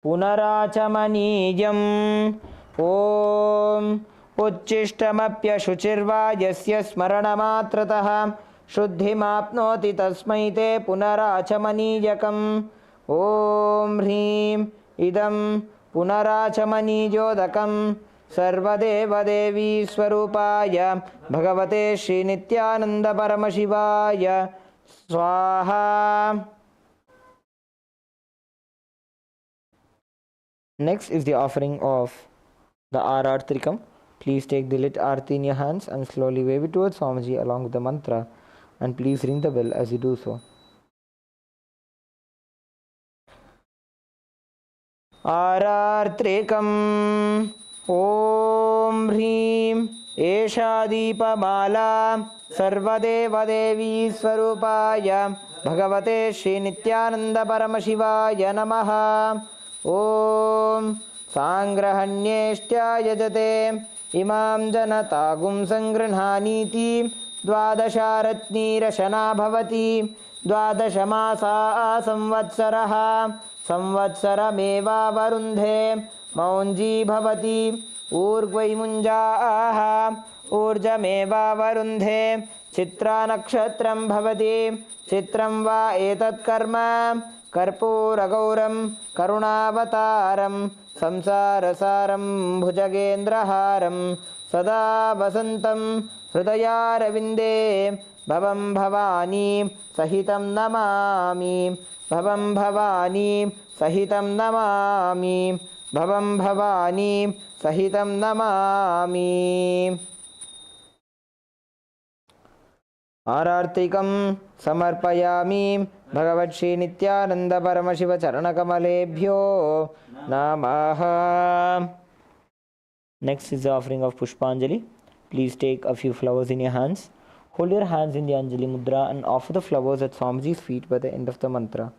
Punarachamaniyam Om Uchishtamapya Shuchirva Yasya Smaranamatrataha Shuddhimapnoti Tasmai Te Punarachamaniyakam Om Hrim Idam Punarachamaniyodakam Sarvadeva Devi Swarupaya Bhagavate Shri Nithyananda Paramashivaya Swaha. Next is the offering of the Arartrikam. Please take the lit Aarti in your hands and slowly wave it towards Swamiji along with the mantra, and please ring the bell as you do so. Arartrikam Om Hrim Esha Deepamala Sarvadeva Devi Swarupaya Bhagavate Shri Nithyananda Paramashivaya Namaha. Om Sangrahanyeshtya Yajate Imam Janatagum Sangrinhaniti Dvadasharatni Rashana Bhavati Dvadashamasa Samvatsaraha Samvatsarameva Varundhe Maunji Bhavati Urgvaimunjaha Urjameva Varundhe Chitra Nakshatram Bhavati Chitram Va Etat Karma Karpuragauram Karunavataram Samsarasaram Bhujagendraharam Sada Vasantam Hridayarvinde Bhavam Bhavani Sahitam Namami Bhavam Bhavani Sahitam Namami Bhavam Bhavani Sahitam Namami. Arartikam Samarpayami Bhagavat Shri Nithyananda Paramashiva Charanakamaleebhyo Namaha. Next is the offering of Pushpanjali. Please take a few flowers in your hands. Hold your hands in the Anjali Mudra and offer the flowers at Swamiji's feet by the end of the mantra.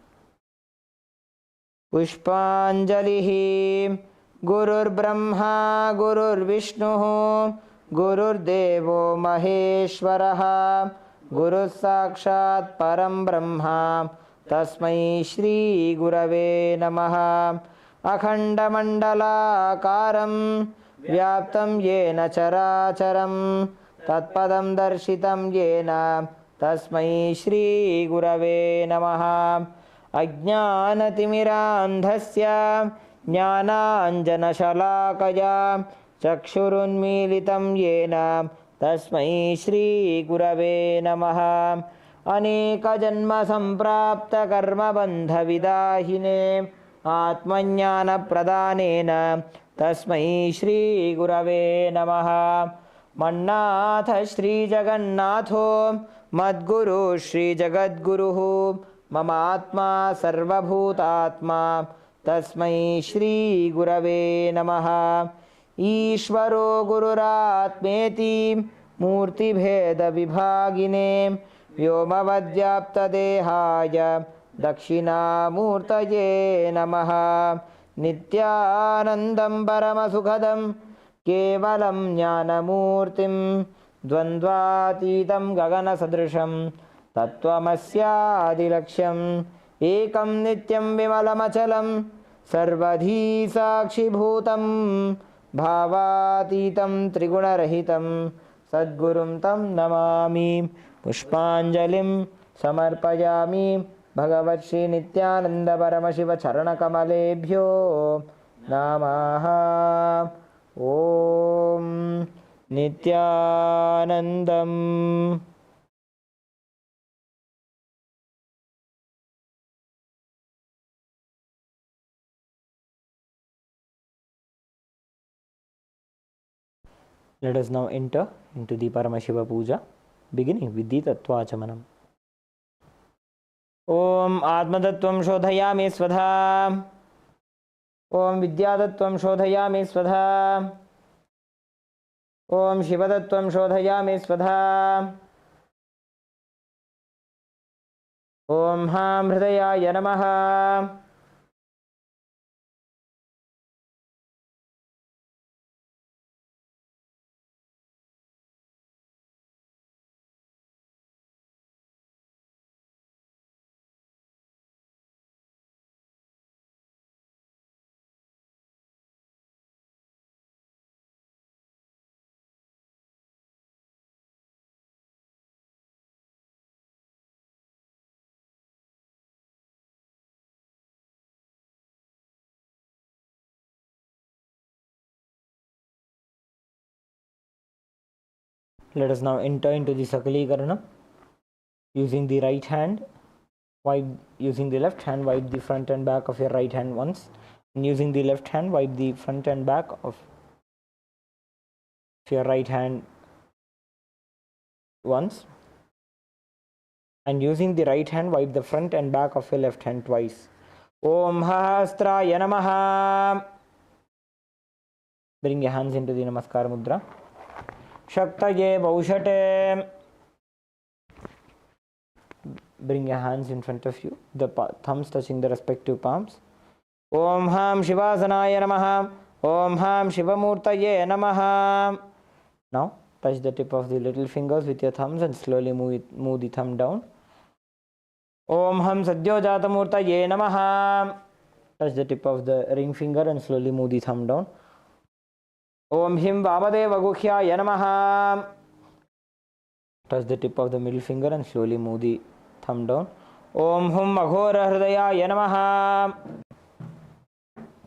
Pushpanjalihi Gurur Brahma Gurur Vishnu Gurur Devo Maheshwaraha Guru Sakshat Param Brahma Tasmai Shri Gurave Namaha. Akhanda Mandala Karam Vyaptam Yena Characharam Tatpadam Darshitam Yena Tasmai Shri Gurave Namaha. Ajnanatimirandhasya Jnananjanashalakaya Chakshurunmilitam Yena Tasmai Shri Gurave Namaha. Aneka Janma Samprapta Karma Bandha Vidahine Atmanyana Pradanena Tasmai Shri Gurave Namaha. Mannatha Shri Jagannatho Madguru Shri Jagadguruhu Mama Atma Sarvabhutatma Tasmai Shri Gurave Namaha. Ishvaro Gururatmeti Murti Bheda Vibhagine Vyomavadyapta Dehaya दक्षिणामूर्तये नमः। नित्यानन्दं परमसुखदं केवलं ज्ञानमूर्तिं द्वन्द्वातीतं गगनसदृशं तत्त्वमस्यादिलक्ष्यम् एकं नित्यं विमलमचलं सर्वधी साक्षिभूतं भावातीतं त्रिगुणरहितं सद्गुरुं तं नमामि। पुष्पाञ्जलिं समर्पयामि भगवत् श्री नित्यानंद परमशिव चरणकमलेभ्यो नमः। ओम नित्यानन्दम्। Let us now enter into the Paramashiva Puja, beginning with the Tattvachamanam. Om Atmatattvam Shodhayami Svadha. Om Vidyatattvam Shodhayami Svadha. Om Shivatattvam Shodhayami Svadha. Om Ham Hridayaya Namaha. Let us now enter into the Sakala Krama. Using the right hand, using the left hand, wipe the front and back of your right hand once. And using the left hand, wipe the front and back of your right hand once. And using the right hand, wipe the front and back of your left hand twice. Om Hastraya Namaha. Bring your hands into the Namaskar Mudra. Shaktaye Baushate. Bring your hands in front of you, the thumbs touching the respective palms. Om Ham Shivasanaya Namaha. Om Ham Shivamurtaye Namaha. Now touch the tip of the little fingers with your thumbs and slowly move the thumb down. Om Ham Sadyojatamurtaye Namaha. Touch the tip of the ring finger and slowly move the thumb down. Om Him Vamadeva Guhyaya Namaha. Touch the tip of the middle finger and slowly move the thumb down. Om Hum Aghora Hridayaya Namaha.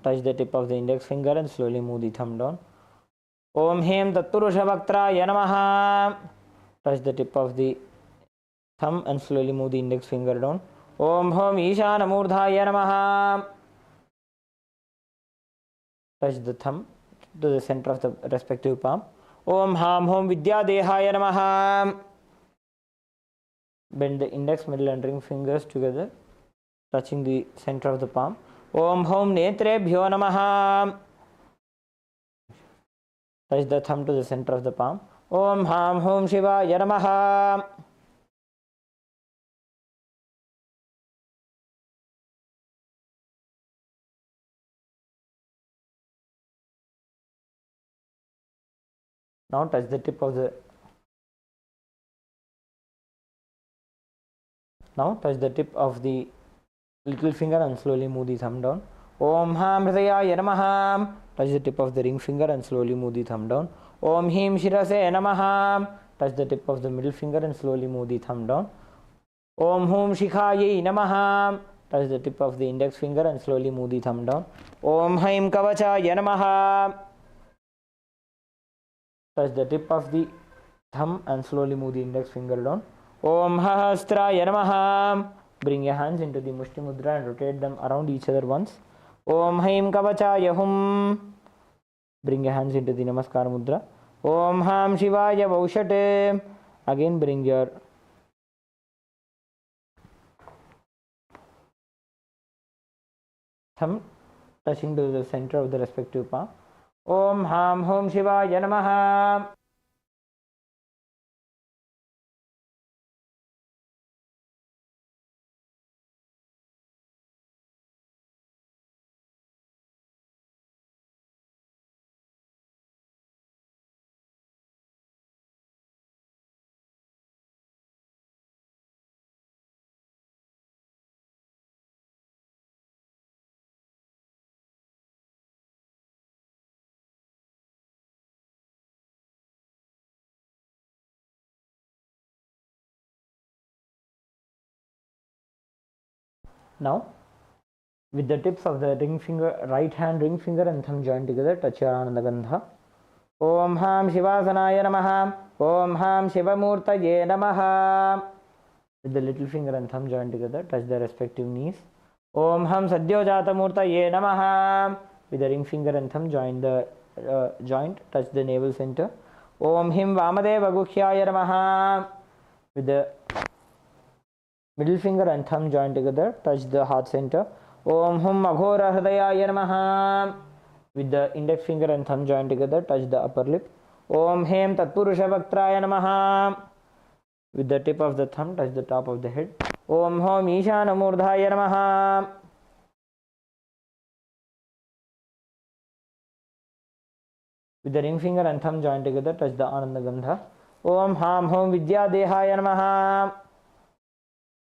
Touch the tip of the index finger and slowly move the thumb down. Om Him Tatpurusha Bhaktraya Namaha. Touch the tip of the thumb and slowly move the index finger down. Om Hum Ishana Murdhaya Namaha. Touch the thumb to the center of the respective palm. Om Ham Hum Vidya Dehaya Namaha. Bend the index, middle and ring fingers together, touching the center of the palm. Om Hum Netrebhyo Namaha. Touch the thumb to the center of the palm. Om Ham Hum Shivaya Namaha. Now touch the tip of the little finger and slowly move the thumb down. Om Ham Hridayaya Namaha. Touch the tip of the ring finger and slowly move the thumb down. Om Him Shirase Namaha. Touch the tip of the middle finger and slowly move the thumb down. Om Hum Shikhaye Namaha. Touch the tip of the index finger and slowly move the thumb down. Om Haim Kavachaya Namaha. Touch the tip of the thumb and slowly move the index finger down. Om Hastraya Namaha. Bring your hands into the Mushti Mudra and rotate them around each other once. Om Haim Kavachaya Hum. Bring your hands into the Namaskar Mudra. Om Ham Shivaya Baushate. Again bring your thumb touching to the center of the respective palm. Om Ham Hum Shivaya Namaha. Now, with the tips of the ring finger, right hand ring finger and thumb joined together, touch your Ananda Gandha. Om Ham Shivasanaya Namaha. Om Ham Shivamurtaye Namaha. With the little finger and thumb joined together, touch the respective knees. Om Ham Sadyojata Murtaye Namaha. With the ring finger and thumb join the joint, touch the navel center. Om Him Vamadeva Gukhyaya Namaha. With the middle finger and thumb joined together, touch the heart center. Om Hum Aghora Hridayaya Namaha. With the index finger and thumb joined together, touch the upper lip. Om Hem Tatpurusha Bhaktraya Namaha. With the tip of the thumb, touch the top of the head. Om Hom Ishana Murdhaya Namaha. With the ring finger and thumb joined together, touch the Ananda Gandha. Om Ham Hom Vidya Dehaya Namaha.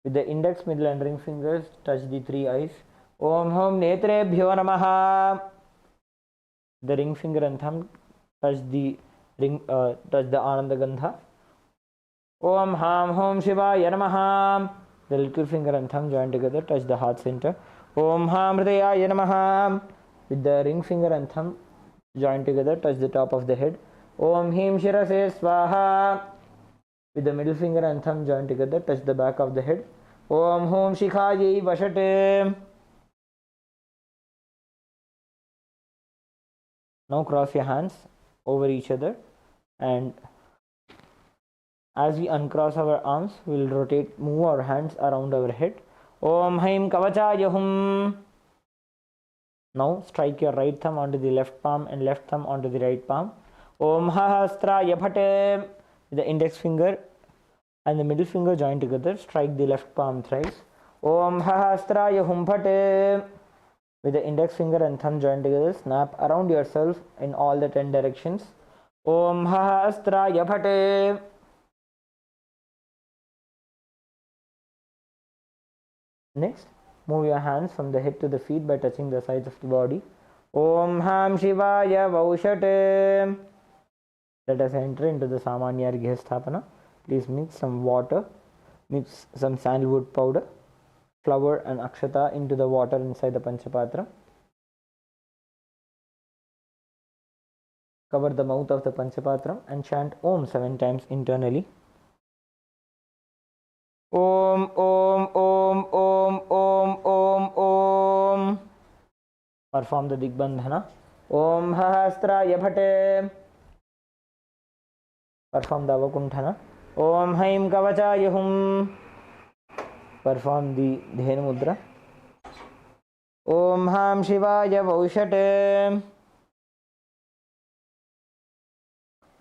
With the index, middle and ring fingers, touch the three eyes. Om Hom Netrebhyo Namaha. The ring finger and thumb touch the Ananda Gandha. Om Ham Hom Shivaya Namaha. The little finger and thumb joined together, touch the heart center. Om Ham Hridayaya Namaha. With the ring finger and thumb joined together, touch the top of the head. Om Him Shirase Swaha. With the middle finger and thumb joined together, touch the back of the head. Om Hom Shikhaye Vashate. Now cross your hands over each other, and as we uncross our arms, we will move our hands around our head. Om Haim Kavachaya Hum. Now strike your right thumb onto the left palm and left thumb onto the right palm. Om Hahasraya Phate. With the index finger and the middle finger joined together, strike the left palm thrice. Om Hahasraya Hum Phate. With the index finger and thumb joined together, snap around yourself in all the 10 directions. Om Hahasraya Phate. Next, move your hands from the head to the feet by touching the sides of the body. Om Ham Shivaya Vaushate. Let us enter into the Samanya Arghya Sthapana. Please mix some water, mix some sandalwood powder, flour and akshata into the water inside the Panchapatra. Cover the mouth of the Panchapatra and chant Om 7 times internally. Om Om Om Om Om Om Om. Perform the Digbandhana. Om Hahasraya Phate. Perform the Avakunthana. Om Haim Kavachaya Hum. Perform the Dhenu Mudra. Om Ham Shivaya Vaushate.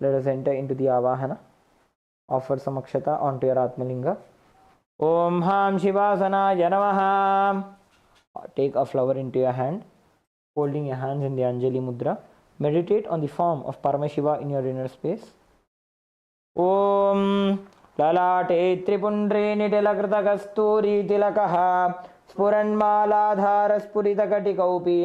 Let us enter into the Avahana. Offer some akshata onto your Atmalinga. Om Ham Shivasanaya Namaha. Take a flower into your hand, holding your hands in the Anjali Mudra. Meditate on the form of Paramashiva in your inner space. Om Lalate Tripundre Nitila Kasturi Tilakaha Spuranmaladhara Spuritakati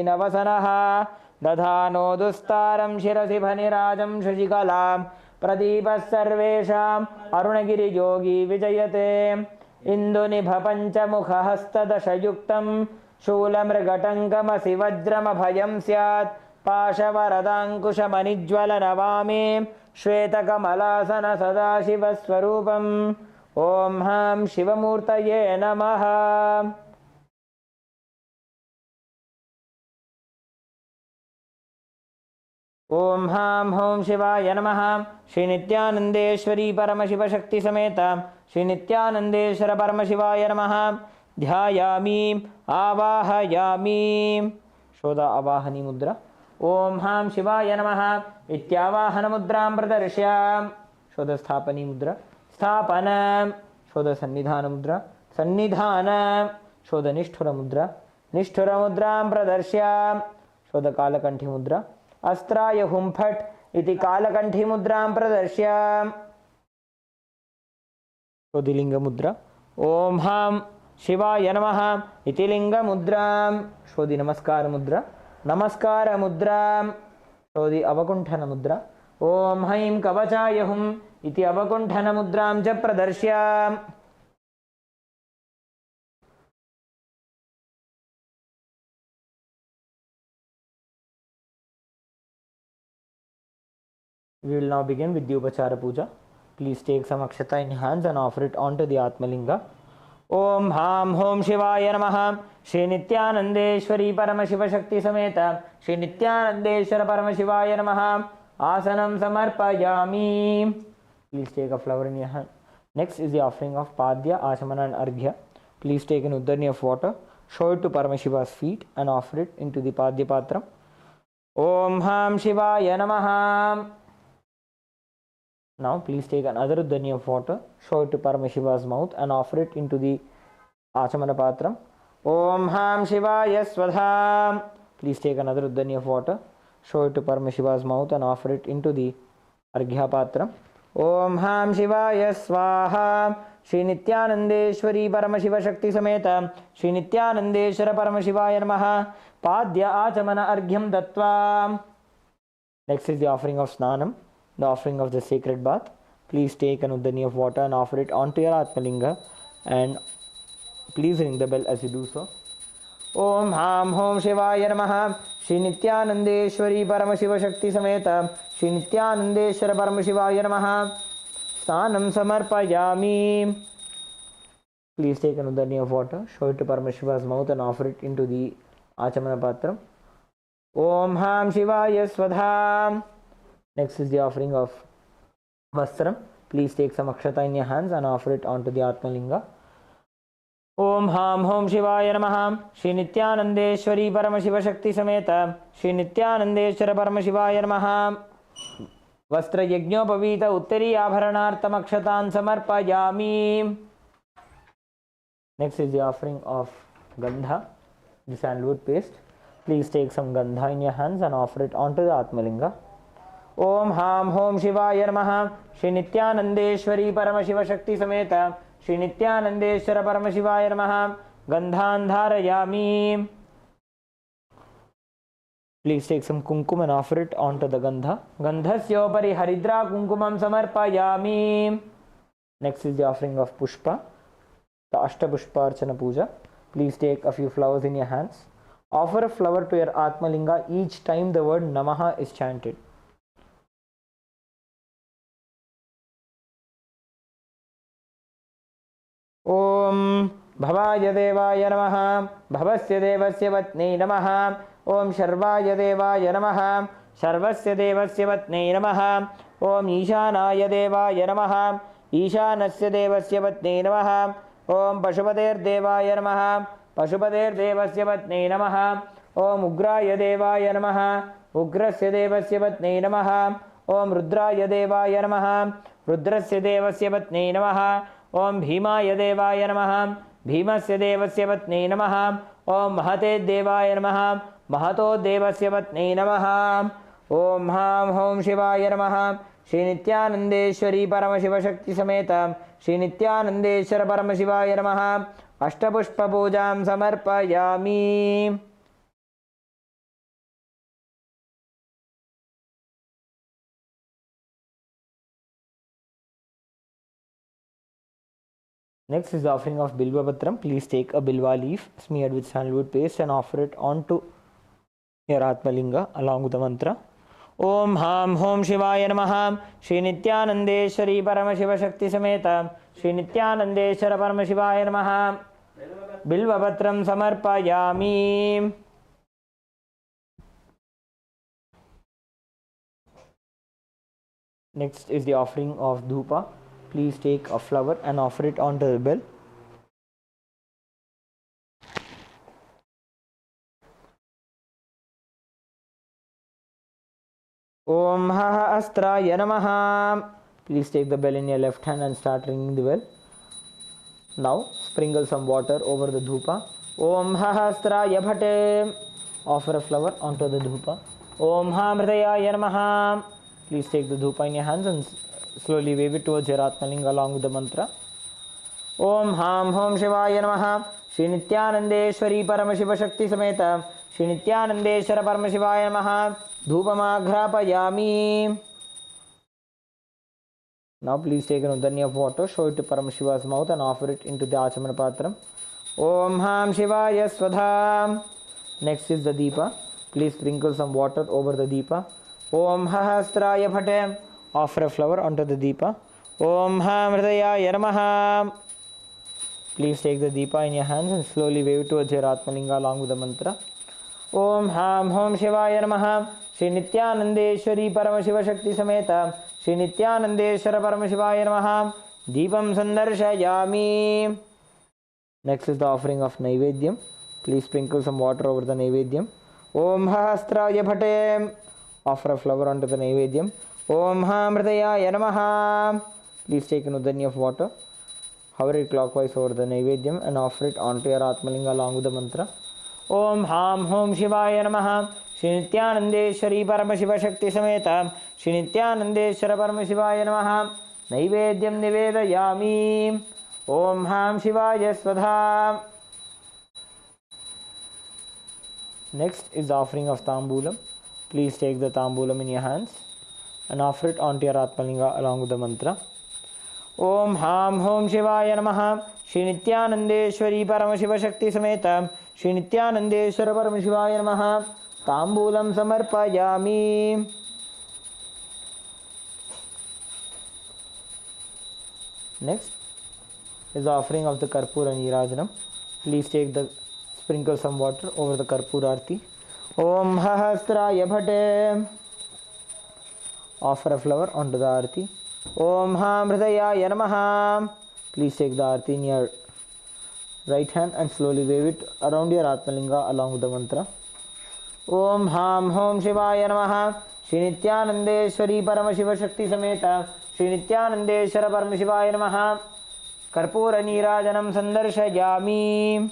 Navasanaha Dadhano Dustaram Shirasi Bhanirajam Shashikalam Pradipas Sarvesham Arunagiri Yogi Vijayate Indunibha Panchamukha Hasta Dashayuktam Shulamrgatangkamasi Vajrama Bhayam Syat Pashavaradankushamanijwala Navami Shvetakamalasana Sadashiva Swarupam. Om Ham Shivamurtaye Namaha. Om Ham Hom Shivaya Namaha. Shri Nithyanandeshwari Paramashiva Shakti Sameta Shri Nithyanandeshwara Paramashivaya Namaha. Dhyayami Avahayami. Show the Avahani Mudra. Om Ham Shivaya Namaha. Ityavahana Mudram Pradarshya. Show the Sthapani Mudra. Sthapana. Show the Sannidhana Mudra. Sannidhana. Show the Nishthura Mudra. Nishthura Mudram Pradarshya. Show the Kalakanthi Mudra. Astraya Hum Phat iti Kalakanthi Mudram Pradarshya. Show the Linga Mudra. Om Ham Shivaya Namaha iti Linga Mudram. Show the Namaskara Mudra. Namaskara Mudra. Show the Avakunthana Mudra. Om Haim Kavachaya Hum iti Avakunthana Mudram ja Pradarshya. We will now begin with the Upachara Puja. Please take some akshata in hands and offer it onto the Atmalinga. Om Ham Hom Shivaya Namaha. Shri Nithyanandeshwari Paramashiva Shakti Sameta Shri Nithyanandeshwara Paramashivaya Namaha. Asanam Samarpayami. Please take a flower in your hand. Next is the offering of Padya, Achamana and Arghya. Please take an Uddani of water, show it to Paramashiva's feet and offer it into the Padya Patram. Om Ham Shivaya Namaha. Now please take another Uddani of water, show it to Paramashiva's mouth and offer it into the Achamana Patram. Om Ham Shivaya Swadha. Please take another Uddani of water, show it to Paramashiva's mouth and offer it into the Arghya Patram. Om Ham Shivaya Swaha. Shri Nithyanandeshwari Paramashiva Shakti Sameta Shri Nithyanandeshwara Paramashivaya Namaha. Padya Achamana Arghyam Dattva. Next is the offering of Snanam, the offering of the sacred bath. Please take an Uddani of water and offer it onto your Atmalinga and please ring the bell as you do so. Om Ham Hom Shivaya Namaha. Shri Nithyanandeshwari Paramashiva Shakti Sameta Shri Nithyanandeshwara Paramashivaya Namaha. Snanam Samarpayami. Please take an Uddani of water, show it to Paramashiva's mouth and offer it into the Achamana Patram. Om Ham Shivaya Swadha. Next is the offering of Vastram. Please take some akshata in your hands and offer it onto the Atmalinga. Om Ham Hom Shivaya Namaha. Shri Nithyanandeshwari Paramashiva Shakti Sameta Shri Nithyanandeshwara Paramashivaya Namaha. Vastra Yajnopavita Uttari Abharanartam Akshatan Samarpayami. Next is the offering of Gandha, the sandalwood paste. Please take some Gandha in your hands and offer it onto the Atmalinga. Om Ham Hom Shivaya Namaha. Shri Nithyanandeshwari Paramashiva Shakti Sameta Shri Nithyanandeshwara Paramashivaya Namaha. Gandhan Dharayami. Please take some kumkum and offer it onto the Gandha. Gandhasyopari Haridra Kumkumam Samarpayami. Next is the offering of Pushpa, the Ashtapushpa Archana Puja. Please take a few flowers in your hands. Offer a flower to your Atmalinga each time the word Namaha is chanted. Om Bhavaya Devaya Namaha. Bhavasya Devasya Vatne Namaha. Om Sharvaya Devaya Namaha. Sharvasya Devasya Vatne Namaha. Om Ishanaya Devaya Namaha. Ishanasya Devasya Vatne Namaha. Om Pashupater Devaya Namaha. Pashupater Devasya Vatne Namaha. Om Ugraya Devaya Namaha. Ugrasya Devasya Vatne Namaha. Om Rudraya Devaya Namaha. Rudrasya Devasya Vatne Namaha. Om Bhimaya Devaya Namaha. Bhimasya Devasya Vatne Namaha. Om Mahate Devaya Namaha. Mahato Devasya Vatne Namaha. Om Ham Hom Shivaya Namaha. Shri Nithyanandeshwari Paramashiva Shakti Sameta Shri Nithyanandeshwara Paramashivaya Namaha. Ashtapushpa Pujam Samarpayami. Next is the offering of Bilva Patram. Please take a Bilva leaf smeared with sandalwood paste and offer it onto your Atmalinga along with the mantra. Om Ham Hom Shivaya Namaha. Shri Nithyanandeshwari Paramashiva Shakti Sameta Shri Nithyanandeshwara Paramashivaya Namaha. Bilva Patram Samarpayami. Next is the offering of Dhupa. Please take a flower and offer it onto the bell. Om Haha Astraya Namaha. Please take the bell in your left hand and start ringing the bell. Now sprinkle some water over the dhupa. Om Haha Astraya Bhate. Offer a flower onto the dhupa. Om Ha Mridaya Namaha. Please take the dhupa in your hands and slowly wave it towards your Atmalinga along with the mantra. Om Ham Hom Shivaya Namaha. Shri Nithyanandeshwari Paramashiva Shakti Sameta Shri Nithyanandeshwara Paramashivaya Namaha. Dhupamagrapayami. Now please take an Udani of water, show it to Paramashiva's mouth and offer it into the Achamana Patram. Om Ham Shivaya Swadha. Next is the Deepa. Please sprinkle some water over the Deepa. Om Hahastraya Bhate. Offer a flower onto the deepa. Om Ham Hridayaya Namaha. Please take the deepa in your hands and slowly wave it towards your Atmalinga along with the mantra. Om Ham Hom Shivaya Namaha. Shri Nithyanandeshwari Paramashiva Shakti Sameta Shri Nithyanandeshwara Paramasivaya Namaha. Deepam Sandarshayami. Next is the offering of Naivedyam. Please sprinkle some water over the Naivedyam. Om Hastraya Bhate. Offer a flower onto the Naivedyam. Om Hamridayaya Namaha. Please take an udani of water. Hover it clockwise over the Naivedyam and offer it onto your Atmalinga along with the mantra. Om Ham Hom Shivaya Namaha. Shri Nithyanandeshwari Paramashiva Shakti Sameta Shri Nithyanandeshwara Paramasivaya Namaha. Naivedyam Nivedayami. Om Ham Shivaya Swadha. Next is the offering of Tambulam. Please take the Tambulam in your hands and offer it onto your Atmalinga along with the mantra. Om Ham Hom Shivaya Namaha. Shri Nithyanandeshwari Paramashiva Shakti Sameta Shri Nithyanandeshwara Paramasivaya Namaha. Tambulam Samarpayami. Next is the offering of the Karpura Nirajanam. Please take the sprinkle some water over the Karpura Arti. Om Hahasraya Bhate. Offer a flower onto the Arti. Om Hamridayaya Namaha. Please take the Arti in your right hand and slowly wave it around your Atmalinga along with the mantra. Om Ham Hom Shivaya Namaha. Shri Nithyanandeshwari Paramashiva Shakti Sameta Shri Nithyanandeshwara Paramasivaya Namaha. Karpura Nirajanam Sandarshayami.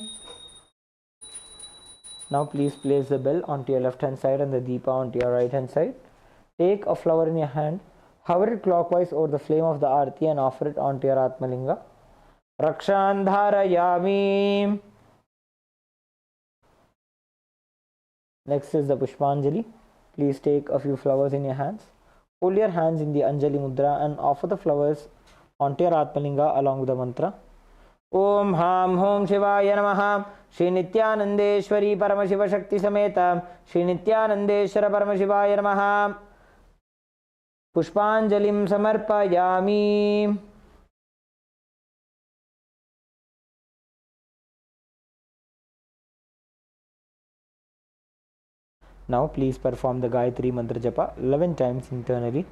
Now please place the bell onto your left hand side and the deepa onto your right hand side. Take a flower in your hand, hover it clockwise over the flame of the arti and offer it onto your Atmalinga. Rakshantharayami. Next is the Pushpanjali. Please take a few flowers in your hands. Hold your hands in the Anjali Mudra and offer the flowers onto your Atmalinga along with the mantra. Om Ham Hom Shivaya Namaha. Shri Nithyanandeshwari Paramashiva Shakti Sameta Shri Nithyanandeshwara Paramasivaya Namaha. Pushpanjalim Samarpayami. Now please perform the Gayatri Mantra Japa 11 times internally.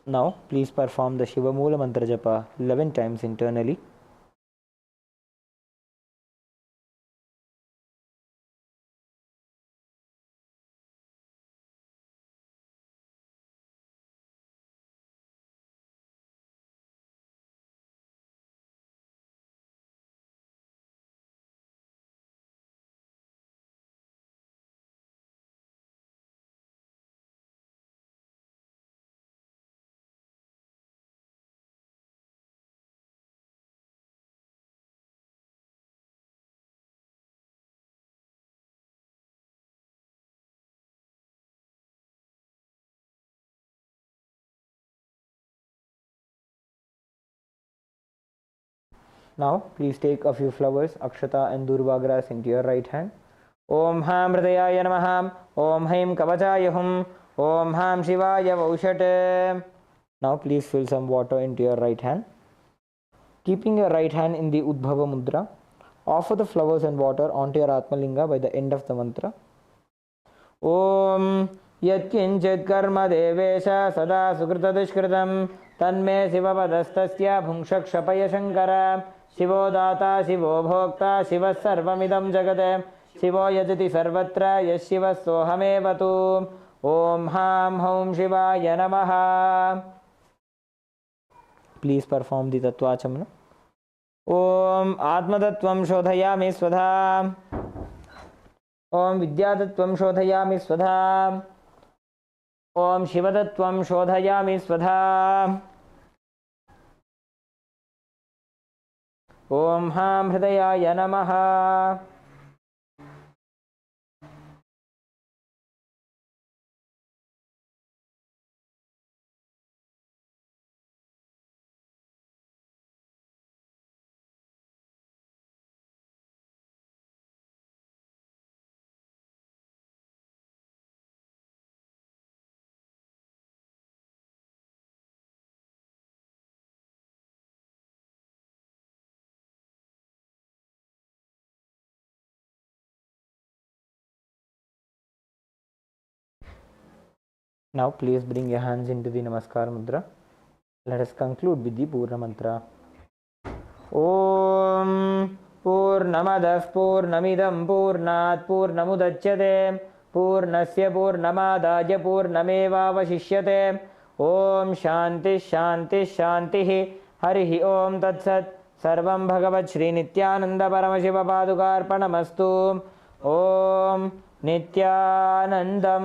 Now please perform the Shiva Moola Mantra Japa 11 times internally. Now please take a few flowers, Akshata and Durva grass into your right hand. Om Ham Hridayaya Namaha. Om Haim Kavachaya Hum. Om Ham Shivaya Vaushate. Now please fill some water into your right hand. Keeping your right hand in the Udbhava Mudra, offer the flowers and water onto your Atmalinga by the end of the mantra. Om Yatkinchit Karma Devesha Sada Sukrita Dushkritam Tanme Sivapadastasya Bhungshakshapaya Shankara Shivo Data Shivo Bhokta Shiva Sarvamidam Jagate शिवो यजति सर्वत्र यः शिवः सोऽहमेव तु ॐ हां हौं शिवाय नमः please perform the तत्वाचमन ॐ आत्मतत्त्वं शोधयामि स्वधा ॐ विद्यातत्त्वं शोधयामि स्वधा ॐ शिवतत्त्वं शोधयामि स्वधा ॐ हां हृदयाय नमः Now please bring your hands into the Namaskar Mudra. Let us conclude with the Purna Mantra. Om Purnamadah Purnamidam Purnat Purnamudachyate Purnasya Purnamadaya Purnamevavashishyate Om Shanti Shanti Shanti Harihi Om Tatsat Sarvam Bhagavat Shri Nithyananda Paramashiva Padukarpanamastu Om Nithyanandam